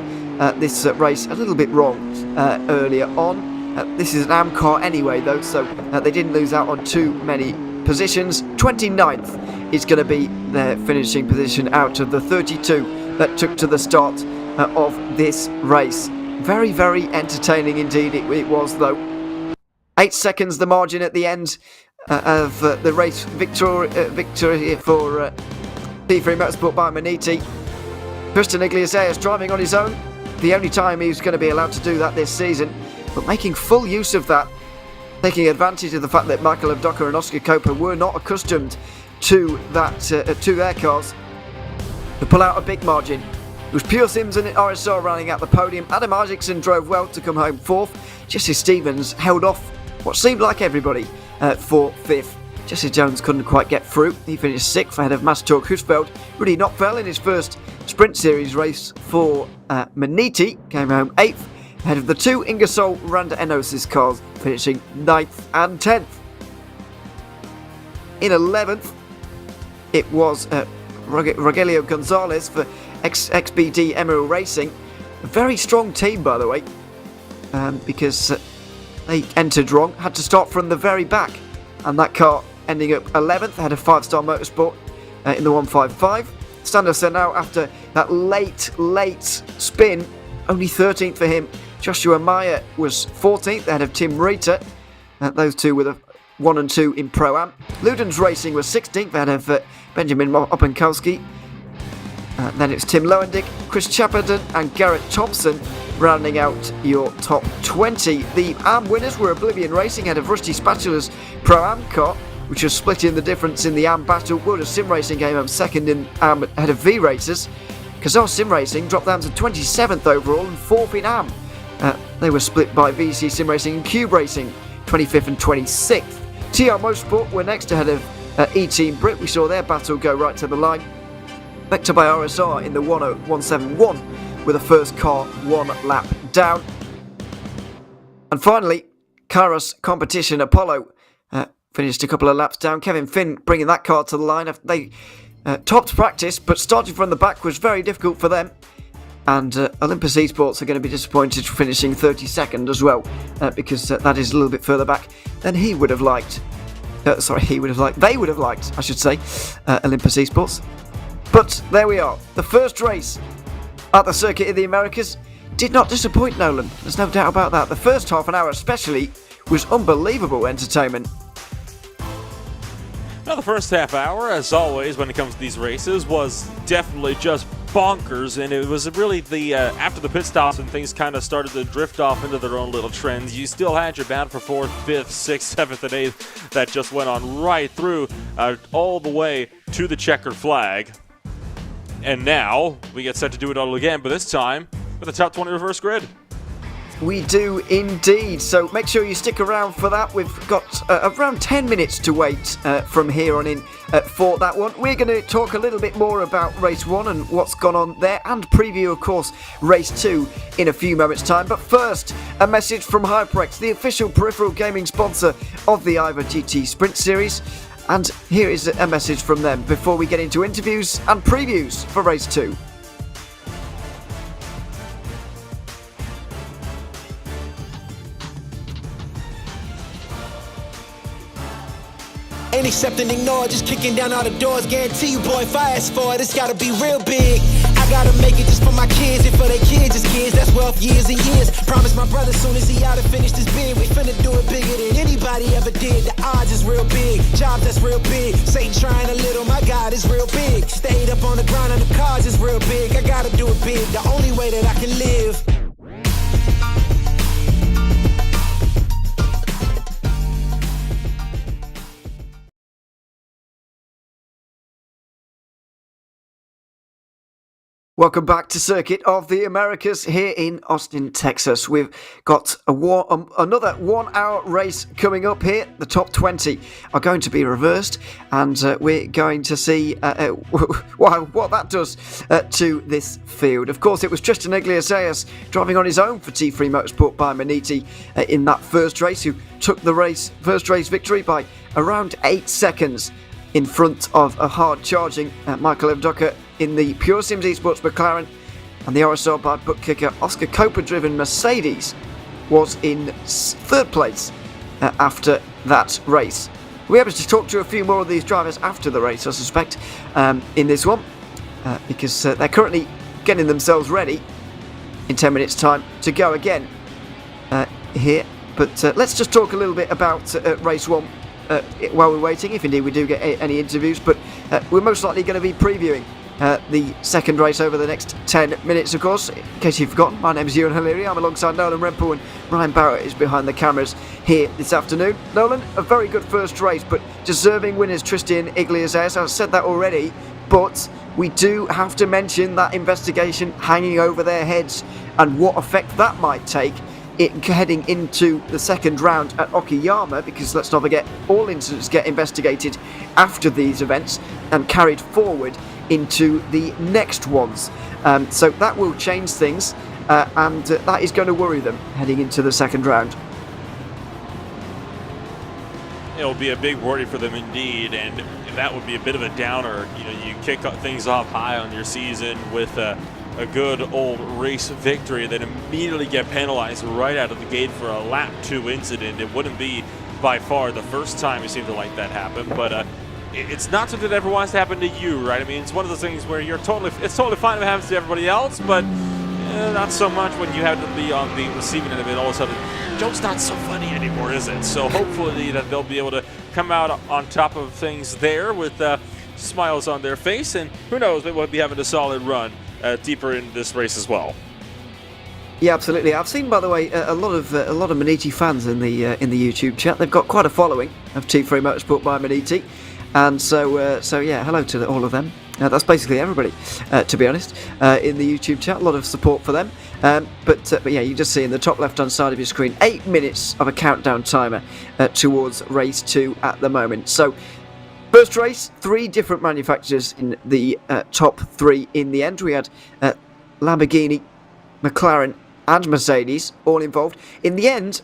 this race a little bit wrong earlier on. This is an AM car anyway, though, so they didn't lose out on too many positions. 29th is going to be their finishing position out of the 32 that took to the start of this race. Very, very entertaining indeed it was, though. 8 seconds the margin at the end of the race victory for P3 Motorsport by Maniti. Tristan Iglesias driving on his own, the only time he's going to be allowed to do that this season, but making full use of that, taking advantage of the fact that Michael Avdoka and Oscar Copa were not accustomed to that to their cars to pull out a big margin. It was Pure Sims and RSR running out the podium. Adam Isaacson drove well to come home 4th. Jesse Stevens held off what seemed like everybody for 5th. Jesse Jones couldn't quite get through. He finished 6th ahead of Mastork Husfeld. Rudy Knockfell in his first Sprint Series race for Maniti came home 8th. Ahead of the 2 Ingersoll Randa Enosis cars, finishing 9th and 10th. In 11th, it was Rogelio Gonzalez for XBD Emerald Racing. A very strong team, by the way, because they entered wrong, had to start from the very back, and that car ending up 11th ahead of 5-Star Motorsport in the 155. Standoff now after that late spin, only 13th for him. Joshua Meyer was 14th ahead of Tim Rita. Those two were the 1 and 2 in Pro-Am. Ludens Racing was 16th ahead of Benjamin Opankowski. Then it's Tim Lowendick, Chris Chapperton and Garrett Thompson rounding out your top 20. The AM winners were Oblivion Racing ahead of Rusty Spatula's Pro-Am car, which was splitting the difference in the AM battle. World of Sim Racing came home 2nd in AM ahead of V-Racers. Kazar Sim Racing dropped down to 27th overall and 4th in AM. They were split by VC Sim Racing and Cube Racing, 25th and 26th. TR Motorsport were next ahead of E-Team Brit. We saw their battle go right to the line. Vector by RSR in the 10171 with the first car 1 lap down. And finally, Kairos Competition Apollo finished a couple of laps down. Kevin Finn bringing that car to the line. They topped practice, but starting from the back was very difficult for them. And Olympus Esports are going to be disappointed for finishing 32nd as well, because that is a little bit further back than he would have liked. They would have liked, I should say, Olympus Esports. But there we are. The first race at the Circuit of the Americas did not disappoint Nolan. There's no doubt about that. The first half an hour especially was unbelievable entertainment. Now the first half hour, as always when it comes to these races, was definitely just bonkers, and it was really the after the pit stops and things kind of started to drift off into their own little trends. You still had your battle for 4th, 5th, 6th, 7th, and 8th that just went on right through all the way to the checkered flag. And now we get set to do it all again, but this time with the top 20 reverse grid. We do indeed, so make sure you stick around for that. We've got around 10 minutes to wait from here on in for that one. We're going to talk a little bit more about race 1 and what's gone on there, and preview, of course, race 2 in a few moments' time. But first, a message from HyperX, the official peripheral gaming sponsor of the IVRA GT Sprint Series. And here is a message from them before we get into interviews and previews for race 2. Ain't accept and ignore, just kicking down all the doors. Guarantee you, boy, if I ask for it, it's gotta be real big. I gotta make it just for my kids, and for their kids, it's kids. That's wealth years and years. Promise my brother soon as he out and finish this bid, we finna do it bigger than anybody ever did. The odds is real big, jobs that's real big. Satan trying a little, my God is real big. Stayed up on the ground and the cards is real big. I gotta do it big, the only way that I can live. Welcome back to Circuit of the Americas here in Austin, Texas. We've got another 1 hour race coming up here. The top 20 are going to be reversed, and we're going to see what that does to this field. Of course, it was Tristan Iglesias driving on his own for T3 Motorsport by Maniti in that first race, who took the first race victory by around 8 seconds in front of a hard-charging Michael Evdoka in the Pure Sims Esports McLaren, and the RSR by bookkicker Oscar Copa-driven Mercedes was in third place after that race. We'll be able to talk to a few more of these drivers after the race, I suspect, in this one, because they're currently getting themselves ready in 10 minutes' time to go again here. But let's just talk a little bit about race 1 while we're waiting, if indeed we do get any interviews. But we're most likely going to be previewing the second race over the next 10 minutes, of course. In case you've forgotten, my name is Ewan Haliri. I'm alongside Nolan Rempel, and Ryan Barrett is behind the cameras here this afternoon. Nolan, a very good first race, but deserving winners Tristan Iglesias. I've said that already, but we do have to mention that investigation hanging over their heads and what effect that might take heading into the second round at Okayama, because let's not forget, all incidents get investigated after these events and carried forward into the next ones. So that will change things, and that is going to worry them heading into the second round. It'll be a big worry for them indeed, and that would be a bit of a downer. You know, you kick things off high on your season with a good old race victory, then immediately get penalized right out of the gate for a lap 2 incident. It wouldn't be by far the first time you seem to like that happen, but it's not something that ever wants to happen to you, right? I mean, it's one of those things where it's totally fine if it happens to everybody else, but not so much when you have to be on the receiving end of it. All of a sudden, joke's not so funny anymore, is it? So hopefully that they'll be able to come out on top of things there with smiles on their face, and who knows, maybe we'll be having a solid run deeper in this race as well. Yeah, absolutely. I've seen, by the way, a lot of Maniti fans in the YouTube chat. They've got quite a following of T3 Motorsport by Maniti, and so yeah, hello to all of them. That's basically everybody, to be honest, in the YouTube chat. A lot of support for them. But yeah, you just see in the top left-hand side of your screen 8 minutes of a countdown timer towards race 2 at the moment. So, first race, 3 different manufacturers in the top 3 in the end. We had Lamborghini, McLaren and Mercedes all involved. In the end,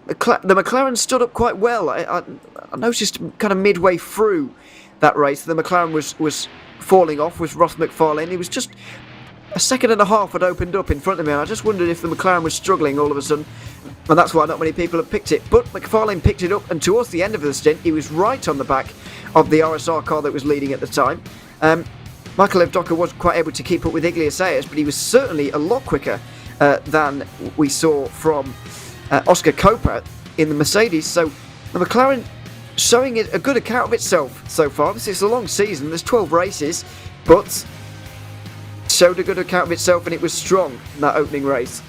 the McLaren stood up quite well. I noticed kind of midway through that race, the McLaren was falling off with Ross McFarlane. He was just a second and a half had opened up in front of me, and I just wondered if the McLaren was struggling all of a sudden, and that's why not many people have picked it. But McFarlane picked it up, and towards the end of the stint, he was right on the back of the RSR car that was leading at the time. Michael Evdoka wasn't quite able to keep up with Iglesias, but he was certainly a lot quicker than we saw from Oscar Copa in the Mercedes. So the McLaren showing a good account of itself so far. This is a long season, there's 12 races, but showed a good account of itself, and it was strong in that opening race.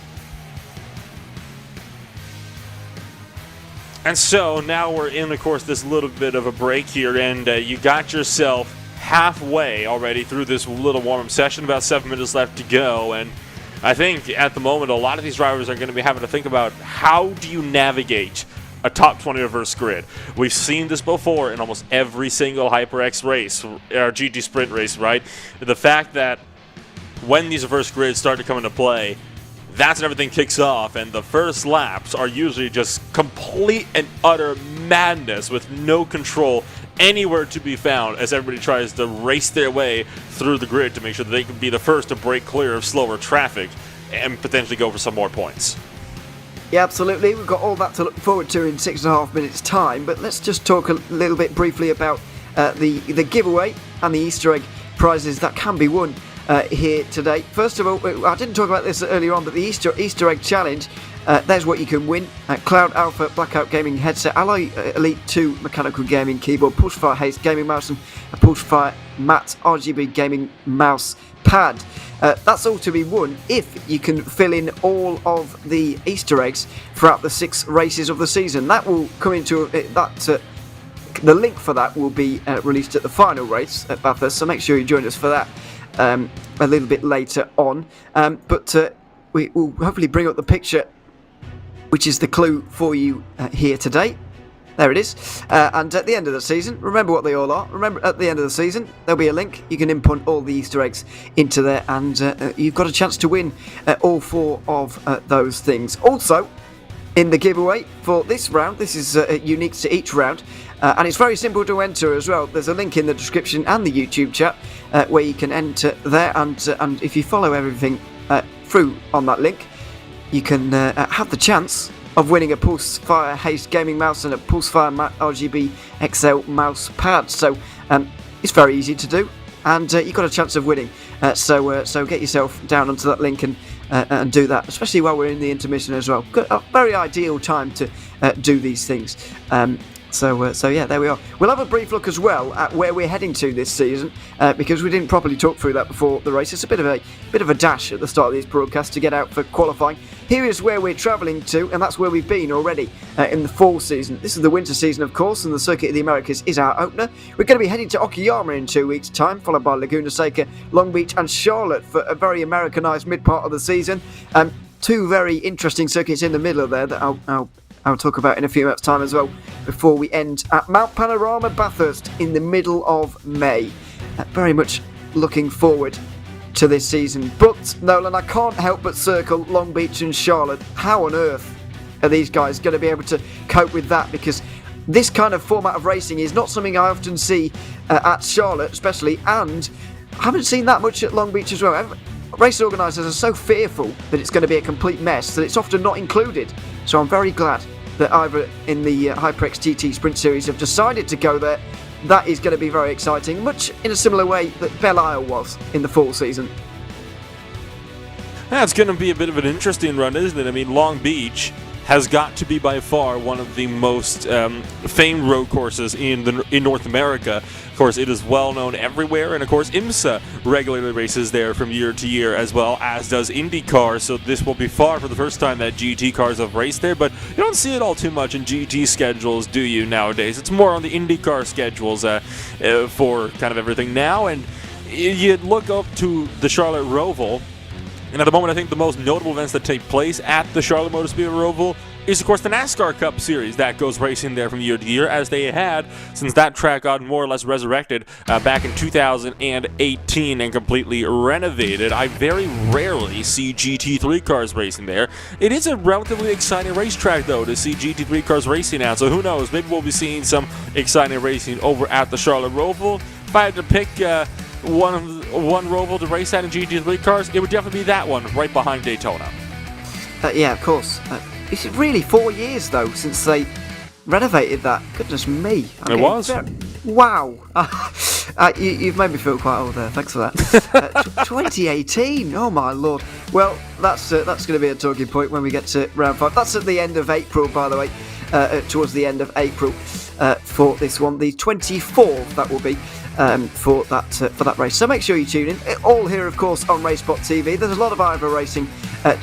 And so now we're in, of course, this little bit of a break here, and you got yourself halfway already through this little warm-up session, about 7 minutes left to go, and I think at the moment a lot of these drivers are going to be having to think about how do you navigate a top 20 reverse grid. We've seen this before in almost every single HyperX race, or GT sprint race, right? The fact that when these reverse grids start to come into play, that's when everything kicks off, and the first laps are usually just complete and utter madness with no control anywhere to be found as everybody tries to race their way through the grid to make sure that they can be the first to break clear of slower traffic and potentially go for some more points. Yeah, absolutely. We've got all that to look forward to in 6.5 minutes' time, but let's just talk a little bit briefly about the giveaway and the Easter egg prizes that can be won here today. First of all, I didn't talk about this earlier on, but the Easter egg challenge, there's what you can win. Cloud Alpha Blackout Gaming headset, Alloy Elite 2 mechanical gaming keyboard, Pulsefire Haste gaming mouse, and a Pulsefire Matte RGB gaming mouse pad. That's all to be won if you can fill in all of the Easter eggs throughout the 6 races of the season. That will come into the link for that will be released at the final race at Bathurst, so make sure you join us for that. a little bit later on. But we will hopefully bring up the picture, which is the clue for you here today. There it is. And at the end of the season, remember what they all are. Remember, at the end of the season, there'll be a link. You can input all the Easter eggs into there, and you've got a chance to win all 4 of those things. Also, in the giveaway for this round, this is unique to each round, and it's very simple to enter as well. There's a link in the description and the YouTube chat where you can enter there, and if you follow everything through on that link, you can have the chance of winning a Pulsefire Haste gaming mouse and a Pulsefire RGB XL mouse pad. So it's very easy to do, and you've got a chance of winning. So get yourself down onto that link and do that, especially while we're in the intermission as well. A very ideal time to do these things. So yeah, there we are. We'll have a brief look as well at where we're heading to this season, because we didn't properly talk through that before the race. It's a bit of a dash at the start of these broadcasts to get out for qualifying. Here is where we're travelling to, and that's where we've been already in the fall season. This is the winter season, of course, and the Circuit of the Americas is our opener. We're going to be heading to Okayama in 2 weeks' time, followed by Laguna Seca, Long Beach and Charlotte for a very Americanised mid-part of the season. 2 very interesting circuits in the middle of there that I'll talk about in a few minutes' time as well, before we end at Mount Panorama Bathurst in the middle of May. Very much looking forward to this season. But, Nolan, I can't help but circle Long Beach and Charlotte. How on earth are these guys going to be able to cope with that? Because this kind of format of racing is not something I often see at Charlotte especially, and I haven't seen that much at Long Beach as well. Race organisers are so fearful that it's going to be a complete mess that it's often not included. So I'm very glad that IVRA in the HyperX GT Sprint Series have decided to go there. That is going to be very exciting, much in a similar way that Belle Isle was in the fall season. That's going to be a bit of an interesting run, isn't it? I mean, Long Beach has got to be by far one of the most famed road courses in North America. Of course, it is well known everywhere, and of course, IMSA regularly races there from year to year, as well as does IndyCar. So this will be far for the first time that GT cars have raced there, but you don't see it all too much in GT schedules, do you, nowadays? It's more on the IndyCar schedules for kind of everything now, and you look up to the Charlotte Roval. And at the moment, I think the most notable events that take place at the Charlotte Motor Speedway Roval is, of course, the NASCAR Cup Series that goes racing there from year to year, as they had since that track got more or less resurrected back in 2018 and completely renovated. I very rarely see GT3 cars racing there. It is a relatively exciting racetrack, though, to see GT3 cars racing at, so who knows, maybe we'll be seeing some exciting racing over at the Charlotte Roval. If I had to pick one Roval to race at in GT3 cars, it would definitely be that one, right behind Daytona. Yeah, of course. It's really 4 years, though, since they renovated that. Goodness me. It was. Wow. You've made me feel quite old there. Thanks for that. 2018. Oh, my Lord. Well, that's going to be a talking point when we get to round 5. That's at the end of April, by the way. Towards the end of April for this one. The 24th, that will be. For that race. So make sure you tune in. All here, of course, on RaceSpot TV. There's a lot of IVRA racing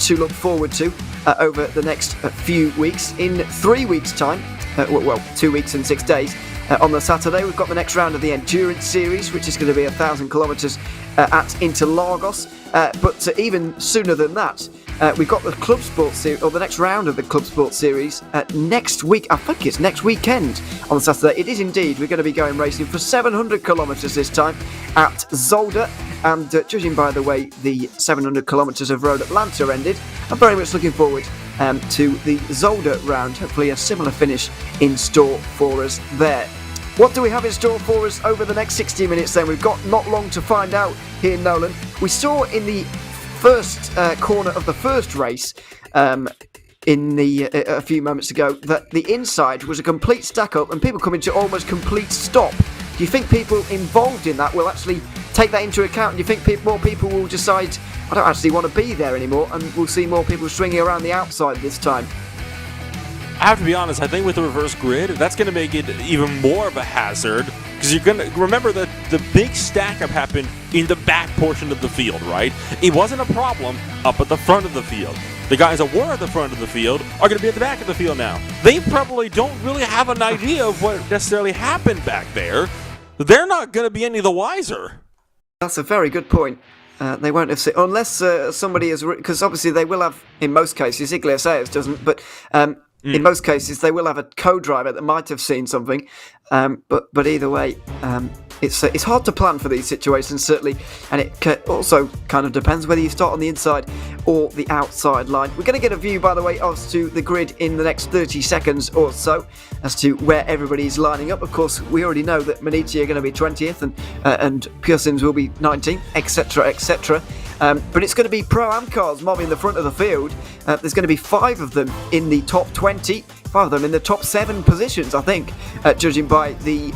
to look forward to over the next few weeks. In 3 weeks' time, 2 weeks and 6 days, on the Saturday, we've got the next round of the Endurance Series, which is going to be 1,000 kilometres at Interlagos. But even sooner than that, we've got the Club Sports Series, or the next round of the Club Sports Series next week. I think it's next weekend on Saturday. It is indeed. We're going to be going racing for 700 kilometres this time at Zolder. And judging by the way the 700 kilometres of road Atlanta ended, I'm very much looking forward to the Zolder round. Hopefully a similar finish in store for us there. What do we have in store for us over the next 60 minutes then? We've got not long to find out here, Nolan. We saw in the first corner of the first race a few moments ago that the inside was a complete stack up and people coming to almost complete stop. Do you think people involved in that will actually take that into account? Do you think more people will decide, I don't actually want to be there anymore, and we'll see more people swinging around the outside this time? I have to be honest, I think with the reverse grid, that's going to make it even more of a hazard, because you're going to remember that the big stack up happened in the back portion of the field, right? It wasn't a problem up at the front of the field. The guys that were at the front of the field are going to be at the back of the field now. They probably don't really have an idea of what necessarily happened back there. They're not going to be any the wiser. That's a very good point. They won't have seen, unless somebody has, because obviously they will have, in most cases, Iglesias doesn't, but in most cases they will have a co-driver that might have seen something. But either way, it's hard to plan for these situations, certainly, and it also kind of depends whether you start on the inside or the outside line. We're going to get a view, by the way, as to the grid in the next 30 seconds or so, as to where everybody's lining up. Of course, we already know that Manici are going to be 20th and Pure Sims will be 19th, etc., etc. But it's going to be Pro-Am cars mobbing the front of the field. There's going to be 5 of them in the top 20, 5 of them in the top 7 positions, I think, judging by the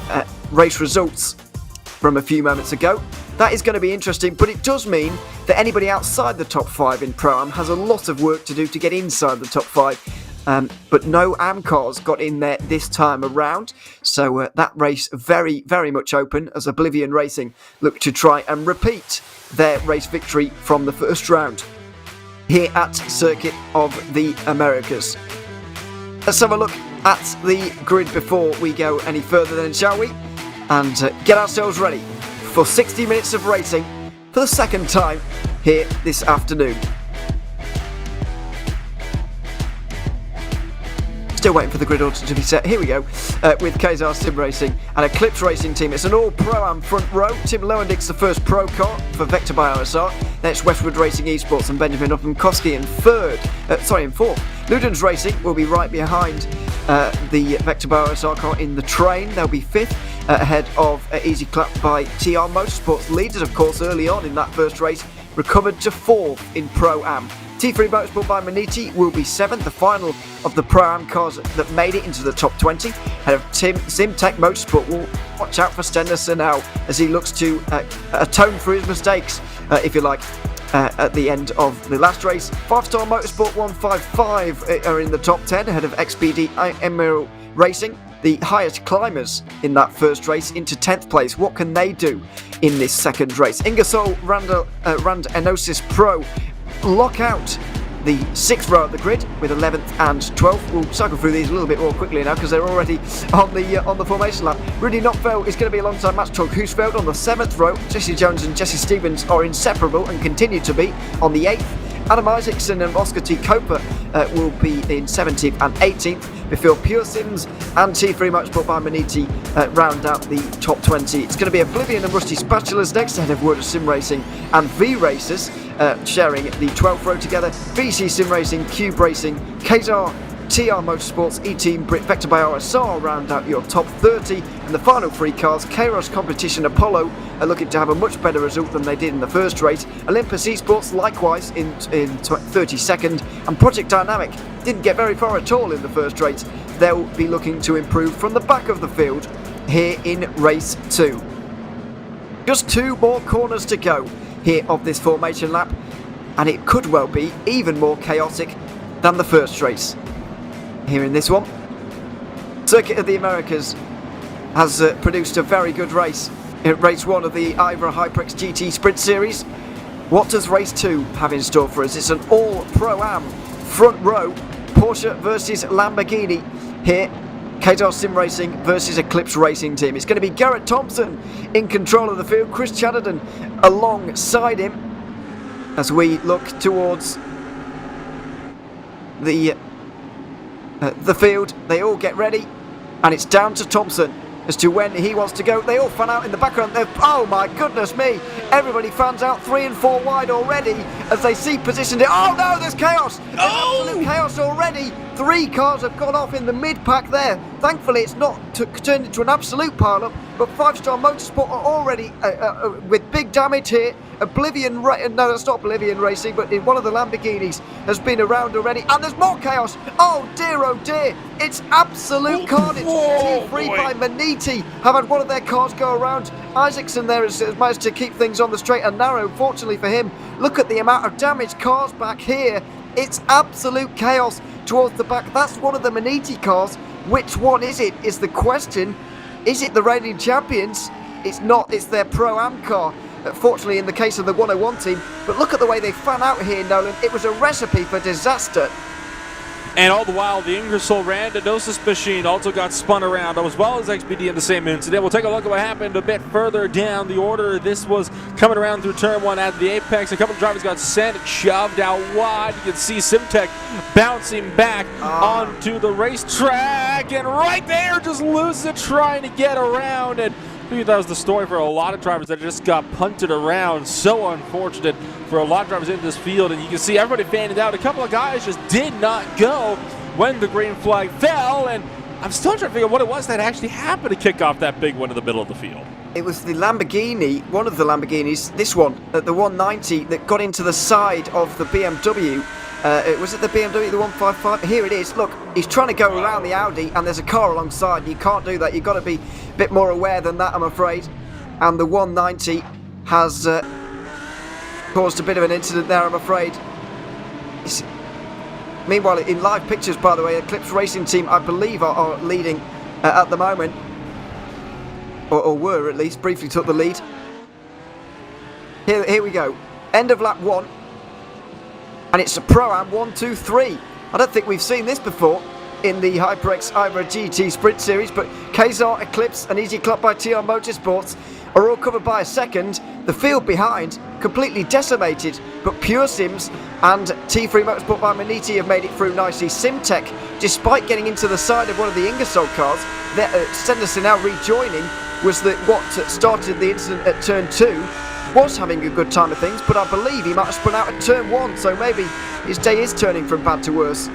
race results from a few moments ago. That is going to be interesting, but it does mean that anybody outside the top 5 in Pro-Am has a lot of work to do to get inside the top 5. But no AM cars got in there this time around, so that race very, very much open as Oblivion Racing look to try and repeat their race victory from the first round here at Circuit of the Americas. Let's have a look at the grid before we go any further then, shall we? And get ourselves ready for 60 minutes of racing for the second time here this afternoon. Still waiting for the grid order to be set. Here we go with Kazar Sim Racing and Eclipse Racing Team. It's an all Pro-Am front row. Tim Lowendick's the first Pro car for Vector by RSR. Next, Westwood Racing Esports and Benjamin Uphamkowski in fourth. Ludens Racing will be right behind the Vector by RSR car in the train. They'll be 5th. Ahead of Easy Clap by TR Motorsports. Leaders, of course, early on in that first race, recovered to 4th in Pro-Am. T3 Motorsport by Manici will be 7th, the final of the Pro-Am cars that made it into the top 20. Ahead of Simtech Motorsport will watch out for Stenderson now as he looks to atone for his mistakes, if you like, at the end of the last race. 5-Star Motorsport 155 are in the top 10 ahead of XPD Emerald Racing. The highest climbers in that first race into 10th place. What can they do in this second race? Ingersoll Rand Enosis Pro lock out the 6th row of the grid with 11th and 12th. We'll cycle through these a little bit more quickly now because they're already on the formation lap. Rudy Knopfeld is going to be alongside Max Torg Husfeld on the 7th row. Jesse Jones and Jesse Stevens are inseparable and continue to be on the 8th. Adam Isaacson and Oscar T. Coper will be in 17th and 18th before Pure Sims and T3 Motorsport by Manici round out the top 20. It's going to be Oblivion and Rusty Spatulas next ahead of Word of Sim Racing and V Racers sharing the 12th row together. VC Sim Racing, Cube Racing, Kazar, TR Motorsports, E-Team, Brit Vector by RSR round out your top 30, and the final 3 cars, Kairos Competition Apollo, are looking to have a much better result than they did in the first race. Olympus Esports likewise in 32nd, and Project Dynamic didn't get very far at all in the first race. They'll be looking to improve from the back of the field here in race 2. Just 2 more corners to go here of this formation lap, and it could well be even more chaotic than the first race. Here in this one, Circuit of the Americas has produced a very good race in race 1 of the IVRA HyperX GT Sprint Series. What does race 2 have in store for us? It's an all Pro-Am front row, Porsche versus Lamborghini here. Kazar Sim Racing versus Eclipse Racing Team. It's going to be Garrett Thompson in control of the field, Chris Chatterton alongside him as we look towards the field. They all get ready and it's down to Thompson as to when he wants to go. They all fan out in the background. Oh my goodness me, everybody fans out 3 and 4 wide already as they see positioned it. Oh no, there's chaos. There's absolute chaos already. 3 cars have gone off in the mid-pack there. Thankfully it's not turned into an absolute pile-up, but 5-Star Motorsport are already with big damage here. Oblivion, no, that's not Oblivion Racing, but in one of the Lamborghinis has been around already, and there's more chaos. Oh dear, it's absolute carnage. T3 by Manici have had one of their cars go around. Isaacson there has managed to keep things on the straight and narrow. Fortunately for him, look at the amount of damaged cars back here. It's absolute chaos towards the back. That's one of the Manici cars. Which one is it, is the question. Is it the reigning champions? It's not, it's their Pro-Am car. Fortunately in the case of the 101 team, but look at the way they fan out here, Nolan. It was a recipe for disaster. And all the while, the Ingersoll Randondosis machine also got spun around, as well as XBD in the same incident. We'll take a look at what happened a bit further down the order. This was coming around through turn 1 at the apex. A couple of drivers got sent, shoved out wide. You can see Simtek bouncing back onto the racetrack, and right there just loses it trying to get around. And I think that was the story for a lot of drivers that just got punted around. So unfortunate for a lot of drivers in this field, and you can see everybody fanning out. A couple of guys just did not go when the green flag fell, and I'm still trying to figure out what it was that actually happened to kick off that big one in the middle of the field. It was the Lamborghini, one of the Lamborghinis, this one, the 190, that got into the side of the BMW. Was it the BMW, the 155? Here it is. Look, he's trying to go around the Audi, and there's a car alongside. You can't do that. You've got to be a bit more aware than that, I'm afraid. And the 190 has caused a bit of an incident there, I'm afraid. Meanwhile, in live pictures, by the way, Eclipse Racing Team, I believe, are leading at the moment. Or were, at least. Briefly took the lead. Here we go. End of lap 1. And it's a Pro-Am 1, 2, 3. I don't think we've seen this before in the HyperX IVRA GT Sprint Series, but Kazar, Eclipse and Easy Club by TR Motorsports are all covered by a second. The field behind, completely decimated, but Pure Sims and T3 Motorsport by Maniti have made it through nicely. Simtek, despite getting into the side of one of the Ingersoll cars, Senderson now rejoining, was what started the incident at turn 2. Was having a good time of things, but I believe he might have spun out at turn 1, so maybe his day is turning from bad to worse.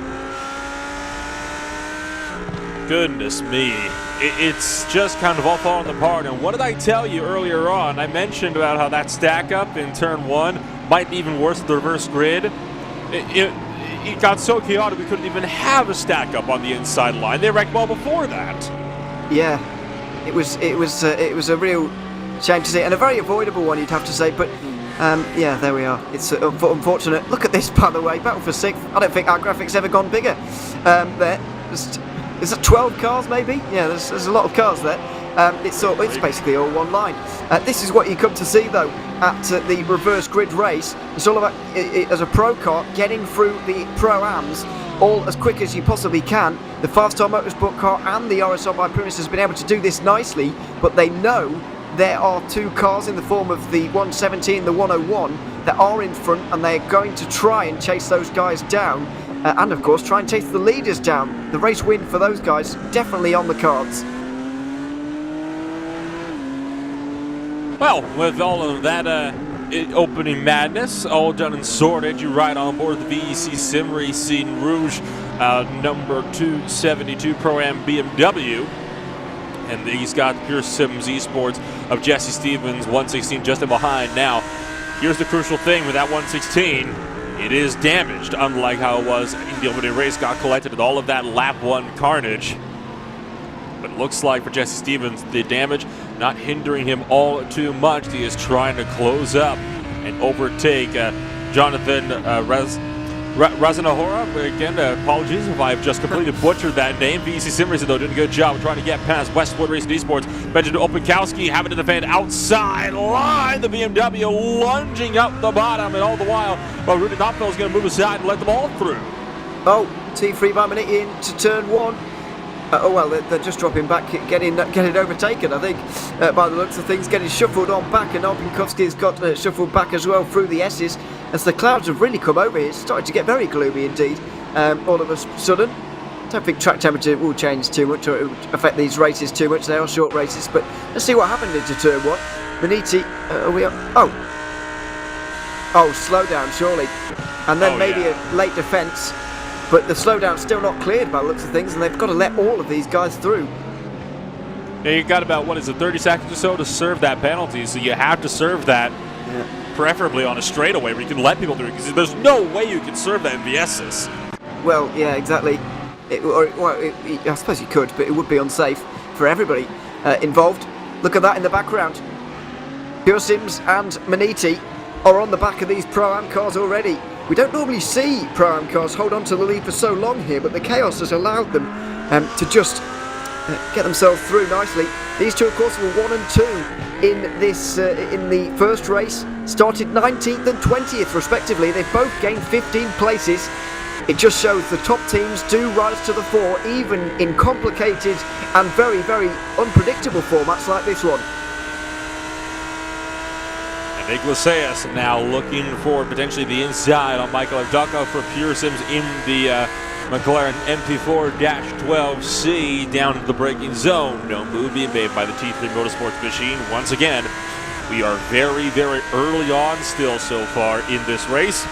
Goodness me, it's just kind of all falling apart. And what did I tell you earlier on? I mentioned about how that stack up in turn 1 might be even worse than the reverse grid. It got so chaotic we couldn't even have a stack up on the inside line. They wrecked well before that. Yeah, it was a real shame to see, and a very avoidable one, you'd have to say, but yeah, there we are. It's unfortunate. Look at this, by the way, battle for 6th. I don't think our graphics ever gone bigger. Is that 12 cars, maybe? Yeah, there's a lot of cars there. It's basically all one line. This is what you come to see, though, at the reverse grid race. It's all about, as a pro car, getting through the Pro-Ams all as quick as you possibly can. The 5-star Motorsport car and the RSR by Primus has been able to do this nicely, but they know there are 2 cars in the form of the 170 and the 101 that are in front, and they're going to try and chase those guys down, and of course try and chase the leaders down. The race win for those guys definitely on the cards. Well, with all of that opening madness all done and sorted, you ride on board the VEC Sim Racing Rouge number 272 Pro-Am BMW. And he's got Pure Sims Esports of Jesse Stevens, 116 just in behind. Now, here's the crucial thing with that 116. It is damaged, unlike how it was in the opening race, got collected with all of that lap 1 carnage. But it looks like for Jesse Stevens, the damage not hindering him all too much. He is trying to close up and overtake Jonathan Razanahora. Again, apologies if I've just completely butchered that name. VEC Sim Racing, though, did a good job trying to get past Westwood Racing Esports. Benjamin Opankowski having to defend outside line. The BMW lunging up the bottom, and all the while, Rudy Knopfeld is going to move aside and let them all through. Oh, T3 by minute into turn 1. They're just dropping back, getting overtaken, I think, by the looks of things, getting shuffled on back, and Opankowski's got shuffled back as well through the S's, as the clouds have really come over here. It's starting to get very gloomy indeed, all of a sudden. I don't think track temperature will change too much, or it will affect these races too much. They are short races, but let's see what happened into turn 1. Maniti, slow down, surely. And then a late defence. But the slowdown's still not cleared by the looks of things, and they've got to let all of these guys through. Yeah, you got about, 30 seconds or so to serve that penalty, so you have to serve that, preferably on a straightaway where you can let people through, because there's no way you can serve that in the S's. Well, yeah, exactly. I suppose you could, but it would be unsafe for everybody involved. Look at that in the background. Pure Sims and Maniti are on the back of these Pro-Am cars already. We don't normally see Pro-Am cars hold on to the lead for so long here, but the chaos has allowed them to just get themselves through nicely. These two, of course, were 1 and 2 in this in the first race, started 19th and 20th respectively. They've both gained 15 places. it just shows the top teams do rise to the fore, even in complicated and very, very unpredictable formats like this one. And Iglesias now looking for potentially the inside on Michael Avdaka for Pure Sims in the McLaren MP4-12C down to the braking zone. No move being made by the T3 Motorsports machine. Once again, we are very, very early on still so far in this race.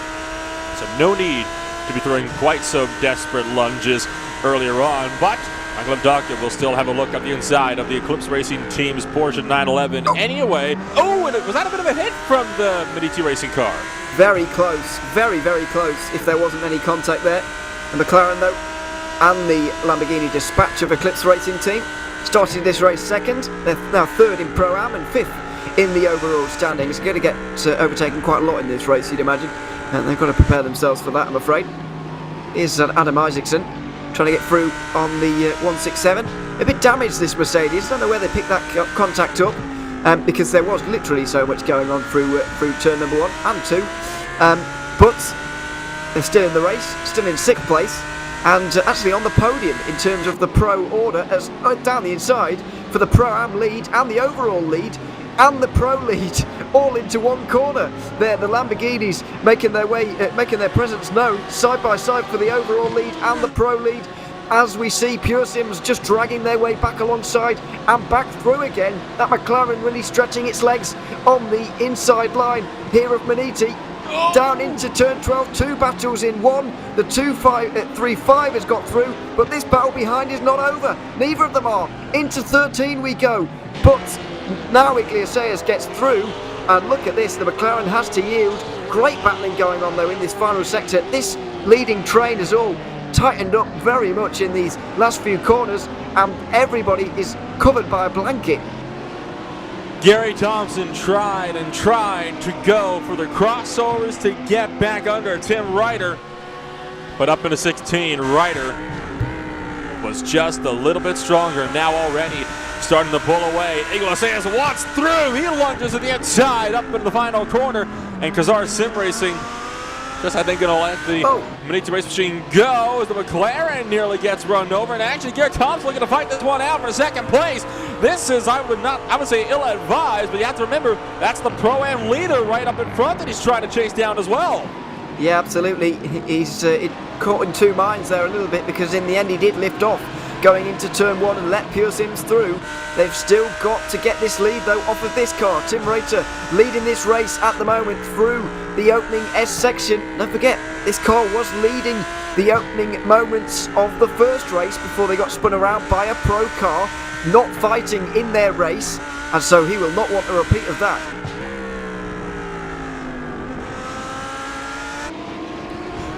So no need to be throwing quite so desperate lunges earlier on. But Michael Avdaka will still have a look at the inside of the Eclipse Racing team's Porsche 911 anyway. Oh, and was that a bit of a hit from the Medici Racing car? Very close, very, very close, if there wasn't any contact there. The McLaren, though, and the Lamborghini Dispatch of Eclipse Racing team started this race second. They're now third in Pro-Am and fifth in the overall standings. Going to get overtaken quite a lot in this race, you'd imagine. And they've got to prepare themselves for that, I'm afraid. Here's Adam Isaacson trying to get through on the 167. A bit damaged, this Mercedes. Don't know where they picked that contact up, because there was literally so much going on through turn number 1 and 2. But they're still in the race, still in 6th place, and actually on the podium in terms of the pro order, as down the inside for the Pro-Am lead and the overall lead and the pro lead, all into one corner. There, the Lamborghinis making their way, making their presence known side by side for the overall lead and the pro lead. As we see Pure Sims just dragging their way back alongside and back through again. That McLaren really stretching its legs on the inside line here of Maniti. Down into turn 12, 2 battles in one. The 3-5 has got through, but this battle behind is not over. Neither of them are. Into 13 we go, but now Iglesias gets through, and look at this, the McLaren has to yield. Great battling going on though in this final sector. This leading train has all tightened up very much in these last few corners, and everybody is covered by a blanket. Gary Thompson tried and tried to go for the crossovers to get back under Tim Ryder, but up into 16, Ryder was just a little bit stronger. Now already starting to pull away. Iglesias wants through. He lunges to the inside up into the final corner, and Kazar Sim Racing just, I think, going to let the Medici race machine go as the McLaren nearly gets run over. And actually, Gary Thompson looking to fight this one out for second place. This is, I would say, ill-advised, but you have to remember that's the Pro-Am leader right up in front that he's trying to chase down as well. Yeah, absolutely. He's caught in two minds there a little bit, because in the end he did lift off going into turn 1 and let Pure Sims through. They've still got to get this lead though off of this car. Tim Rater leading this race at the moment through the opening S section. Don't forget, this car was leading the opening moments of the first race before they got spun around by a pro car, not fighting in their race, and so he will not want a repeat of that.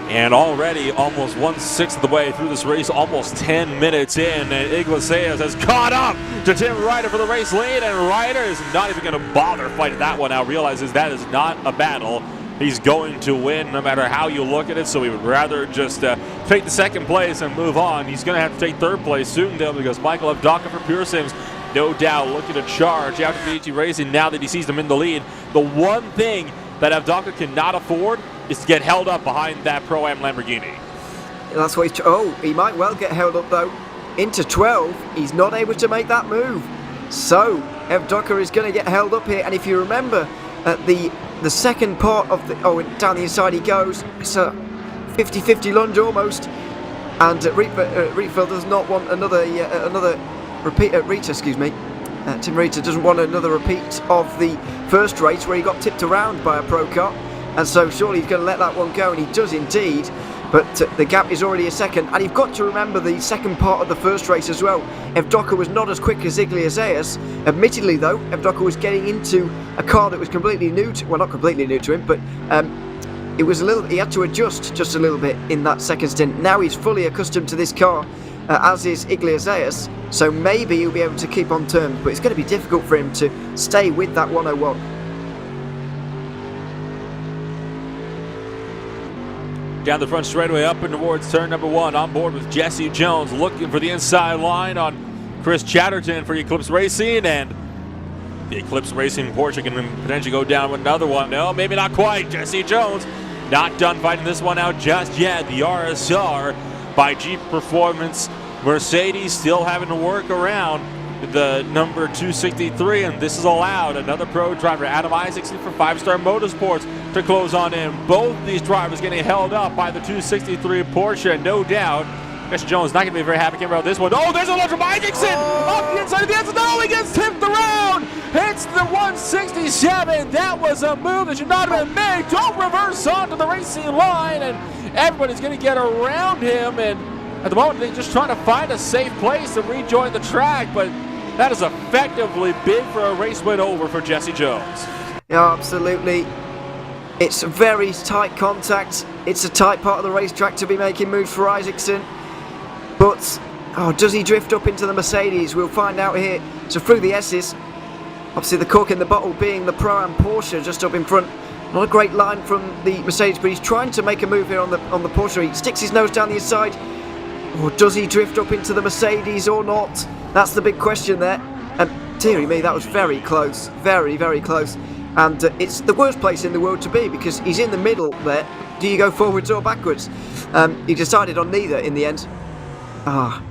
And already almost 1/6 of the way through this race, almost 10 minutes in, and Iglesias has caught up to Tim Ryder for the race lead, and Ryder is not even going to bother fighting that one out, realizes that is not a battle he's going to win no matter how you look at it, so he would rather just take the second place and move on. He's going to have to take third place soon though, because Michael Avdaka for Pure Sims, no doubt looking to charge out to VT Racing now that he sees them in the lead. The one thing that Avdaka cannot afford is to get held up behind that Pro-Am Lamborghini. That's what he might well get held up though. Into 12, he's not able to make that move. So, Avdaka is going to get held up here, and if you remember, at the second part of the, down the inside he goes, it's a 50-50 lunge almost, and Rietveld does not want another repeat, Tim Rita doesn't want another repeat of the first race where he got tipped around by a pro car, and so surely he's going to let that one go, and he does indeed. But the gap is already a second, and you've got to remember the second part of the first race as well. Avdaka was not as quick as Iglesias. Admittedly though, Avdaka was getting into a car that was completely new to, well, not completely new to him, but it was a little, he had to adjust just a little bit in that second stint. Now he's fully accustomed to this car, as is Iglesias, so maybe he'll be able to keep on terms, but it's going to be difficult for him to stay with that 101. Down the front straightaway up and towards turn number 1, on board with Jesse Jones, looking for the inside line on Chris Chatterton for Eclipse Racing, and the Eclipse Racing Porsche can potentially go down with another one. No, maybe not quite. Jesse Jones not done fighting this one out just yet. The RSR by Jeep Performance. Mercedes still having to work around the number 263, and this is allowed another pro driver, Adam Isaacson from 5-Star Motorsports, to close on in. Both these drivers getting held up by the 263 Porsche, no doubt. Christian Jones not going to be very happy about this one. Oh, there's a lunge from Isaacson off the inside of the end zone. Oh, he gets tipped around. Hits the 167. That was a move that should not have been made. Don't reverse onto the racing line, and everybody's going to get around him. And at the moment, they're just trying to find a safe place to rejoin the track, but that is effectively big for a race win over for Jesse Jones. Yeah, absolutely. It's very tight contact. It's a tight part of the racetrack to be making moves for Isaacson. But, does he drift up into the Mercedes? We'll find out here. So through the S's, obviously the cork in the bottle being the Pro-Am Porsche just up in front. Not a great line from the Mercedes, but he's trying to make a move here on the Porsche. He sticks his nose down the inside. Or does he drift up into the Mercedes or not? That's the big question there. And dearie me, that was very close. Very, very close. And it's the worst place in the world to be because he's in the middle there. Do you go forwards or backwards? He decided on neither in the end.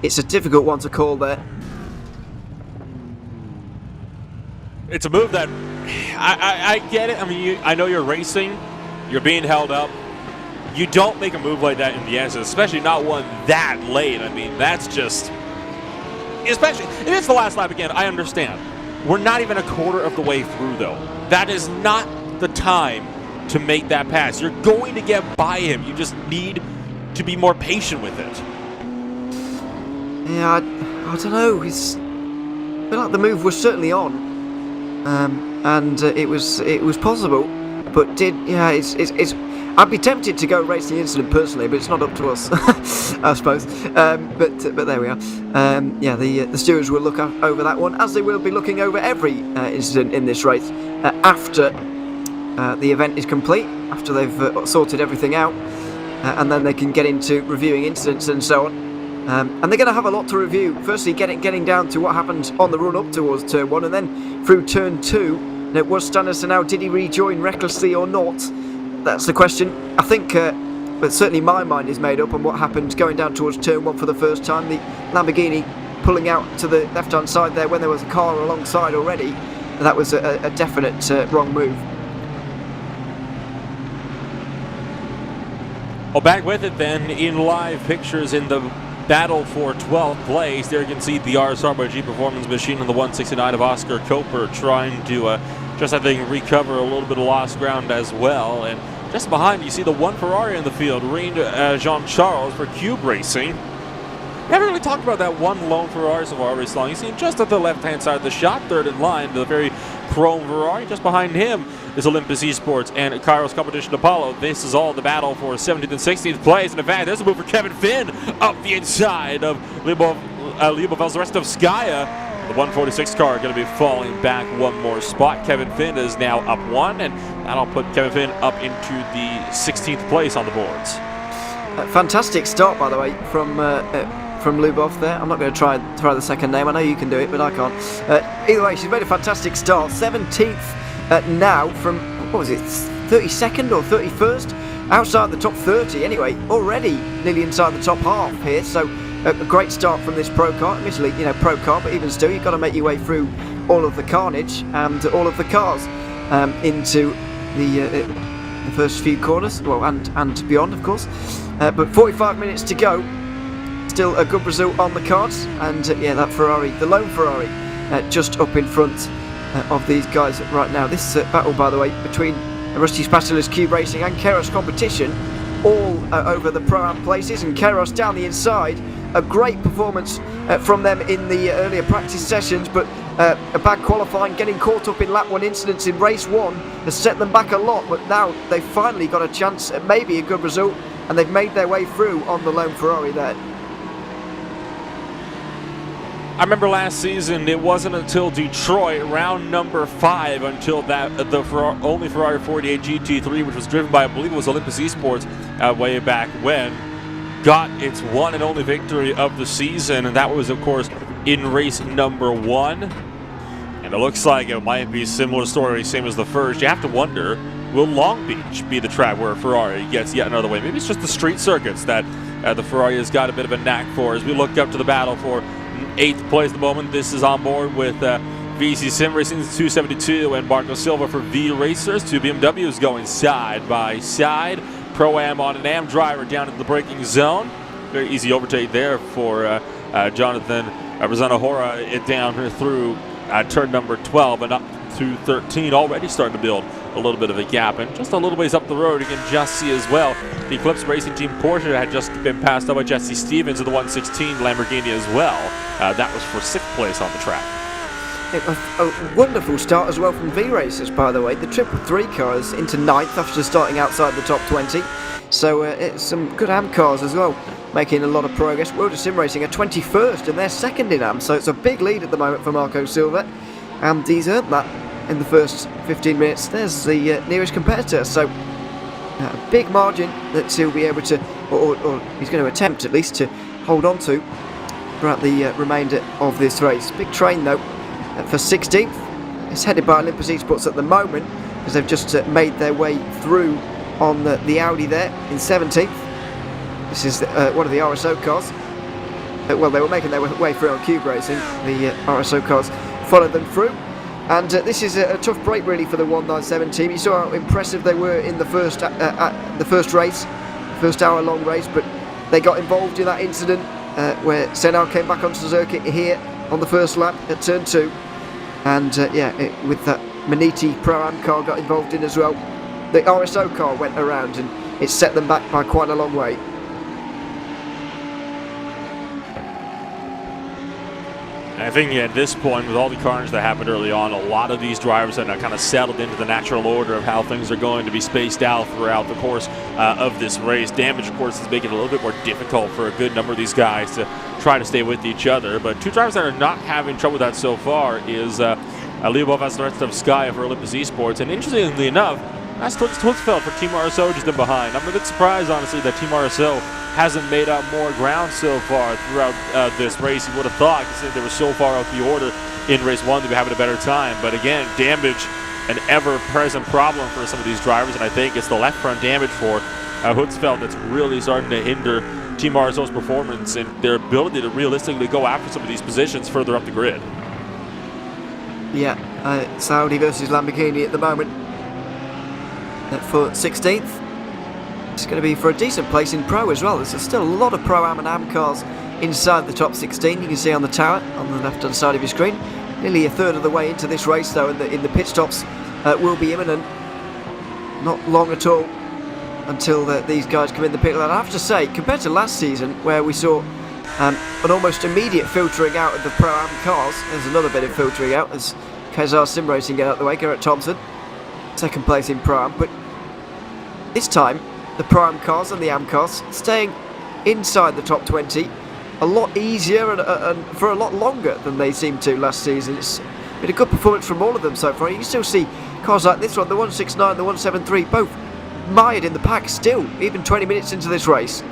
It's a difficult one to call there. It's a move that I get it. I mean, I know you're racing, you're being held up. You don't make a move like that in the end, especially not one that late. I mean, that's just, especially if it's the last lap again, I understand. We're not even a quarter of the way through, though. That is not the time to make that pass. You're going to get by him. You just need to be more patient with it. Yeah, I don't know. I feel like the move was certainly on, and it was possible, but it's. I'd be tempted to go race the incident personally, but it's not up to us, I suppose. But there we are. The stewards will look over that one, as they will be looking over every incident in this race after the event is complete, after they've sorted everything out, and then they can get into reviewing incidents and so on. And they're going to have a lot to review. Firstly, getting down to what happened on the run up towards turn 1, and then through turn 2. And it was Stannis, and now did he rejoin recklessly or not? That's the question. I think, but certainly my mind is made up on what happened going down towards turn 1 for the first time. The Lamborghini pulling out to the left-hand side there when there was a car alongside already. That was a definite wrong move. Well, back with it then in live pictures in the battle for 12th place. There you can see the RSR by G Performance Machine on the 169 of Oscar Koper trying to just, I think, recover a little bit of lost ground as well. And just behind you see the one Ferrari in the field, Rene Jean-Charles for Cube Racing. We haven't really talked about that one lone Ferrari so far race long. You see him just at the left-hand side of the shot, third in line, the very chrome Ferrari. Just behind him is Olympus Esports and Kairos Competition Apollo. This is all the battle for 17th and 16th place. And in fact, there's a move for Kevin Finn up the inside of Lyubov Restovskaya. The 146 car going to be falling back one more spot. Kevin Finn is now up one, and that'll put Kevin Finn up into the 16th place on the boards. Fantastic start, by the way, from Lyubov there. I'm not going to try the second name. I know you can do it, but I can't. Either way, she's made a fantastic start. 17th now from, what was it, 32nd or 31st? Outside the top 30 anyway. Already nearly inside the top half here. So a great start from this pro car. Admittedly, pro car, but even still, you've got to make your way through all of the carnage and all of the cars into the first few corners, well, and beyond, of course. But 45 minutes to go. Still a good result on the cards, and that Ferrari, the lone Ferrari, just up in front of these guys right now. This battle, by the way, between Rusty Spatulas Cube Racing and Kairos Competition, all over the Pro-Am places, and Kairos down the inside. A great performance from them in the earlier practice sessions, but a bad qualifying, getting caught up in lap 1 incidents in race 1 has set them back a lot, but now they've finally got a chance at maybe a good result, and they've made their way through on the lone Ferrari there. I remember last season, it wasn't until Detroit, round number 5, until the only Ferrari 48 GT3, which was driven by, I believe it was Olympus Esports way back when, got its one and only victory of the season, and that was, of course, in race number 1. And it looks like it might be a similar story, same as the first. You have to wonder, will Long Beach be the track where Ferrari gets yet another win? Maybe it's just the street circuits that the Ferrari has got a bit of a knack for. As we look up to the battle for 8th place at the moment, this is on board with VC Sim Racing's 272 and Marco Silva for V Racers. 2 BMWs going side by side. Pro-Am on an Am driver down into the braking zone. Very easy overtake there for Jonathan Rosana-Hora, it down through turn number 12 and up to 13, already starting to build a little bit of a gap. And just a little ways up the road, you can just see as well, the Eclipse Racing Team Porsche had just been passed up by Jesse Stevens of the 116 Lamborghini as well. That was for 6th place on the track. A wonderful start as well from V Racers, by the way. The 333 cars into 9th after starting outside the top 20. So it's some good AM cars as well, making a lot of progress. World of Sim Racing are 21st and they're 2nd in AM, so it's a big lead at the moment for Marco Silva. And he's earned that in the first 15 minutes. There's the nearest competitor, so a big margin that he'll be able to, or he's going to attempt at least to hold on to throughout the remainder of this race. Big train though for 16th. It's headed by Olympus Esports at the moment, as they've just made their way through on the Audi there in 17th. This is one of the RSO cars. Well, they were making their way through on Cube Racing. The RSO cars followed them through. And this is a tough break really for the 197 team. You saw how impressive they were in the first race, first hour-long race, but they got involved in that incident where Sennar came back onto the circuit here on the first lap at turn 2. And with that Maniti Pro-Am car got involved in as well. The RSO car went around and it set them back by quite a long way. I think at this point, with all the carnage that happened early on, a lot of these drivers have now kind of settled into the natural order of how things are going to be spaced out throughout the course of this race. Damage, of course, is making it a little bit more difficult for a good number of these guys to try to stay with each other. But 2 drivers that are not having trouble with that so far is Leo Bovas, the rest of Sky for Olympus Esports. And interestingly enough, that's Twinsfeld for Team RSO just in behind. I'm a bit surprised, honestly, that Team RSO hasn't made up more ground so far throughout this race. You would have thought, considering they were so far out the order in race 1, they'd be having a better time. But again, damage, an ever-present problem for some of these drivers, and I think it's the left front damage for Hutzfeld that's really starting to hinder Team RSO's performance and their ability to realistically go after some of these positions further up the grid. Yeah, Saudi versus Lamborghini at the moment. For 16th. It's going to be for a decent place in Pro as well. There's still a lot of Pro-Am and AM cars inside the top 16. You can see on the tower on the left-hand side of your screen. Nearly a third of the way into this race, though, in the pit stops will be imminent. Not long at all until these guys come in the pit lane. I have to say, compared to last season, where we saw an almost immediate filtering out of the Pro-Am cars, there's another bit of filtering out as Kazar Sim Racing get out of the way. Garrett Thompson, 2nd place in Pro-Am, but this time the Pro-Am cars and the AM cars staying inside the top 20 a lot easier and for a lot longer than they seemed to last season. It's been a good performance from all of them so far. You can still see cars like this one, the 169, the 173, both mired in the pack still, even 20 minutes into this race.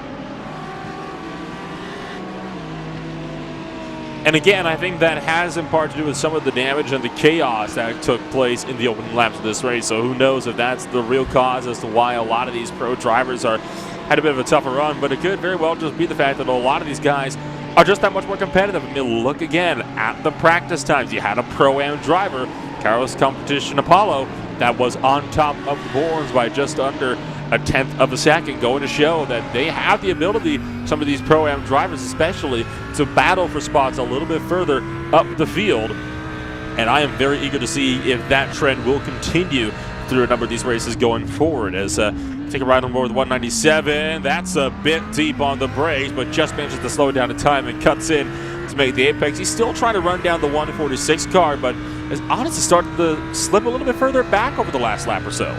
And again, I think that has in part to do with some of the damage and the chaos that took place in the opening laps of this race. So who knows if that's the real cause as to why a lot of these pro drivers had a bit of a tougher run. But it could very well just be the fact that a lot of these guys are just that much more competitive. I mean, look again at the practice times. You had a Pro-Am driver, Carlos Competition Apollo, that was on top of the boards by just under a 1/10 of a second, going to show that they have the ability, some of these Pro-Am drivers especially, to battle for spots a little bit further up the field. And I am very eager to see if that trend will continue through a number of these races going forward. As take a ride on board with 197, that's a bit deep on the brakes, but just manages to slow down in time and cuts in to make the apex. He's still trying to run down the 146 car, but has honestly started to slip a little bit further back over the last lap or so.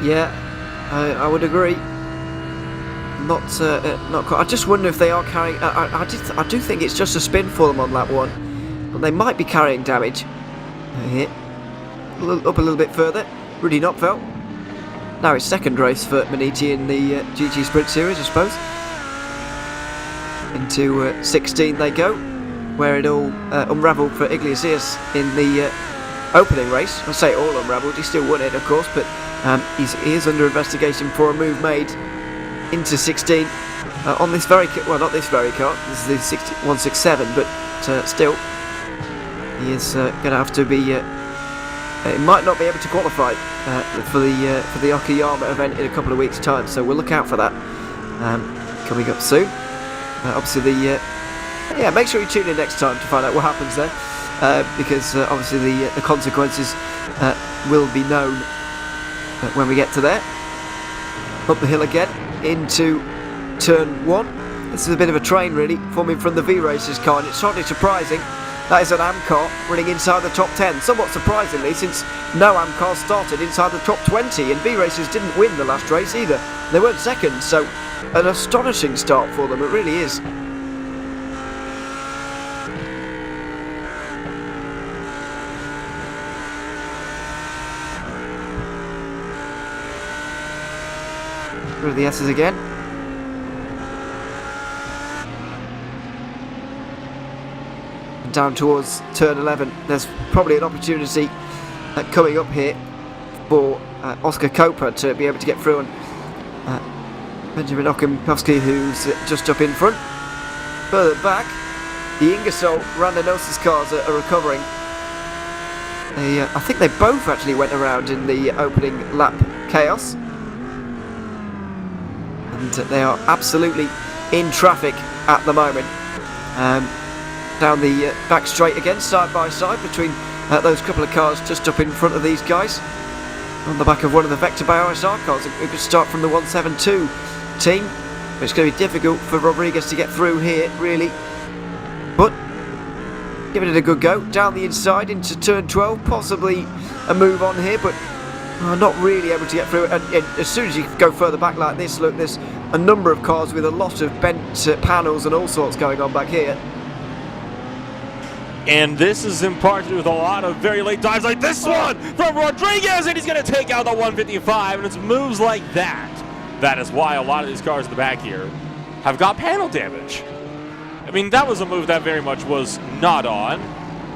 Yeah, I would agree. Not quite. I just wonder if they are carrying. I do think it's just a spin for them on lap 1, but they might be carrying damage. Here, up a little bit further. Rudy Knopfeld. Now it's 2nd race for Maniti in the GT Sprint Series, I suppose. Into 16 they go, where it all unravelled for Iglesias in the opening race. I say all unravelled, he still won it, of course, but He is under investigation for a move made into 16 on this very well, not this very car. This is the 167, but still, he is going to have to be. He might not be able to qualify for the Okayama event in a couple of weeks' time, so we'll look out for that coming up soon. Obviously, make sure you tune in next time to find out what happens there, because obviously the consequences will be known when we get to there. Up the hill again into turn 1. This is a bit of a train really forming from the V-Racers car, and it's slightly surprising. That is an AM car running inside the top 10, somewhat surprisingly, since no AM cars started inside the top 20, and V-Racers didn't win the last race either. They weren't second, so an astonishing start for them, it really is. Through the S's again. Down towards turn 11, there's probably an opportunity coming up here for Oscar COTA to be able to get through, and Benjamin Okinkowski, who's just up in front. Further back, the Ingersoll Randanosis cars are recovering. I think they both actually went around in the opening lap chaos, and they are absolutely in traffic at the moment. Down the back straight again, side by side between those couple of cars just up in front of these guys, on the back of one of the Vector Bay OSR cars. We could start from the 172 team, but it's going to be difficult for Rodriguez to get through here really, but giving it a good go. Down the inside into turn 12, possibly a move on here, but not really able to get through it. And as soon as you go further back like this, look, there's a number of cars with a lot of bent panels and all sorts going on back here. And this is in part with a lot of very late dives like this one from Rodriguez, and he's going to take out the 155, and it's moves like that. That is why a lot of these cars in the back here have got panel damage. I mean, that was a move that very much was not on,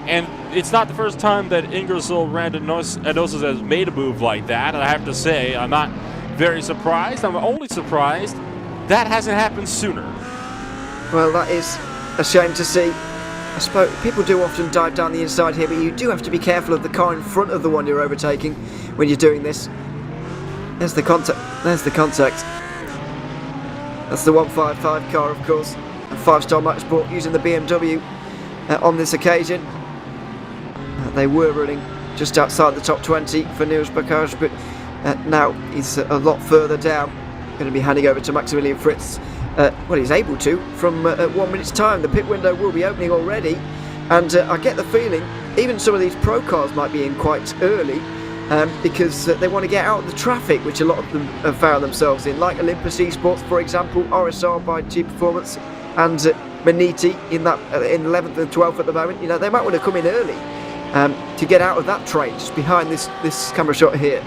and it's not the first time that Ingersoll Randanosis has made a move like that, and I have to say, I'm not very surprised. I'm only surprised that hasn't happened sooner. Well, that is a shame to see. I suppose people do often dive down the inside here, but you do have to be careful of the car in front of the one you're overtaking when you're doing this. There's the contact. There's the contact. That's the 155 car, of course. A 5-star motorsport using the BMW on this occasion. They were running just outside the top 20 for Niels Bacage, but now he's a lot further down. Going to be handing over to Maximilian Fritz. Well, he's able to from 1 minute's time. The pit window will be opening already, and I get the feeling even some of these pro cars might be in quite early because they want to get out of the traffic, which a lot of them have found themselves in, like Olympus Esports, for example, RSR by G Performance, and Maniti in 11th and 12th at the moment. You know, they might want to come in early to get out of that train just behind this camera shot here.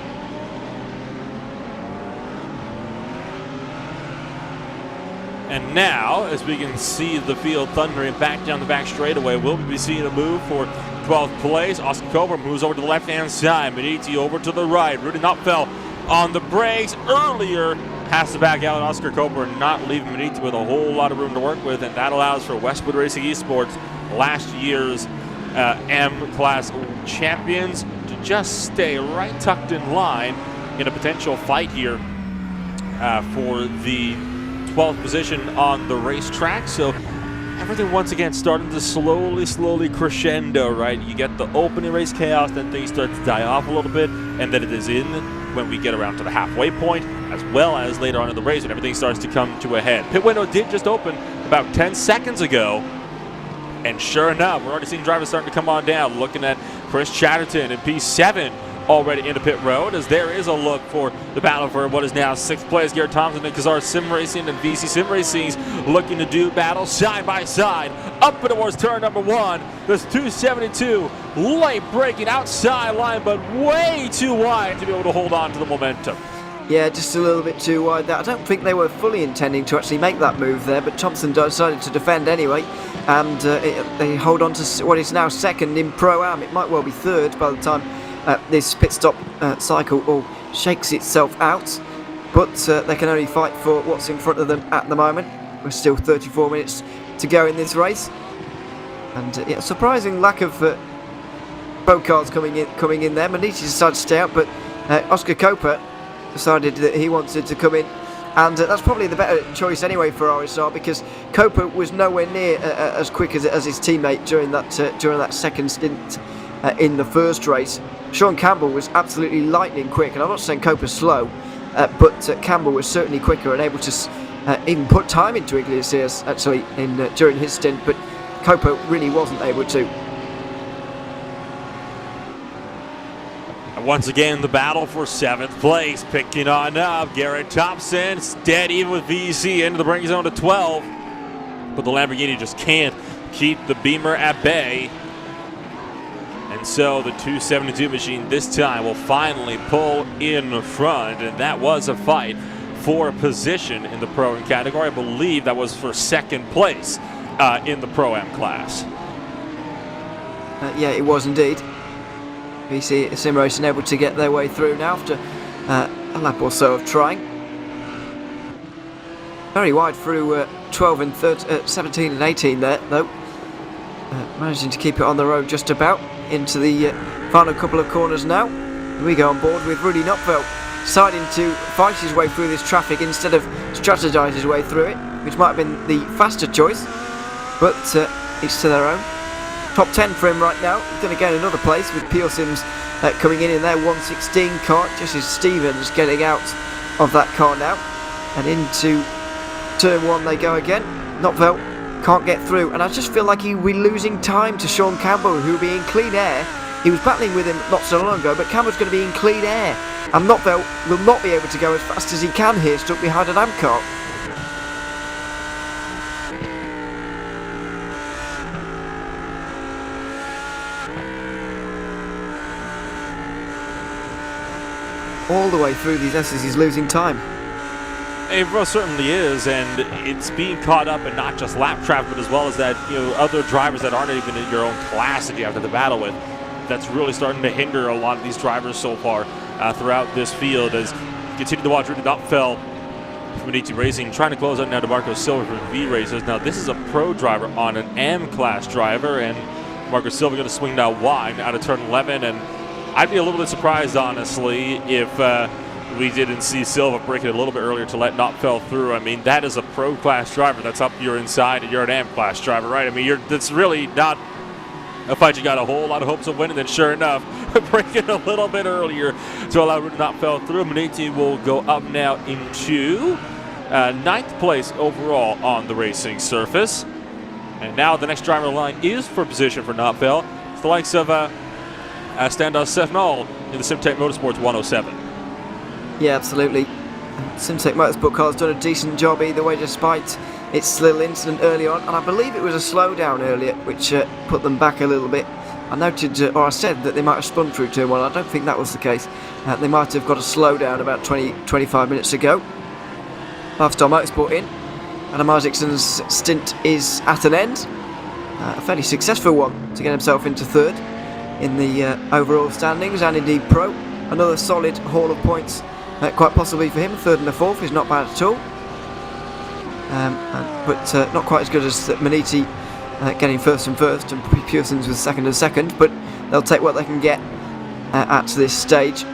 And now, as we can see the field thundering back down the back straightaway, we'll be seeing a move for 12th place. Oscar COTA moves over to the left-hand side. Maniti over to the right. Rudy Knopfel on the brakes earlier. Has to back out. Oscar COTA not leaving Maniti with a whole lot of room to work with, and that allows for Westwood Racing Esports, last year's M-Class champions, to just stay right tucked in line in a potential fight here for the 12th position on the racetrack. So everything once again starting to slowly crescendo, right? You get the opening race chaos, then things start to die off a little bit, and then it is in when we get around to the halfway point, as well as later on in the race when everything starts to come to a head. Pit window did just open about 10 seconds ago, and sure enough, we're already seeing drivers starting to come on down. Looking at Chris Chatterton in P7 already into pit road, as there is a look for the battle for what is now 6th place. Garrett Thompson and Kazar Sim Racing and VC Sim Racing looking to do battle side by side up and towards turn number 1. There's 272 late braking outside line, but way too wide to be able to hold on to the momentum. Yeah, just a little bit too wide there. I don't think they were fully intending to actually make that move there, but Thompson decided to defend anyway, and they hold on to what is now 2nd in Pro-Am. It might well be 3rd by the time this pit stop cycle all shakes itself out. But they can only fight for what's in front of them at the moment. We're still 34 minutes to go in this race. And yeah, surprising lack of boat cars coming in there. Maniti decided to stay out, but Oscar COTA decided that he wanted to come in. And that's probably the better choice anyway for RSR, because COTA was nowhere near as quick as his teammate during that second stint in the first race. Sean Campbell was absolutely lightning quick, and I'm not saying COTA's slow, but Campbell was certainly quicker and able to even put time into Iglesias actually during his stint, but COTA really wasn't able to. And once again, the battle for 7th place, picking on up. Garrett Thompson, dead even with VC into the braking zone to 12. But the Lamborghini just can't keep the Beamer at bay. And so the 272 machine this time will finally pull in front. And that was a fight for position in the Pro-Am category. I believe that was for 2nd place in the Pro-Am class. Yeah, it was indeed. VC Sim Racing able to get their way through now after a lap or so of trying. Very wide through 12 and 17 and 18 there, though. Managing to keep it on the road just about into the final couple of corners now. We go on board with Rudy Knopfeld deciding to fight his way through this traffic instead of strategise his way through it, which might have been the faster choice, but it's to their own. Top 10 for him right now. He's going to get another place with Pearson's coming in their 116 car, just as Stevens getting out of that car now. And into turn 1 they go again. Knopfeld can't get through, and I just feel like he'll be losing time to Sean Campbell, who will be in clean air. He was battling with him not so long ago, but Campbell's going to be in clean air, and Knopfeld will not be able to go as fast as he can here, stuck behind an AM car. All the way through these S's, he's losing time. It certainly is, and it's being caught up in not just lap traffic, but as well as that, other drivers that aren't even in your own class that you have to battle with. That's really starting to hinder a lot of these drivers so far throughout this field, as you continue to watch Rudy Knopfeld from IVRA Racing trying to close out now DeMarco Silva from V Racers. Now this is a pro driver on an M class driver, and Marco Silva going to swing now wide out of turn 11, and I'd be a little bit surprised, honestly, if we didn't see Silva break it a little bit earlier to let Knopfeld through. I mean, that is a pro class driver. That's up your inside, and you're an AM class driver, right? I mean, that's really not a fight you got a whole lot of hopes of winning. And sure enough, break it a little bit earlier to allow Rudy Knopfeld through. Maniti will go up now into 9th place overall on the racing surface. And now the next driver line is for position for Knopfeld. It's the likes of Standout Sefnol in the Simtech Motorsports 107. Yeah, absolutely. Simtech Motorsport car's done a decent job either way, despite its little incident early on, and I believe it was a slowdown earlier, which put them back a little bit. I noted, or I said, that they might have spun through turn 1. I don't think that was the case. They might have got a slowdown about 20-25 minutes ago. Lifestyle Motorsport in. Adam Isaacson's stint is at an end. A fairly successful one to get himself into 3rd in the overall standings, and indeed Pro. Another solid haul of points, quite possibly for him. 3rd and a 4th is not bad at all. But not quite as good as Maniti getting 1st and 1st, and Pearson's with 2nd and 2nd, but they'll take what they can get at this stage.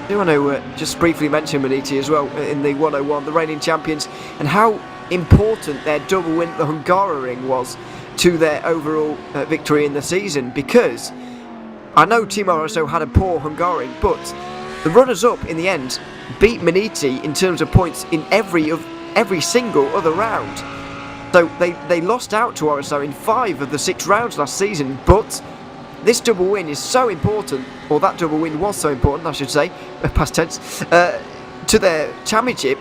I do want to just briefly mention Maniti as well in the 101, the reigning champions, and how important their double win at the Hungaroring was to their overall victory in the season, because I know Team RSO had a poor Hungaroring, but the runners-up in the end beat Maniti in terms of points in every single other round. So they lost out to RSO in 5 of the 6 rounds last season, but this double win is so important, or that double win was so important, I should say, past tense, to their championship,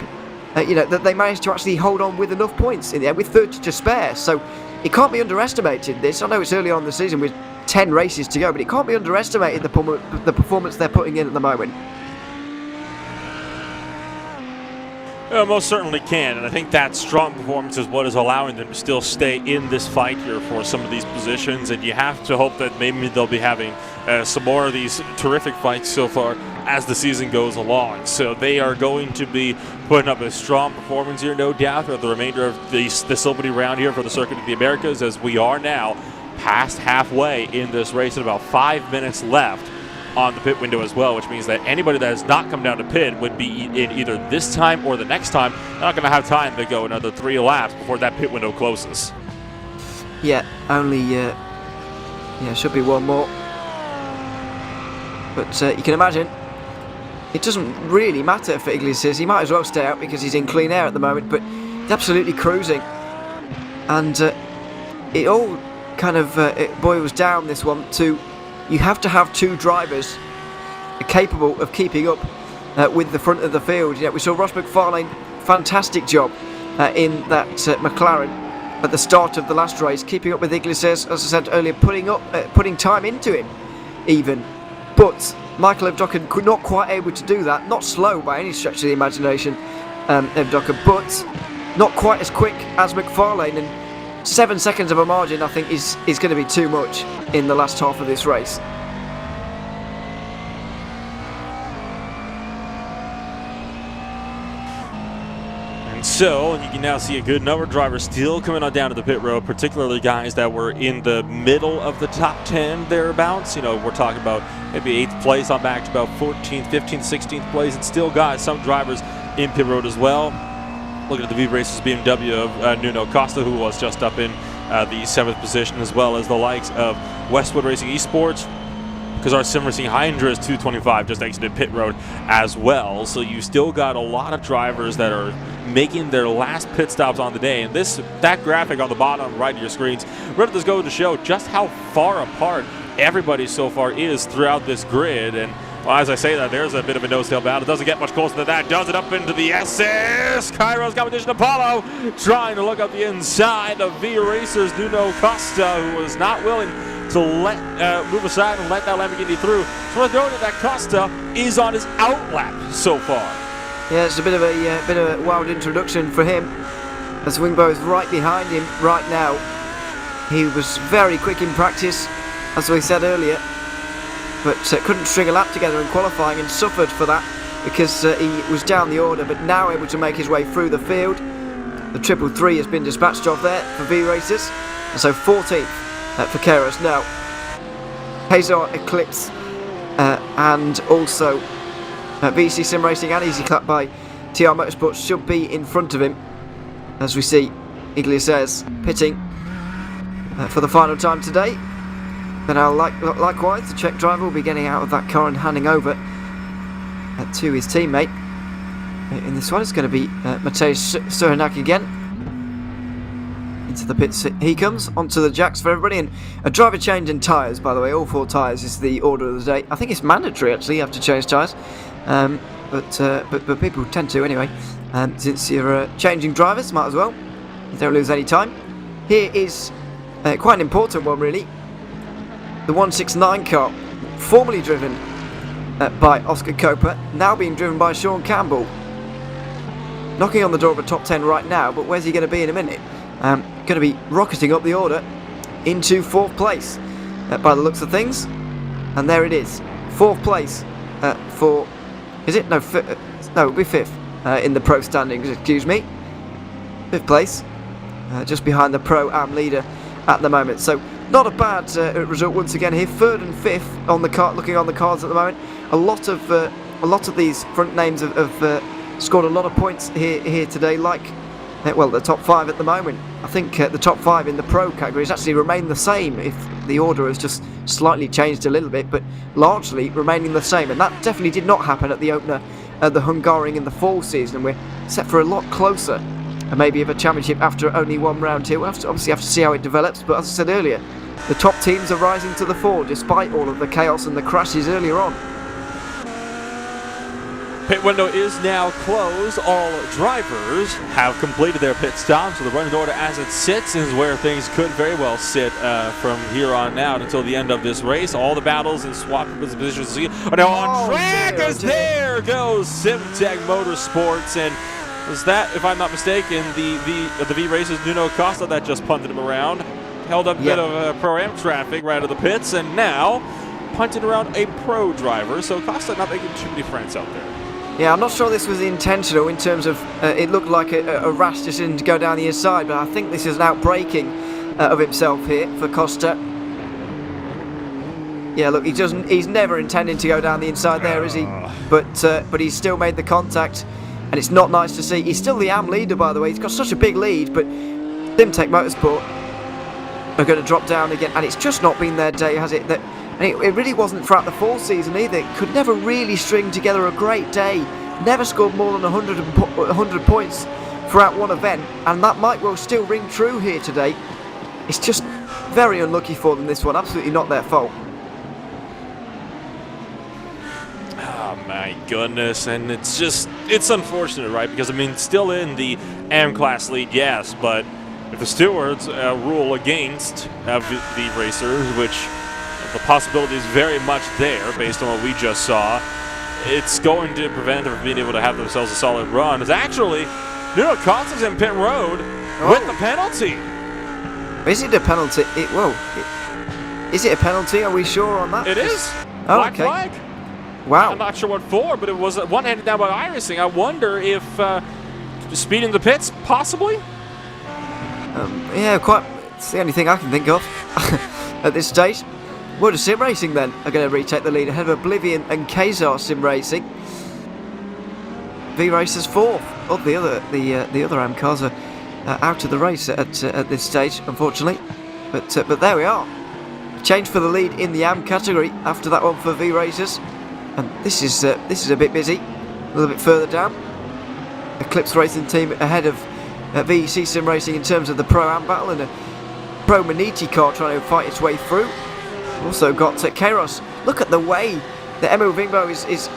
that they managed to actually hold on with enough points in the end, with 30 to spare. So it can't be underestimated, this. I know it's early on in the season with 10 races to go, but it can't be underestimated, the performance they're putting in at the moment. Most certainly can, and I think that strong performance is what is allowing them to still stay in this fight here for some of these positions, and you have to hope that maybe they'll be having some more of these terrific fights so far as the season goes along. So they are going to be putting up a strong performance here, no doubt, throughout the remainder of this opening round here for the Circuit of the Americas, as we are now past halfway in this race and about 5 minutes left on the pit window as well, which means that anybody that has not come down to pit would be in either this time or the next time. They're not going to have time to go another 3 laps before that pit window closes. Yeah, only should be one more. But you can imagine it doesn't really matter for Iglesias. He might as well stay out because he's in clean air at the moment, but he's absolutely cruising. And it all kind of it boils down, this one, to you have to have 2 drivers capable of keeping up with the front of the field. You know, we saw Ross McFarlane, fantastic job in that McLaren at the start of the last race, keeping up with Iglesias, as I said earlier, putting time into him even. But Michael Evdokken could not quite able to do that. Not slow by any stretch of the imagination, Evdokken, but not quite as quick as McFarlane. And 7 seconds of a margin, I think, is going to be too much in the last half of this race. And so you can now see a good number of drivers still coming on down to the pit road, particularly guys that were in the middle of the top 10 thereabouts. You know, we're talking about maybe 8th place on back to about 14th, 15th, 16th place, and still got some drivers in pit road as well. Looking at the V-Races BMW of Nuno Costa, who was just up in the 7th position, as well as the likes of Westwood Racing Esports, because our Sim Racing Hydra 225 just exited pit road as well. So you still got a lot of drivers that are making their last pit stops on the day. And that graphic on the bottom right of your screens really does go to show just how far apart everybody so far is throughout this grid. And well, as I say that, there's a bit of a nose-tail battle. It doesn't get much closer than that. Does it up into the SS. Cairo's competition. Apollo trying to look up the inside of V-Racers Nuno Costa, who was not willing to move aside and let that Lamborghini through. So worth noting that Costa is on his outlap so far. Yeah, it's a bit of a wild introduction for him, as Wingbo is right behind him right now. He was very quick in practice, as we said earlier, but couldn't string a lap together in qualifying and suffered for that because he was down the order, but now able to make his way through the field. The 333 has been dispatched off there for V-Racers, and so 14th for Kairos. Now, Hazar Eclipse and also VC Sim Racing and Easy Clap by TR Motorsports should be in front of him, as we see Iglesias pitting for the final time today. Then likewise, the Czech driver will be getting out of that car and handing over to his teammate. In this one, it's going to be Mateusz Surenak again. Into the pits he comes, onto the jacks for everybody, and a driver change in tyres, by the way. All 4 tyres is the order of the day. I think it's mandatory, actually, you have to change tyres. But people tend to anyway. Since you're changing drivers, might as well. You don't lose any time. Here is quite an important one, really. The 169 car, formerly driven by Oscar Copa, now being driven by Sean Campbell. Knocking on the door of a top 10 right now, but where's he going to be in a minute? Going to be rocketing up the order into 4th place by the looks of things. And there it is. 4th place for... Is it? No, it'll be 5th in the pro standings, excuse me. 5th place, just behind the Pro-Am leader at the moment. So not a bad result once again here. 3rd and 5th on the card, looking on the cards at the moment. A lot of these front names have scored a lot of points here today. Like, well, the top 5 at the moment. I think the top 5 in the pro category has actually remained the same. If the order has just slightly changed a little bit, but largely remaining the same. And that definitely did not happen at the opener at the Hungaroring in the fall season. And we're set for a lot closer, and maybe of a championship after only 1 round here. We'll obviously have to see how it develops. But as I said earlier, the top teams are rising to the fore despite all of the chaos and the crashes earlier on. Pit window is now closed. All drivers have completed their pit stop, so the running order as it sits is where things could very well sit from here on out until the end of this race. All the battles and swap positions are now on track, as there goes SimTech Motorsports, and Was that, if I'm not mistaken, the V Racer's Nuno Costa that just punted him around? Held up a bit of Pro-Am traffic right out of the pits, and now punted around a pro driver, so Costa not making too many friends out there. Yeah, I'm not sure this was intentional in terms of it looked like a rash decision to go down the inside, but I think this is an outbreaking of himself here for Costa. Yeah, look, he's never intending to go down the inside there, is he? But he's still made the contact, and it's not nice to see. He's still the AM leader, by the way. He's got such a big lead, but Limtech Motorsport are going to drop down again, and it's just not been their day, has it? And it really wasn't throughout the fall season either. Could never really string together a great day. Never scored more than 100 points throughout one event, and that might well still ring true here today. It's just very unlucky for them, this one. Absolutely not their fault. Oh my goodness, and it's unfortunate, right? Because I mean, still in the AM class lead, yes, but if the stewards rule against the racers, which the possibility is very much there based on what we just saw, it's going to prevent them from being able to have themselves a solid run. It's actually Nuno Costa's in pit road with the penalty. Is it a penalty? Is it a penalty? Are we sure on that? It is. Oh, Black flag. Wow. I'm not sure what for, but it was one-handed down by iRacing. I wonder if speed in the pits, possibly? Yeah, quite. It's the only thing I can think of at this stage. World of Sim Racing then are going to retake the lead ahead of Oblivion and Kazar Sim Racing. V Racers fourth. Oh, the other AM cars are out of the race at this stage, unfortunately. But there we are. Change for the lead in the AM category after that one for V Racers. And this is a bit busy. A little bit further down. Eclipse Racing team ahead of VEC Sim Racing in terms of the Pro-Am battle, and a Pro Maniti car trying to fight its way through. Also got Kairos. Look at the way that Emil Vingbo is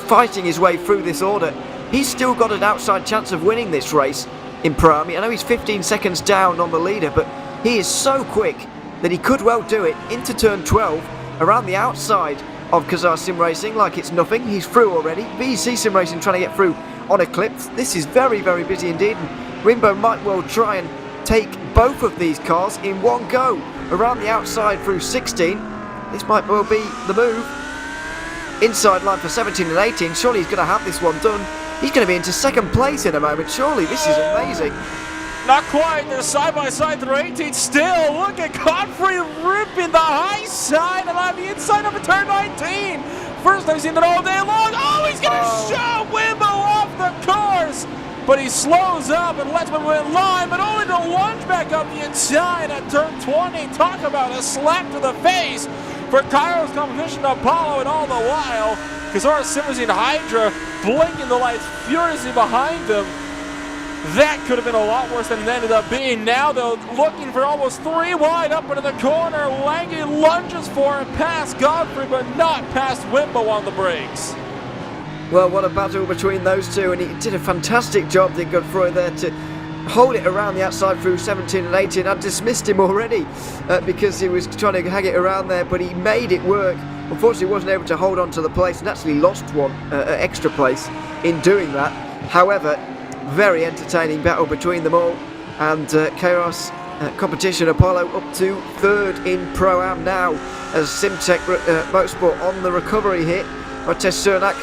fighting his way through this order. He's still got an outside chance of winning this race in Pro-Am. I know he's 15 seconds down on the leader, but he is so quick that he could well do it into turn 12 around the outside of Kazar Sim Racing like it's nothing. He's through already. VEC Sim Racing trying to get through on Eclipse. This is very, very busy indeed, and Wimbo might well try and take both of these cars in one go around the outside through 16. This might well be the move. Inside line for 17 and 18. Surely he's going to have this one done. He's going to be into second place in a moment. Surely this is amazing. Not quite. They're side by side through 18 still. Look at Godfrey ripping the high side and on the inside of a turn 19. First I've seen it all day long. Oh, he's going to shove Wimbo off the course. But he slows up and lets Wimbo in line, but only to lunge back up the inside at turn 20. Talk about a slap to the face for Cairo's competition to Apollo, and all the while, Kazar Sim Racing Hydra blinking the lights furiously behind them. That could have been a lot worse than it ended up being. Now they're looking for almost 3 wide up into the corner. Lange lunges for it past Godfrey, but not past Wimbo on the brakes. Well, what a battle between those two, and he did a fantastic job, did Godfrey, there to hold it around the outside through 17 and 18. I'd dismissed him already because he was trying to hang it around there, but he made it work. Unfortunately, wasn't able to hold on to the place and actually lost one extra place in doing that. However, very entertaining battle between them all, and Chaos Competition Apollo up to third in Pro-Am now as Simtech Motorsport on the recovery here. Ortez Cernak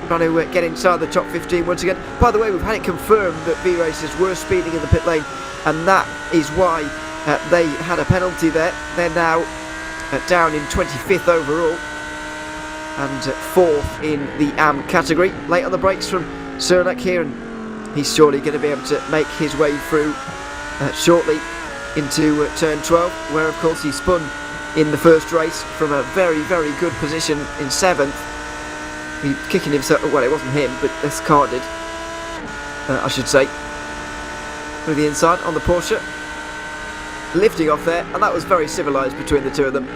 trying to get inside the top 15 once again. By the way, we've had it confirmed that V Racers were speeding in the pit lane, and that is why they had a penalty there. They're now down in 25th overall and 4th in the AM category. Late on the brakes from Cernak here, and he's surely going to be able to make his way through shortly into turn 12, where of course he spun in the first race from a very, very good position in 7th. He kicking himself, well, it wasn't him, but this car did, I should say, through the inside on the Porsche, lifting off there, and that was very civilised between the two of them.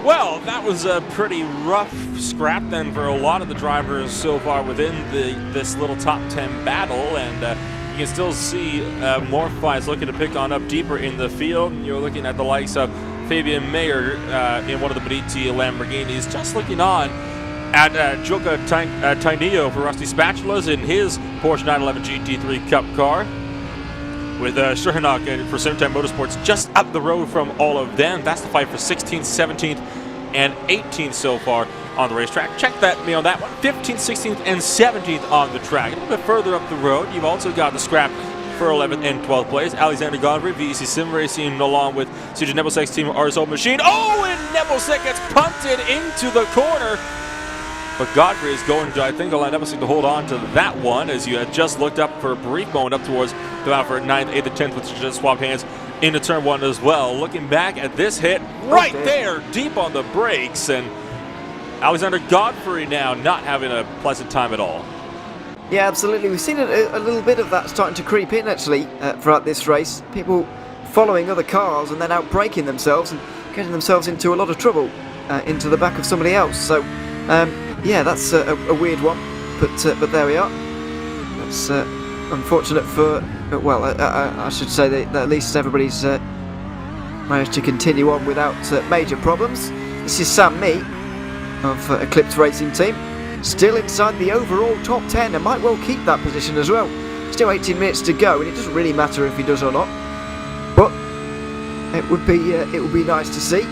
Well, that was a pretty rough scrap then for a lot of the drivers so far within this little top 10 battle, and you can still see more fights looking to pick on up deeper in the field. You're looking at the likes of Fabian Mayer in one of the Medici Lamborghinis, just looking on at Joka Tainio for Rusty Spatulas in his Porsche 911 GT3 Cup car, with Sherhanok for Simtime Motorsports just up the road from all of them. That's the fight for 16th, 17th, and 18th so far on the racetrack. Check me on that one. 15th, 16th, and 17th on the track. A little bit further up the road, you've also got the scrap for 11th and 12th place. Alexander Godfrey, VEC Sim Racing, along with CJ Nebelsek's team RSO Machine. Oh, and Nebelsek gets punted into the corner. But Godfrey is going to, I think, allow Nebelsek to hold on to that one, as you had just looked up for a brief moment up towards the out for 9th, 8th, and 10th, which just swapped hands into turn 1 as well. Looking back at this hit right there, deep on the brakes, and Alexander Godfrey now not having a pleasant time at all. Yeah, absolutely. We've seen a little bit of that starting to creep in, actually, throughout this race. People following other cars and then out-braking themselves and getting themselves into a lot of trouble into the back of somebody else. So, yeah, that's a weird one, but there we are. That's unfortunate for, well, I should say that at least everybody's managed to continue on without major problems. This is Sam Mee of Eclipse Racing Team, still inside the overall top 10 and might well keep that position as well. Still 18 minutes to go, and it doesn't really matter if he does or not, but it would be nice to see.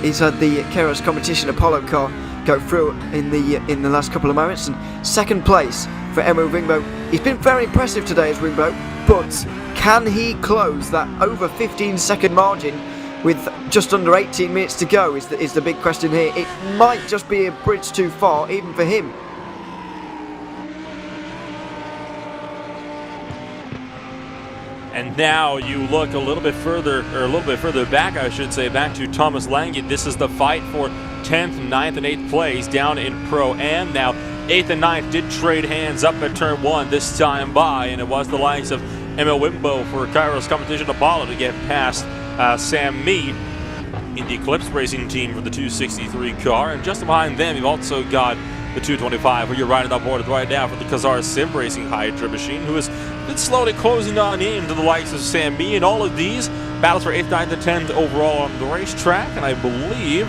He's had the Keros Competition Apollo car go through in the last couple of moments, and second place for Emo Ringbo. He's been very impressive today as Ringbo, but can he close that over 15-second margin with just under 18 minutes to go is the big question here. It might just be a bridge too far, even for him. And now you look a little bit further back, I should say, back to Thomas Lange. This is the fight for 10th, 9th, and 8th place down in Pro-Am. Now, 8th and 9th did trade hands up at turn 1 this time by, and it was the likes of Emil Wimbo for Kairos Competition Apollo to get past Sam Mee in the Eclipse Racing Team for the 263 car. And just behind them, you've also got the 225, who you're riding on board right now for the Kazar Sim Racing Hydra Machine, who has been slowly closing on in to the likes of Sam Mee. And all of these battles for 8th, 9th, and 10th overall on the racetrack. And I believe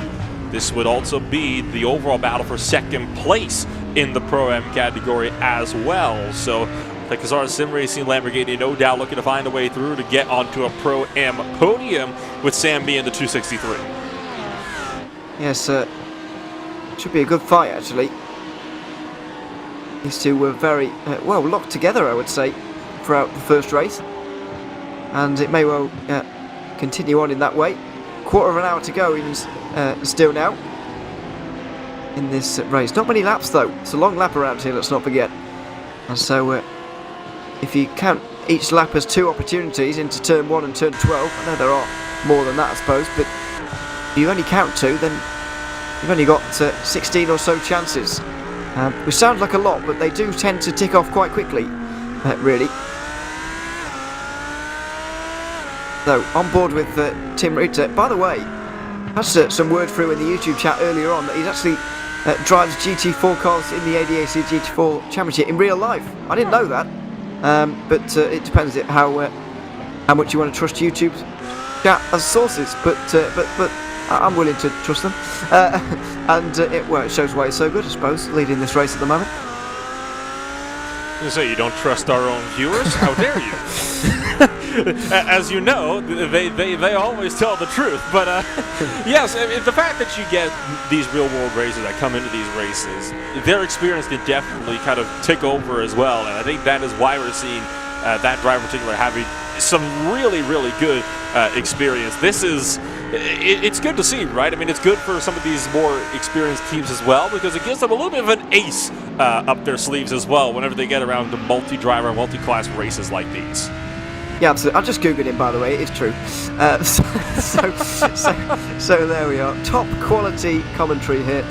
this would also be the overall battle for second place in the Pro-Am category as well. So the Kazar Sim Racing Lamborghini no doubt looking to find a way through to get onto a Pro-Am podium with Sam Mee in the 263. Yes, should be a good fight, actually. These two were very well locked together, I would say, throughout the first race, and it may well continue on in that way. Quarter of an hour to go in still now in this race. Not many laps though. It's a long lap around here, let's not forget. And so if you count each lap as 2 opportunities into turn 1 and turn 12, I know there are more than that, I suppose, but if you only count 2, then you've only got 16 or so chances. Which sounds like a lot, but they do tend to tick off quite quickly, really. So, on board with Tim Ritter. By the way, that's some word through in the YouTube chat earlier on that he actually drives GT4 cars in the ADAC GT4 Championship in real life. I didn't know that, but it depends how much you want to trust YouTube's chat as sources. But I'm willing to trust them, and it shows why it's so good, I suppose, leading this race at the moment. You say you don't trust our own viewers? How dare you? As you know, they always tell the truth. But yes, I mean, the fact that you get these real-world racers that come into these races, their experience can definitely kind of tick over as well, and I think that is why we're seeing that driver in particular having some really, really good experience. It's good to see, right? I mean, it's good for some of these more experienced teams as well, because it gives them a little bit of an ace up their sleeves as well whenever they get around to multi-driver, multi-class races like these. Yeah, absolutely. I just googled him, by the way. It's true. So there we are. Top quality commentary here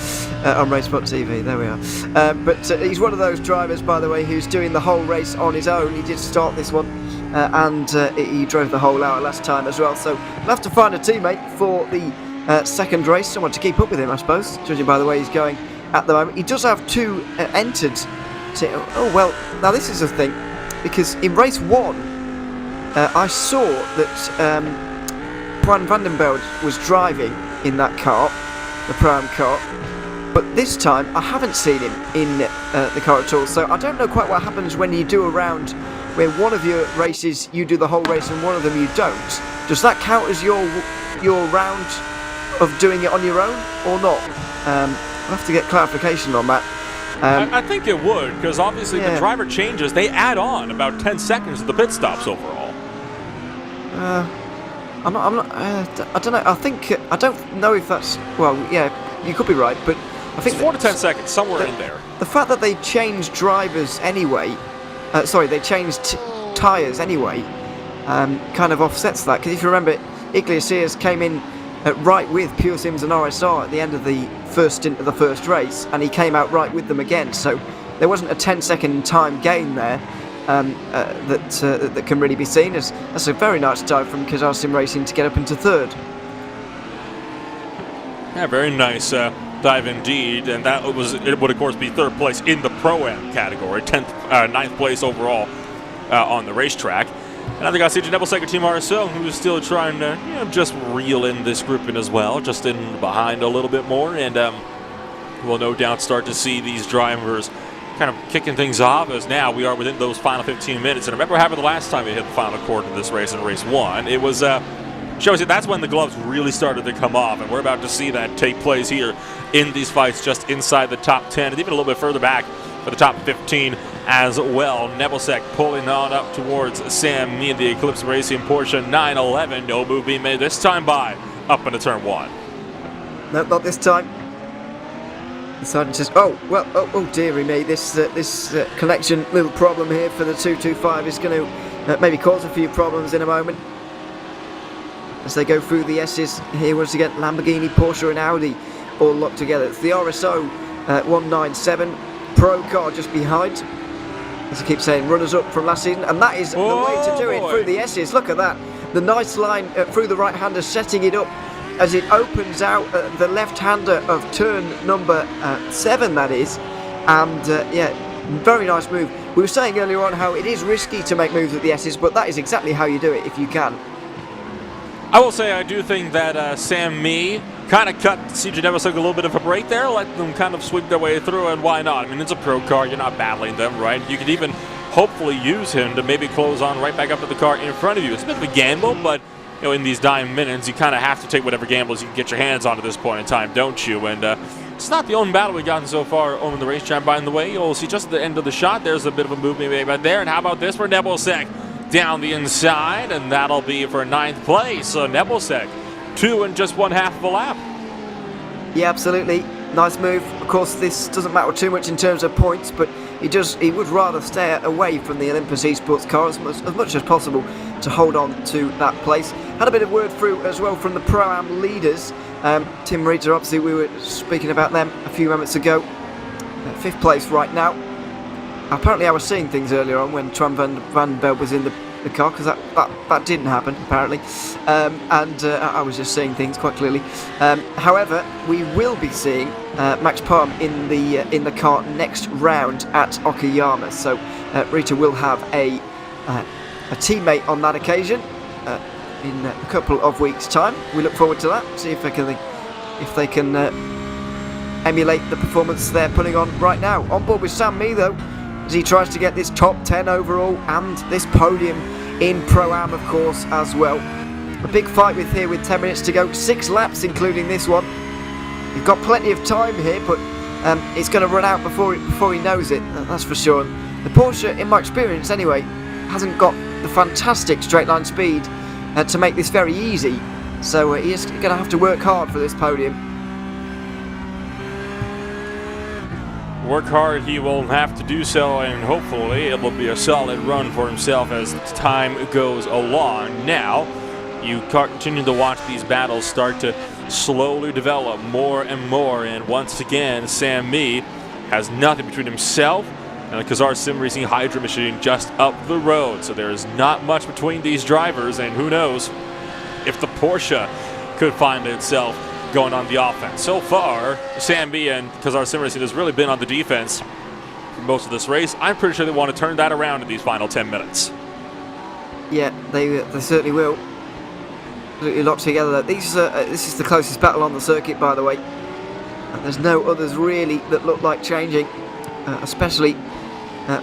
on Racebot TV. There we are. But he's one of those drivers, by the way, who's doing the whole race on his own. He did start this one, and he drove the whole hour last time as well. So we'll have to find a teammate for the second race, someone to keep up with him, I suppose, judging by the way he's going at the moment. He does have 2 entered. Oh, well, now this is a thing, because in race 1, I saw that Juan van den Belde was driving in that car, the Pro-Am car, but this time I haven't seen him in the car at all, so I don't know quite what happens when you do a round where one of your races you do the whole race and one of them you don't. Does that count as your round of doing it on your own or not? I'll have to get clarification on that. I think it would, because obviously the driver changes, they add on about 10 seconds to the pit stops overall. I don't know. I don't know if that's, well, yeah, you could be right, but I think it's 4 to 10 seconds, somewhere in there. The fact that they changed drivers anyway, they changed tyres anyway, kind of offsets that. Because if you remember, Iglesias came in right with Pure Sims and RSR at the end of the first stint of the first race, and he came out right with them again. So there wasn't a 10-second time gain there that can really be seen. That's a very nice dive from Kazar Sim Racing to get up into third. Yeah, very nice dive indeed, and it would of course be third place in the Pro-Am category, 9th place overall on the racetrack. And I think I see CJ Team RSO, who is still trying to just reel in this group in as well, just in behind a little bit more, and we'll no doubt start to see these drivers kind of kicking things off, as now we are within those final 15 minutes. And remember what happened the last time we hit the final quarter of this race in race 1. It was shows you that's when the gloves really started to come off, and we're about to see that take place here in these fights just inside the top 10 and even a little bit further back for the top 15 as well. Nebelcek pulling on up towards Sam Mee, the Eclipse Racing Porsche 911. No move being made this time by up into turn 1. No, not this time. The sergeant says, oh dearie me, this connection little problem here for the 225 is going to maybe cause a few problems in a moment. As they go through the S's here once again, Lamborghini, Porsche and Audi all locked together. It's the RSO 197 Pro car just behind. As I keep saying, runners up from last season, and that is the way to do it through the S's. Look at that. The nice line through the right-hander, setting it up as it opens out the left-hander of turn number 7, that is. And very nice move. We were saying earlier on how it is risky to make moves at the S's, but that is exactly how you do it if you can. I will say I do think that Sam Mee kind of cut CJ Nebelcek a little bit of a break there, let them kind of sweep their way through, and why not? I mean, it's a pro car, you're not battling them, right? You could even hopefully use him to maybe close on right back up to the car in front of you. It's a bit of a gamble, but in these dying minutes, you kind of have to take whatever gambles you can get your hands on at this point in time, don't you? And it's not the only battle we've gotten so far on the racetrack, by the way. You'll see just at the end of the shot, there's a bit of a movement made right there. And how about this for Nebelcek? Down the inside, and that'll be for 9th place. So Nebelcek, 2 and just 1/2 of a lap. Yeah, absolutely. Nice move. Of course, this doesn't matter too much in terms of points, but he would rather stay away from the Olympus Esports car as much as possible to hold on to that place. Had a bit of word through as well from the Pro-Am leaders. Tim Reeder, obviously, we were speaking about them a few moments ago. 5th place right now. Apparently I was seeing things earlier on when Twan van Belt was in the car, because that didn't happen apparently, and I was just seeing things quite clearly. However, we will be seeing Max Palm in the car next round at Okayama, so Rita will have a teammate on that occasion in a couple of weeks' time. We look forward to that, see if they can emulate the performance they're putting on right now. On board with Sam Mee though, as he tries to get this top 10 overall and this podium in Pro-Am, of course, as well. A big fight with 10 minutes to go, 6 laps including this one. You've got plenty of time here, but it's going to run out before he knows it, that's for sure. The Porsche, in my experience anyway, hasn't got the fantastic straight line speed to make this very easy, so he is going to have to work hard for this podium. Work hard, he will have to do so, and hopefully it will be a solid run for himself as time goes along. Now, you continue to watch these battles start to slowly develop more and more, and once again, Sam Mee has nothing between himself and the Kazar Sim Racing Hydra machine just up the road. So there is not much between these drivers, and who knows if the Porsche could find itself going on the offense. So far, Sam Mee and Kazar Sim Racing has really been on the defense for most of this race. I'm pretty sure they want to turn that around in these final 10 minutes. Yeah, they certainly will. absolutely locked together. This is the closest battle on the circuit, by the way. And there's no others really that look like changing, especially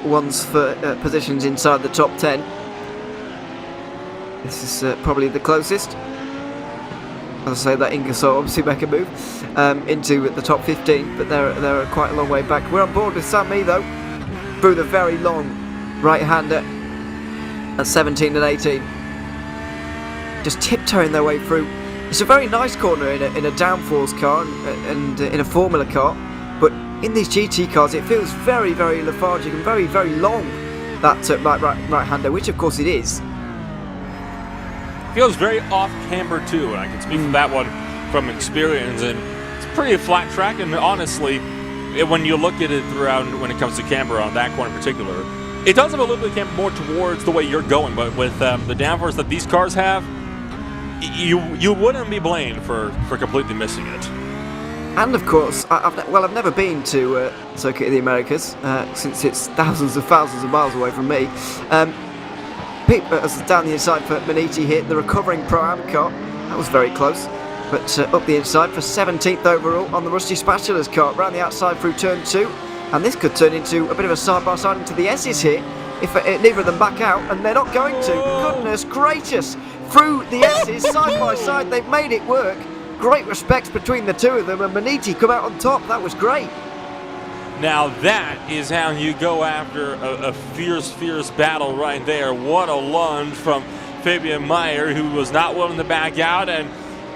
ones for positions inside the top 10. This is probably the closest. As I say, that Ingersoll obviously make a move into the top 15, but they're quite a long way back. We're on board with Sammy though, through the very long right-hander at 17 and 18. Just tiptoeing their way through. It's a very nice corner in a downforce car and in a Formula car, but in these GT cars it feels very, very lethargic and very, very long, that right-hander, which of course it is. Feels very off-camber too, and I can speak for that one from experience, and it's pretty flat track, and honestly, when you look at it throughout when it comes to camber on that corner in particular, it does have a little bit of camber more towards the way you're going, but with the downforce that these cars have, you wouldn't be blamed for completely missing it. And of course, I've never been to Circuit of the Americas, since it's thousands of miles away from me. As down the inside for Maniti hit the recovering Pro-Am car, that was very close, but up the inside for 17th overall on the Rusty Spatula's car, round the outside through turn 2, and this could turn into a bit of a side-by-side into the S's here, if neither of them back out, and they're not going to. Goodness gracious, through the S's, side-by-side, they've made it work. Great respect between the two of them, and Maniti come out on top. That was great. Now that is how you go after a fierce battle right there. What a lunge from Fabian Meyer, who was not willing to back out, and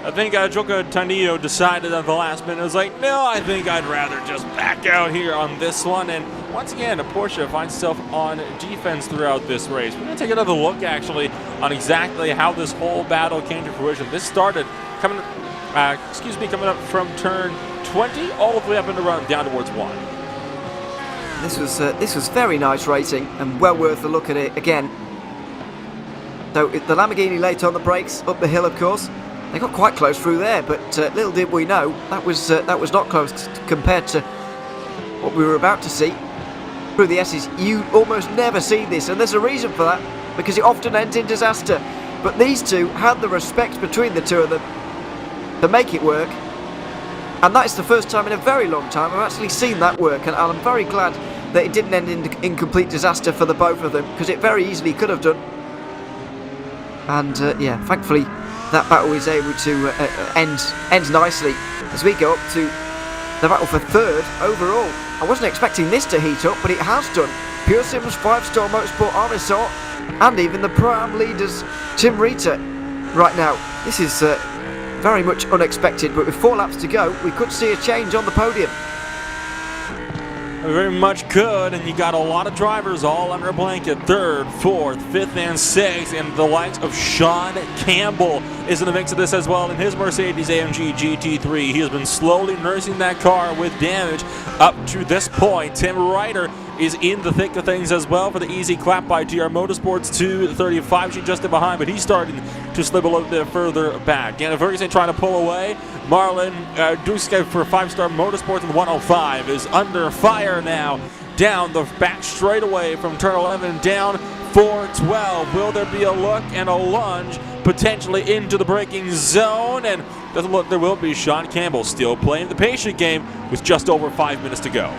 I think Joka Tanito decided at the last minute, was like, no, I think I'd rather just back out here on this one. And once again, Porsche finds itself on defense throughout this race. We're going to take another look actually on exactly how this whole battle came to fruition. This started coming up from turn 20 all the way up into run down towards 1. This was very nice racing and well worth a look at it again. So the Lamborghini late on the brakes up the hill, of course. They got quite close through there, but little did we know that was not close compared to what we were about to see. Through the S's, you almost never see this, and there's a reason for that, because it often ends in disaster. But these two had the respect between the two of them to make it work, and that is the first time in a very long time I've actually seen that work, and I'm very glad that it didn't end in complete disaster for the both of them, because it very easily could have done. And yeah, thankfully that battle is able to end nicely as we go up to the battle for third overall. I wasn't expecting this to heat up, but it has done. Pure Sims, 5-star Motorsport RSR, and even the Pro-Am leaders Tim Rita right now. This is very much unexpected, but with 4 laps to go, we could see a change on the podium. We very much could, and you got a lot of drivers all under a blanket. 3rd, 4th, 5th, and 6th, and the likes of Sean Campbell is in the mix of this as well in his Mercedes-AMG GT3. He has been slowly nursing that car with damage up to this point. Tim Ryder is in the thick of things as well for the easy clap by TR Motorsports 235. She just in behind, but he's starting to slip a little bit further back. Daniel Ferguson trying to pull away. Marlon Duske for 5-star Motorsports in 105 is under fire now. Down the back straightaway from turn 11 down 412. Will there be a look and a lunge potentially into the braking zone? And doesn't look there will be. Sean Campbell still playing the patient game with just over 5 minutes to go.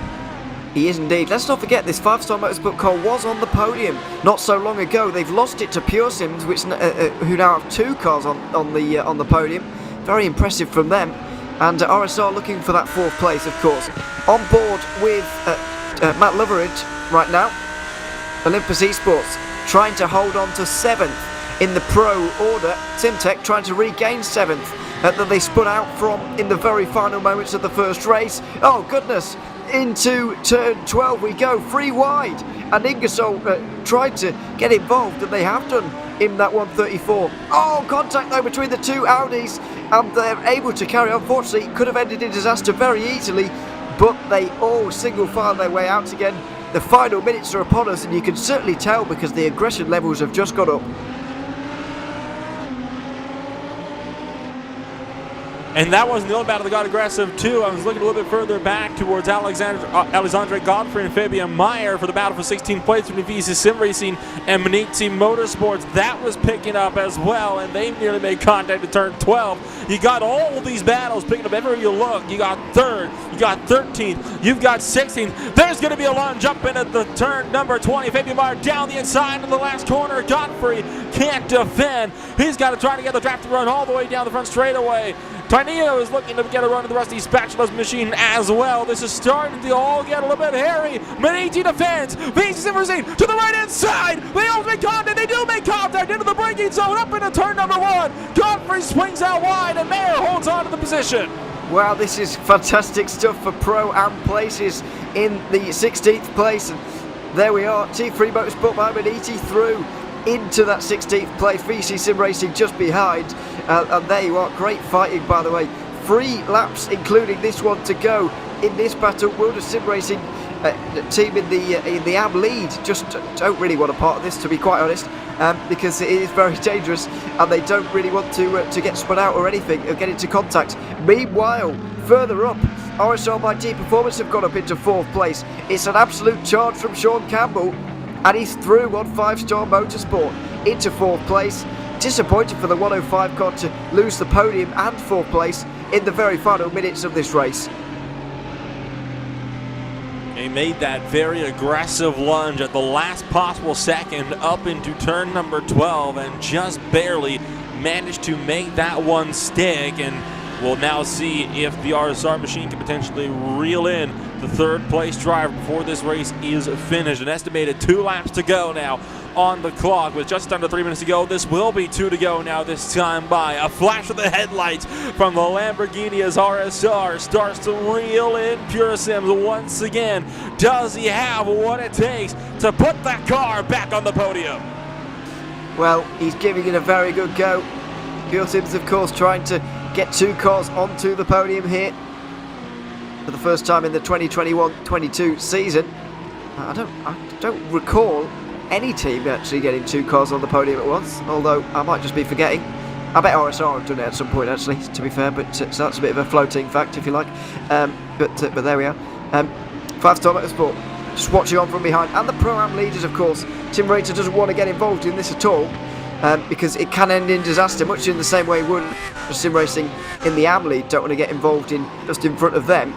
He is indeed. Let's not forget this 5-star Motorsport car was on the podium not so long ago. They've lost it to Pure Sims, which who now have 2 cars on the podium. Very impressive from them. And RSR looking for that 4th place, of course. On board with Matt Loveridge right now. Olympus Esports trying to hold on to 7th in the pro order. Simtech trying to regain 7th that they spun out from in the very final moments of the first race. Oh goodness! Into turn 12 we go, 3 wide, and Ingersoll tried to get involved, and they have done in that 134. Oh, contact though between the 2 Audis, and they're able to carry on. Unfortunately, it could have ended in disaster very easily, but they all single file their way out again. The final minutes are upon us, and you can certainly tell because the aggression levels have just gone up. And that wasn't the only battle that got aggressive, too. I was looking a little bit further back towards Alexandre Godfrey and Fabian Meyer for the battle for 16th place between VC Sim Racing and Munich-based Motorsports. That was picking up as well, and they nearly made contact at turn 12. You got all these battles picking up everywhere you look. You got 3rd, you got 13th, you've got 16th. There's going to be a lunge up in at the turn number 20. Fabian Meyer down the inside in the last corner. Godfrey can't defend. He's got to try to get the draft to run all the way down the front straightaway. Tarnio is looking to get a run of the Rusty Spatula's machine as well. This is starting to all get a little bit hairy. Medici defends. VC Sim Racing to the right-hand side. They almost make contact. They do make contact into the braking zone up into turn number 1. Godfrey swings out wide and Mayer holds on to the position. Wow, this is fantastic stuff for Pro-Am places in the 16th place. And there we are. T3 Motorsport by Medici through into that 16th place. VC Sim Racing just behind. And there you are. Great fighting, by the way. 3 laps, including this one, to go in this battle. World of Sim Racing team in the AM lead just don't really want a part of this, to be quite honest, because it is very dangerous and they don't really want to get spun out or anything or get into contact. Meanwhile, further up, RSL by D Performance have got up into 4th place. It's an absolute charge from Sean Campbell, and he's through on 5-Star Motorsport into 4th place. Disappointing for the 105 car to lose the podium and 4th place in the very final minutes of this race. He made that very aggressive lunge at the last possible second up into turn number 12 and just barely managed to make that one stick. And we'll now see if the RSR machine can potentially reel in the 3rd place driver before this race is finished. An estimated 2 laps to go now on the clock with just under 3 minutes to go. This will be 2 to go now this time by. A flash of the headlights from the Lamborghini as RSR starts to reel in Pure Sims once again. Does he have what it takes to put that car back on the podium? Well, he's giving it a very good go. Pure Sims, of course, trying to get 2 cars onto the podium here for the first time in the 2021-22 season. I don't recall any team actually getting 2 cars on the podium at once, although I might just be forgetting. I bet RSR have done it at some point, actually, to be fair, but so that's a bit of a floating fact, if you like. But there we are. 5-Star Motorsport just watching on from behind, and the Pro-Am leaders, of course. Tim Rater doesn't want to get involved in this at all, because it can end in disaster, much in the same way would Sim Racing in the AM lead don't want to get involved in just in front of them.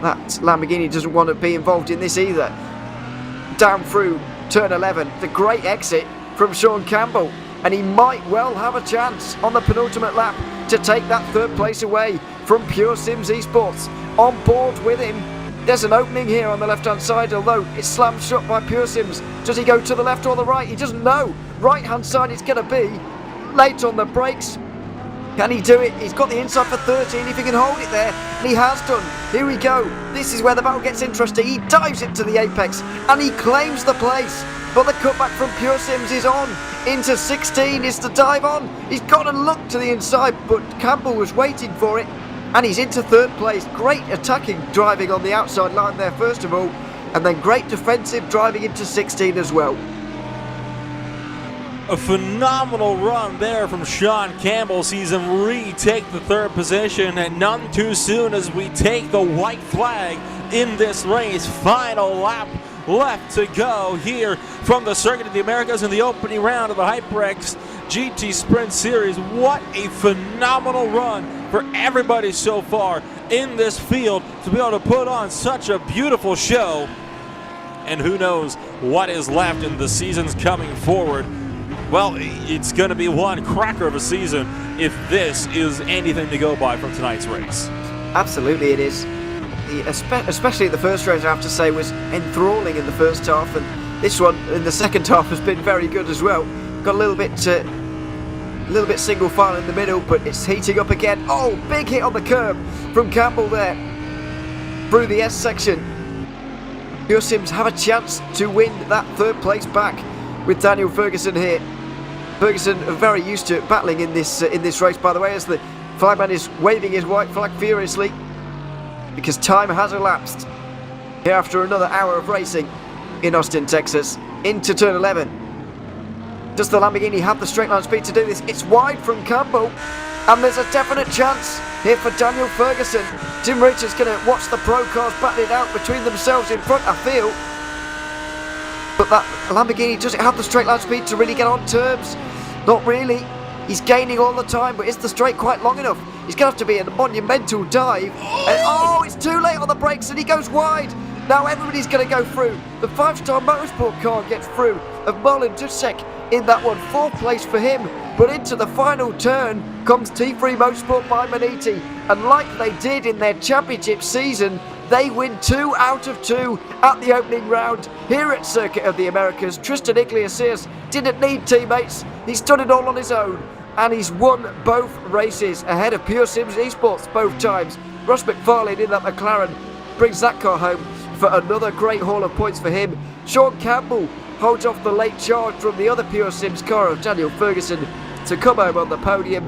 That Lamborghini doesn't want to be involved in this either. Down through turn 11, the great exit from Sean Campbell, and he might well have a chance on the penultimate lap to take that 3rd place away from Pure Sims Esports. On board with him, there's an opening here on the left hand side, although it's slammed shut by Pure Sims. Does he go to the left or the right? He doesn't know. Right hand side it's going to be. Late on the brakes. Can he do it? He's got the inside for 13 if he can hold it there, and he has done. Here we go. This is where the battle gets interesting. He dives into the apex and he claims the place, but the cutback from Pure Sims is on. Into 16 is the dive on. He's got to look to the inside, but Campbell was waiting for it, and he's into 3rd place. Great attacking driving on the outside line there first of all, and then great defensive driving into 16 as well. A phenomenal run there from Sean Campbell sees him retake the 3rd position, and none too soon as we take the white flag in this race. Final lap left to go here from the Circuit of the Americas in the opening round of the HyperX GT Sprint Series. What a phenomenal run for everybody so far in this field to be able to put on such a beautiful show. And who knows what is left in the seasons coming forward. Well, it's going to be one cracker of a season if this is anything to go by from tonight's race. Absolutely it is. Especially the first race, I have to say, was enthralling in the first half, and this one in the second half has been very good as well. Got a little bit single file in the middle, but it's heating up again. Oh, big hit on the curb from Campbell there through the S section. Pure Sims have a chance to win that 3rd place back with Daniel Ferguson here. Ferguson are very used to battling in this race, by the way, as the flagman is waving his white flag furiously because time has elapsed here after another hour of racing in Austin, Texas, into turn 11. Does the Lamborghini have the straight line speed to do this? It's wide from Campbell, and there's a definite chance here for Daniel Ferguson. Tim Richards going to watch the pro cars battle it out between themselves in front, I feel. But that Lamborghini, does it have the straight line speed to really get on terms? Not really. He's gaining all the time, but is the straight quite long enough? He's going to have to be in a monumental dive. And, it's too late on the brakes and he goes wide. Now everybody's going to go through. The 5-star motorsport car gets through of Marlon Dusek in that one. 4th place for him. But into the final turn comes T3 Motorsport by Maniti. And like they did in their championship season, they win 2 out of 2 at the opening round. Here at Circuit of the Americas, Tristan Iglesias didn't need teammates. He's done it all on his own. And he's won both races ahead of Pure Sims Esports both times. Ross McFarlane in that McLaren brings that car home for another great haul of points for him. Sean Campbell holds off the late charge from the other Pure Sims car of Daniel Ferguson to come home on the podium.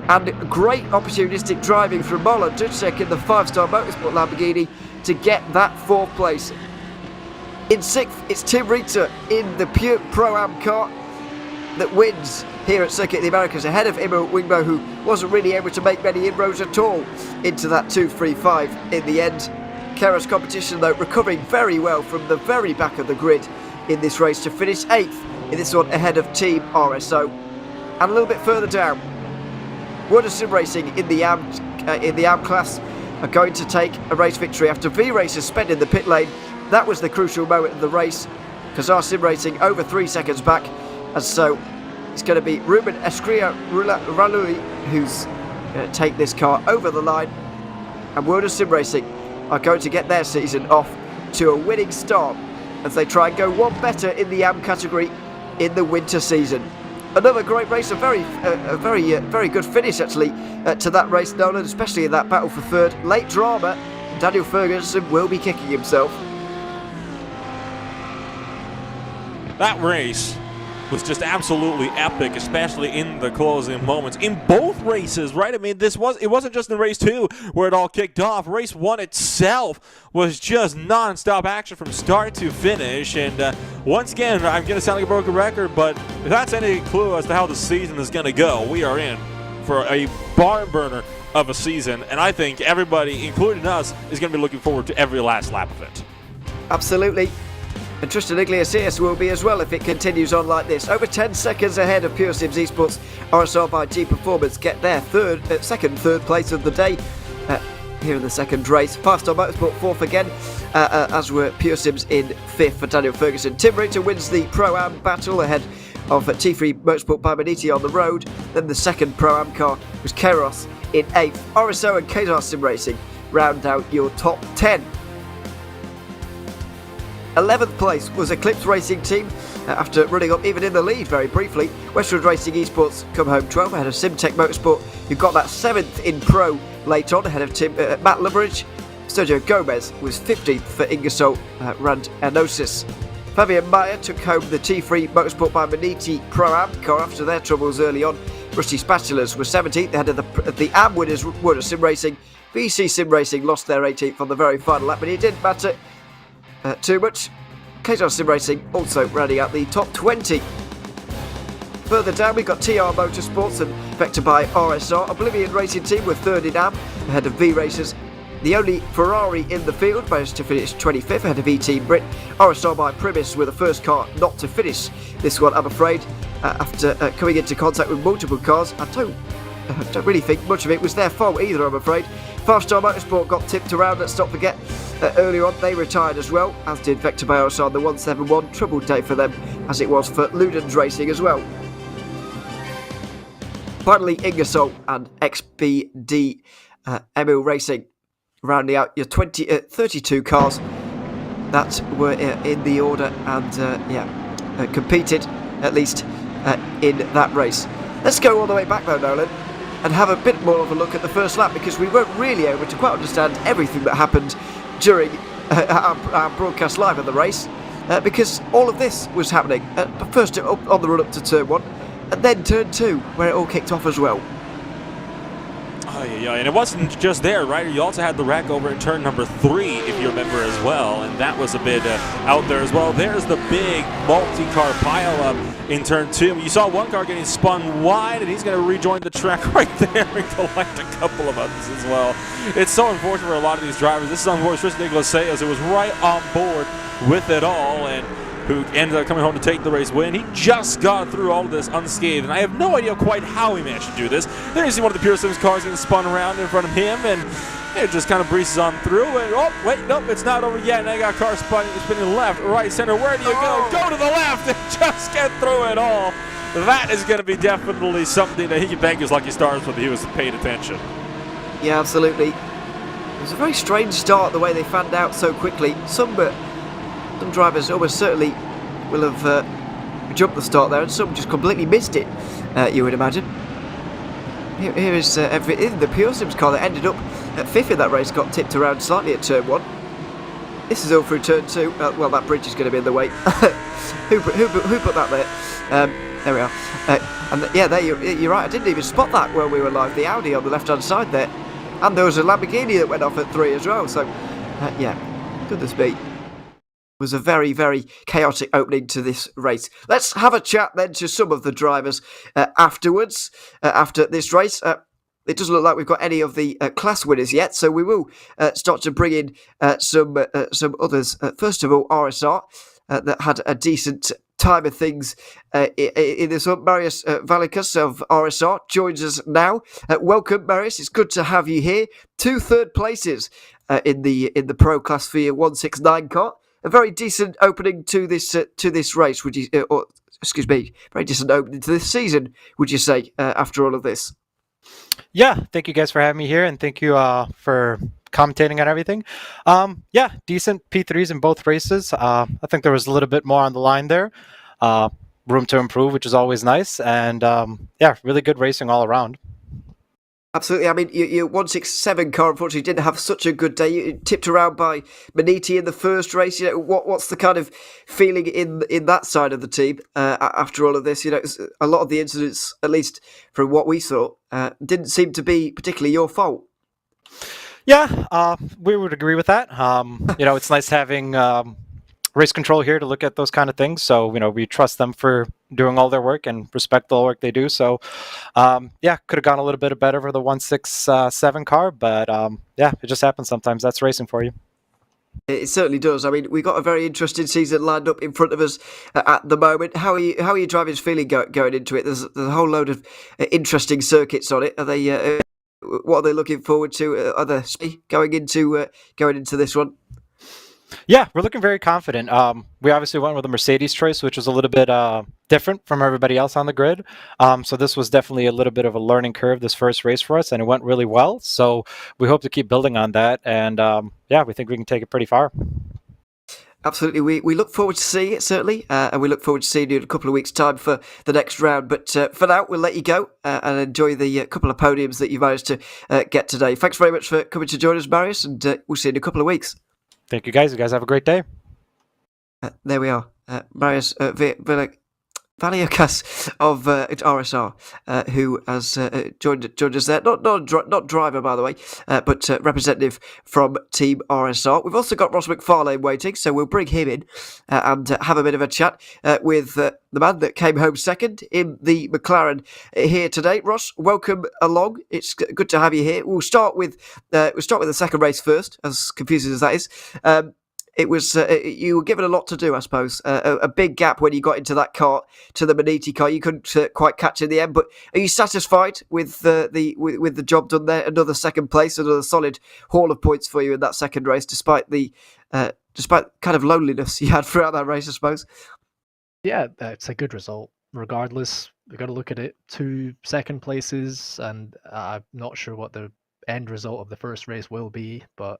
And great opportunistic driving from Marlon Dusek in the 5-star motorsport Lamborghini to get that 4th place. In 6th, it's Tim Rita in the Pure Pro-Am car that wins here at Circuit of the Americas ahead of Imo Wingbo, who wasn't really able to make many inroads at all into that 2.35 in the end. Keros Competition, though, recovering very well from the very back of the grid in this race to finish 8th in this one ahead of Team RSO. And a little bit further down, World of Sim Racing in the AM class are going to take a race victory after V-Race has spent in the pit lane. That was the crucial moment of the race because our Sim Racing over 3 seconds back, and so it's going to be Ruben Escria Ralui who's going to take this car over the line, and World of Sim Racing are going to get their season off to a winning start as they try and go one better in the AM category in the winter season. Another great race, a very good finish actually to that race, Nolan, especially in that battle for 3rd. Late drama, Daniel Ferguson will be kicking himself. That race was just absolutely epic, especially in the closing moments in both races, right? I mean, it wasn't just in race 2 where it all kicked off. Race 1 itself was just non-stop action from start to finish, and once again, I'm going to sound like a broken record, but if that's any clue as to how the season is going to go, we are in for a barn burner of a season, and I think everybody, including us, is going to be looking forward to every last lap of it. Absolutely. And Tristan Iglesias will be as well if it continues on like this. Over 10 seconds ahead of Pure Sims Esports. RSL by G Performance get their third place of the day here in the second race. 5-star Motorsport 4th again, as were Pure Sims in 5th for Daniel Ferguson. Tim Ritter wins the Pro-Am battle ahead of T3 Motorsport by Maniti on the road. Then the second Pro-Am car was Keros in 8th. RSO and Kazar Sim Racing round out your top 10. 11th place was Eclipse Racing Team after running up even in the lead very briefly. Westwood Racing Esports come home 12th ahead of Simtech Motorsport, who got that 7th in Pro late on ahead of Matt Loveridge. Sergio Gomez was 15th for Ingersoll Randanosis. Fabian Meyer took home the T3 Motorsport by Maniti Pro-Am car after their troubles early on. Rusty Spatulas was 17th ahead of the AM winners World of Sim Racing. VC Sim Racing lost their 18th on the very final lap, but it didn't matter too much. Kazar Sim Racing also rounding out the top 20. Further down we've got TR Motorsports and Vector by RSR. Oblivion Racing Team were 3rd in AM ahead of V-Racers. The only Ferrari in the field managed to finish 25th ahead of E-Team Brit. RSR by Primus were the first car not to finish this one, I'm afraid, after coming into contact with multiple cars. I don't really think much of it was their fault either, I'm afraid. 5-star Motorsport got tipped around, let's not forget. Earlier on, they retired as well, as did Vector by RSR on the 171. Troubled day for them, as it was for Ludens Racing as well. Finally, Ingersoll and XBD Emil Racing rounding out your 32 cars that were in the order and competed, at least in that race. Let's go all the way back though, Nolan, and have a bit more of a look at the first lap, because we weren't really able to quite understand everything that happened during our broadcast live of the race, because all of this was happening first on the run up to turn 1 and then turn 2 where it all kicked off as well. yeah, and it wasn't just there, right? You also had the wreck over in turn number 3, if you remember as well, and that was a bit out there as well. There's the big multi-car pileup in turn 2. You saw one car getting spun wide, and he's going to rejoin the track right there and collect a couple of others as well. It's so unfortunate for a lot of these drivers. This is unfortunate for Nicholas Sayas, who was right on board with it all, and who ended up coming home to take the race win. He just got through all of this unscathed, and I have no idea quite how he managed to do this. Then you see one of the Pure Sims cars getting spun around in front of him, and it just kind of breezes on through. And oh, wait, nope, it's not over yet. Now you got cars spinning left, right, center. Where do you go? Go to the left and just get through it all. That is going to be definitely something that he can thank his lucky stars for, that he was paid attention. Yeah, absolutely. It was a very strange start, the way they fanned out so quickly. Some drivers almost certainly will have jumped the start there, and some just completely missed it, you would imagine. Here is the Pure Sims car that ended up at 5th in that race, got tipped around slightly at turn 1. This is all through turn 2. Well, that bridge is going to be in the way. who put that there? There we are. Yeah, there you're right. I didn't even spot that when we were live. The Audi on the left-hand side there. And there was a Lamborghini that went off at 3 as well. So, yeah, goodness me. Was a very, very chaotic opening to this race. Let's have a chat then to some of the drivers afterwards, after this race. It doesn't look like we've got any of the class winners yet, so we will start to bring in some others. First of all, RSR, that had a decent time of things in this one. Marius Valikas of RSR joins us now. Welcome, Marius. It's good to have you here. 2 third places in the Pro Class for your 169 car. A very decent opening to this race, would you? Or excuse me, very decent opening to this season, would you say? After all of this, yeah. Thank you guys for having me here, and thank you for commentating on everything. Yeah, decent P3s in both races. I think there was a little bit more on the line there. Room to improve, which is always nice, and yeah, really good racing all around. Absolutely. I mean, your 167 car unfortunately didn't have such a good day. You tipped around by Maniti in the first race. You know, what's the kind of feeling in that side of the team after all of this? You know, a lot of the incidents, at least from what we saw, didn't seem to be particularly your fault. Yeah, we would agree with that. You know, it's nice having race control here to look at those kind of things. So, you know, we trust them for doing all their work and respect all the work they do. So, yeah, could have gone a little bit better for the 167 car, but yeah, it just happens sometimes. That's racing for you. It certainly does. I mean, we've got a very interesting season lined up in front of us at the moment. How are your drivers feeling going into it? There's a whole load of interesting circuits on it. Are they? What are they looking forward to? Are they going into this one? Yeah, we're looking very confident. We obviously went with a Mercedes choice, which was a little bit different from everybody else on the grid. So this was definitely a little bit of a learning curve, this first race for us, and it went really well. So we hope to keep building on that. And yeah, we think we can take it pretty far. Absolutely. We look forward to seeing it, certainly. And we look forward to seeing you in a couple of weeks' time for the next round. But for now, we'll let you go and enjoy the couple of podiums that you managed to get today. Thanks very much for coming to join us, Marius, and we'll see you in a couple of weeks. Thank you guys. You guys have a great day. There we are. Marius Valiakas of RSR, who has joined us there. Not driver, by the way, but representative from Team RSR. We've also got Ross McFarlane waiting, so we'll bring him in and have a bit of a chat with the man that came home second in the McLaren here today. Ross, welcome along. It's good to have you here. We'll start with the second race first, as confusing as that is. It was you were given a lot to do, I suppose. A big gap when you got into that car to the Maniti car. You couldn't quite catch in the end. But are you satisfied with the job done there? Another second place, another solid haul of points for you in that second race, despite kind of loneliness you had throughout that race, I suppose. Yeah, it's a good result. Regardless, we've got to look at it. 2 second places, and I'm not sure what the end result of the first race will be, but.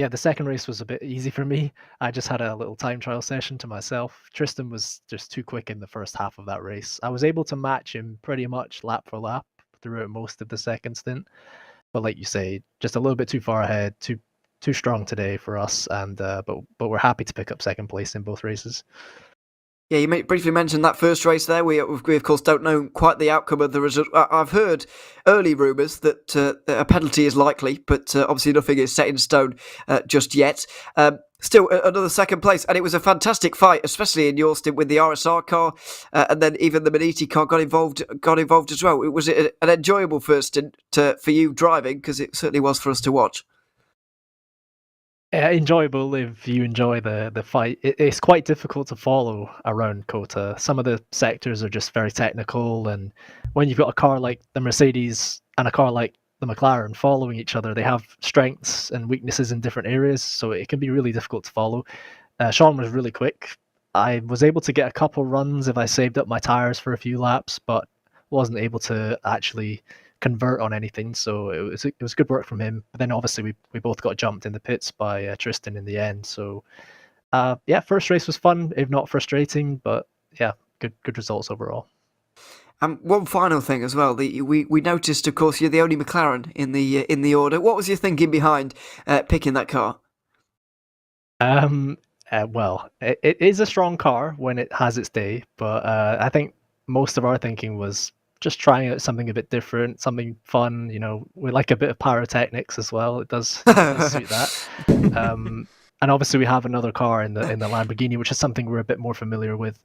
Yeah, the second race was a bit easy for me. I just had a little time trial session to myself. Tristan was just too quick in the first half of that race. I was able to match him pretty much lap for lap throughout most of the second stint. But like you say, just a little bit too far ahead, too strong today for us. And but we're happy to pick up second place in both races. Yeah, you briefly mentioned that first race there. We of course don't know quite the outcome of the result. I've heard early rumours that a penalty is likely, but obviously nothing is set in stone just yet. Still, another second place, and it was a fantastic fight, especially in your stint with the RSR car, and then even the Maniti car got involved as well. It was an enjoyable first stint for you driving, because it certainly was for us to watch. Enjoyable if you enjoy the fight. It's quite difficult to follow around COTA. Some of the sectors are just very technical, and when you've got a car like the Mercedes and a car like the McLaren following each other, they have strengths and weaknesses in different areas, so it can be really difficult to follow. Sean was really quick. I was able to get a couple runs if I saved up my tires for a few laps, but wasn't able to actually convert on anything, so it was good work from him. But then obviously we both got jumped in the pits by Tristan in the end. So first race was fun, if not frustrating, but yeah, good results overall. One final thing as well. We noticed, of course, you're the only McLaren in the order. What was your thinking behind picking that car? Well, it is a strong car when it has its day, but I think most of our thinking was just trying out something a bit different, something fun. We like a bit of pyrotechnics as well. It does suit that. And obviously we have another car in the Lamborghini, which is something we're a bit more familiar with.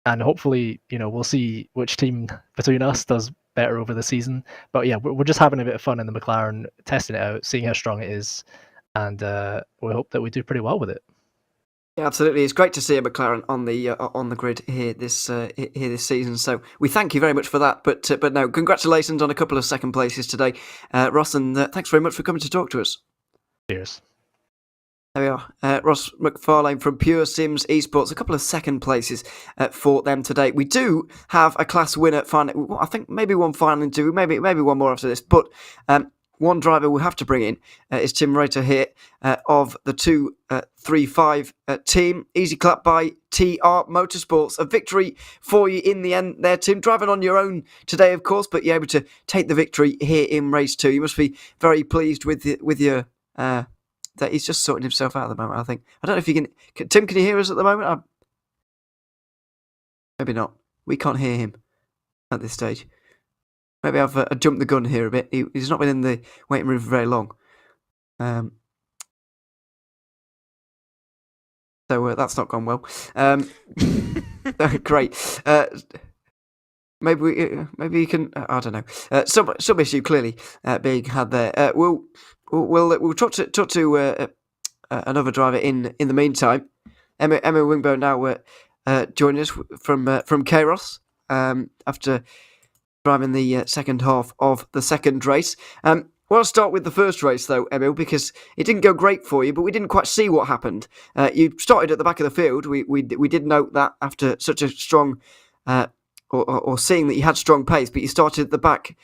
And hopefully, we'll see which team between us does better over the season. But yeah, we're just having a bit of fun in the McLaren, testing it out, seeing how strong it is, and we hope that we do pretty well with it. Yeah, absolutely. It's great to see a McLaren on the grid here this season. So we thank you very much for that. But no, congratulations on a couple of second places today, Ross, and thanks very much for coming to talk to us. Cheers. There we are. Ross McFarlane from Pure Sims Esports. A couple of second places for them today. We do have a class winner final. I think maybe one final interview, maybe one more after this. But one driver we'll have to bring in is Tim Rater here of the 235 team. Easy clap by TR Motorsports. A victory for you in the end there, Tim. Driving on your own today, of course, but you're able to take the victory here in race 2. You must be very pleased with your... that he's just sorting himself out at the moment, I think. I don't know if you can... Tim, can you hear us at the moment? Maybe not. We can't hear him at this stage. Maybe I've jumped the gun here a bit. He's not been in the waiting room for very long. So that's not gone well. Great. Maybe you can... I don't know. Some issue clearly being had there. We'll talk to another driver in the meantime. Emma Wingbo now joining us from Kairos after driving the second half of the second race. Well, I'll start with the first race, though, Emil, because it didn't go great for you, but we didn't quite see what happened. You started at the back of the field. We did note that after such a strong, or seeing that you had strong pace, but you started at the back.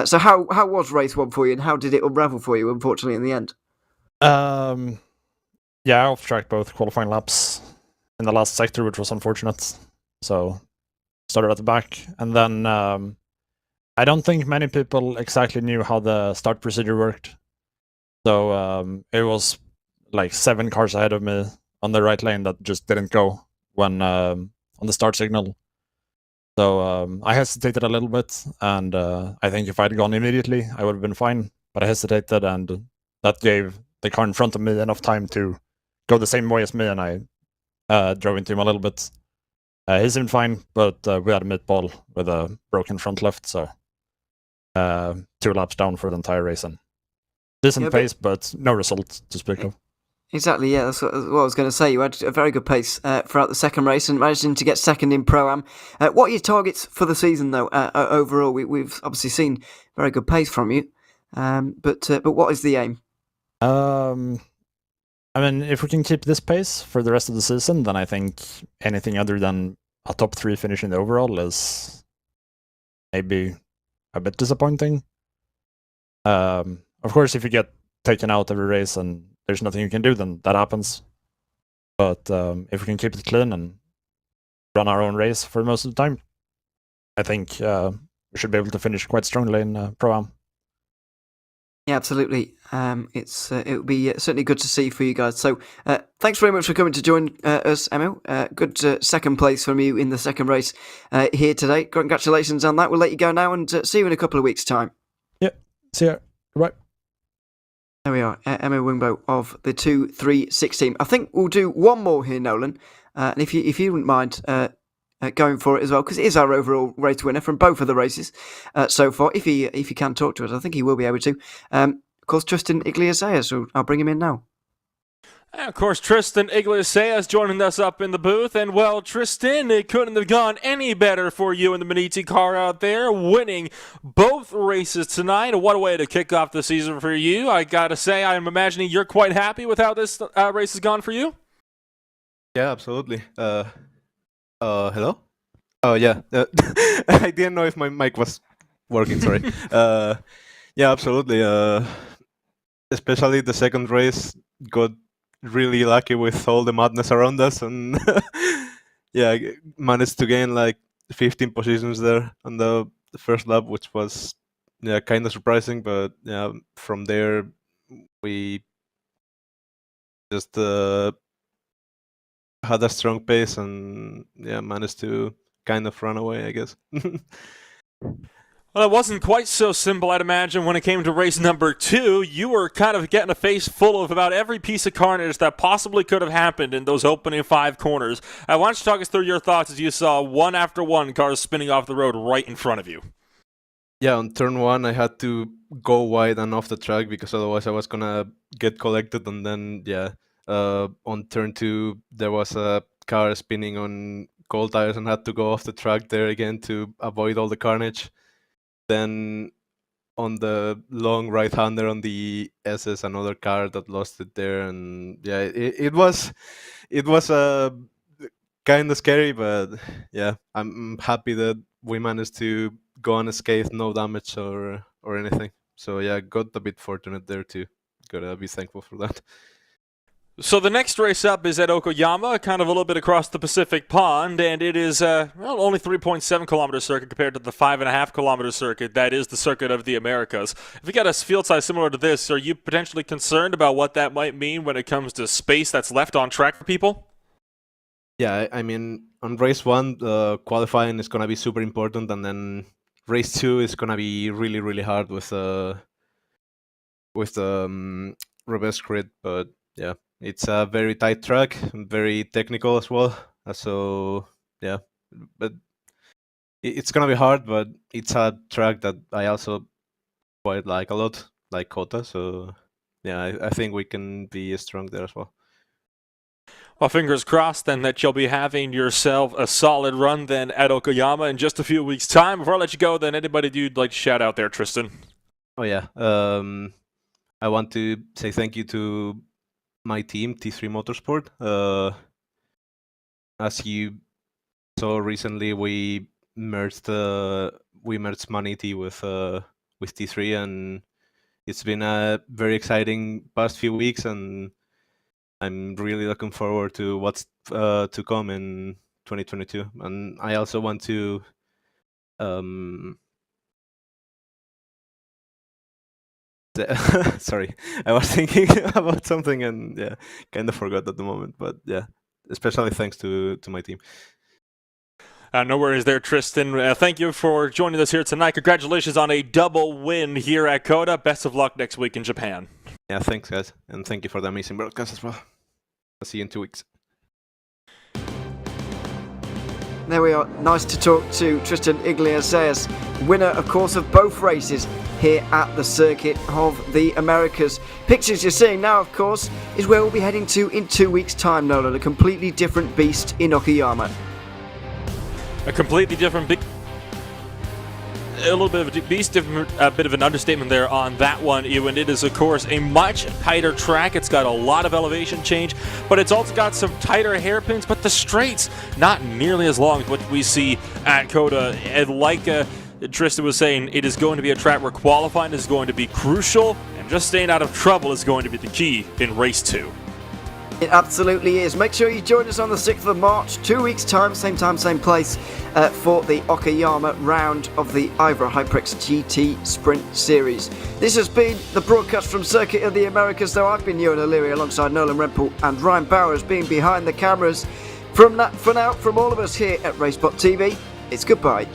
So how was race 1 for you, and how did it unravel for you, unfortunately, in the end? Yeah, I off-tracked both qualifying laps in the last sector, which was unfortunate. So started at the back, and then... I don't think many people exactly knew how the start procedure worked. So it was like 7 cars ahead of me on the right lane that just didn't go when on the start signal. So I hesitated a little bit, and I think if I'd gone immediately, I would have been fine. But I hesitated, and that gave the car in front of me enough time to go the same way as me, and I drove into him a little bit. He seemed fine, but we had a mid-ball with a broken front left, so... 2 laps down for the entire race, and decent pace, but no result to speak of. Exactly, yeah, that's what I was going to say. You had a very good pace throughout the second race and managed to get second in Pro-Am. What are your targets for the season, though, overall? We've obviously seen very good pace from you, but what is the aim? I mean, if we can keep this pace for the rest of the season, then I think anything other than a top 3 finish in the overall is maybe a bit disappointing. Of course, if you get taken out every race and there's nothing you can do, then that happens. But if we can keep it clean and run our own race for most of the time, I think we should be able to finish quite strongly in Pro-Am. Yeah, absolutely. It'll be certainly good to see for you guys. So thanks very much for coming to join us, Emil. Good second place from you in the second race here today. Congratulations on that. We'll let you go now and see you in a couple of weeks' time. Yeah, see ya. Goodbye. There we are, Emil Wingbo of the 236 team. I think we'll do one more here, Nolan. And if you wouldn't mind going for it as well, because it is our overall race winner from both of the races so far. If he can talk to us, I think he will be able to. Of course, Tristan Iglesias, so I'll bring him in now. And of course, Tristan Iglesias joining us up in the booth. And well, Tristan, it couldn't have gone any better for you in the Munich car out there, winning both races tonight. What a way to kick off the season for you. I gotta say, I'm imagining you're quite happy with how this race has gone for you. Yeah, absolutely. Hello? Oh, yeah. I didn't know if my mic was working, sorry. Yeah, absolutely. Especially the second race, got really lucky with all the madness around us, and yeah, managed to gain like 15 positions there on the first lap, which was kind of surprising. But yeah, from there we just had a strong pace and managed to kind of run away, I guess. Well, it wasn't quite so simple, I'd imagine, when it came to race number 2. You were kind of getting a face full of about every piece of carnage that possibly could have happened in those opening 5 corners. Why don't you talk us through your thoughts as you saw one after one cars spinning off the road right in front of you? Yeah, on turn 1, I had to go wide and off the track because otherwise I was going to get collected. And then, on turn 2, there was a car spinning on cold tires and had to go off the track there again to avoid all the carnage. Then on the long right-hander on the SS, another car that lost it there, and yeah, it was kind of scary, but yeah, I'm happy that we managed to go unscathed, no damage or anything. So yeah, got a bit fortunate there too. Gotta be thankful for that. So the next race up is at Okayama, kind of a little bit across the Pacific Pond, and it is only 3.7 kilometer circuit compared to the 5.5 kilometer circuit that is the circuit of the Americas. If you got a field size similar to this, are you potentially concerned about what that might mean when it comes to space that's left on track for people? Yeah, I mean, on race 1, qualifying is gonna be super important, and then race 2 is gonna be really, really hard with the reverse grid, but yeah. It's a very tight track, very technical as well. So yeah, but it's gonna be hard. But it's a track that I also quite like a lot, like COTA. So yeah, I think we can be strong there as well. Well, fingers crossed then that you'll be having yourself a solid run then at Okayama in just a few weeks' time. Before I let you go, then anybody you'd like to shout out there, Tristan? Oh yeah, I want to say thank you to my team, T3 Motorsport. As you saw recently, we merged Manity with T3, and it's been a very exciting past few weeks, and I'm really looking forward to what's to come in 2022. And I also want to sorry, I was thinking about something and yeah, kind of forgot at the moment. But yeah, especially thanks to my team. No worries there, Tristan. Thank you for joining us here tonight. Congratulations on a double win here at COTA. Best of luck next week in Japan. Yeah, thanks guys, and thank you for the amazing broadcast as well. I'll see you in 2 weeks. There we are. Nice to talk to Tristan Iglesias, winner, of course, of both races here at the Circuit of the Americas. Pictures you're seeing now, of course, is where we'll be heading to in 2 weeks' time, Nolan. A completely different beast in Okayama. A completely different beast. A little bit of a beast, a bit of an understatement there on that one, Ewan. It is, of course, a much tighter track. It's got a lot of elevation change, but it's also got some tighter hairpins, but the straights not nearly as long as what we see at COTA. And like Tristan was saying, it is going to be a track where qualifying is going to be crucial, and just staying out of trouble is going to be the key in race 2. It absolutely is. Make sure you join us on the 6th of March, 2 weeks' time, same place, for the Okayama round of the IVRA HyperX GT Sprint Series. This has been the broadcast from Circuit of the Americas, though I've been Ewan O'Leary alongside Nolan Rempel and Ryan Bowers being behind the cameras. For now, from all of us here at Racebot TV, it's goodbye.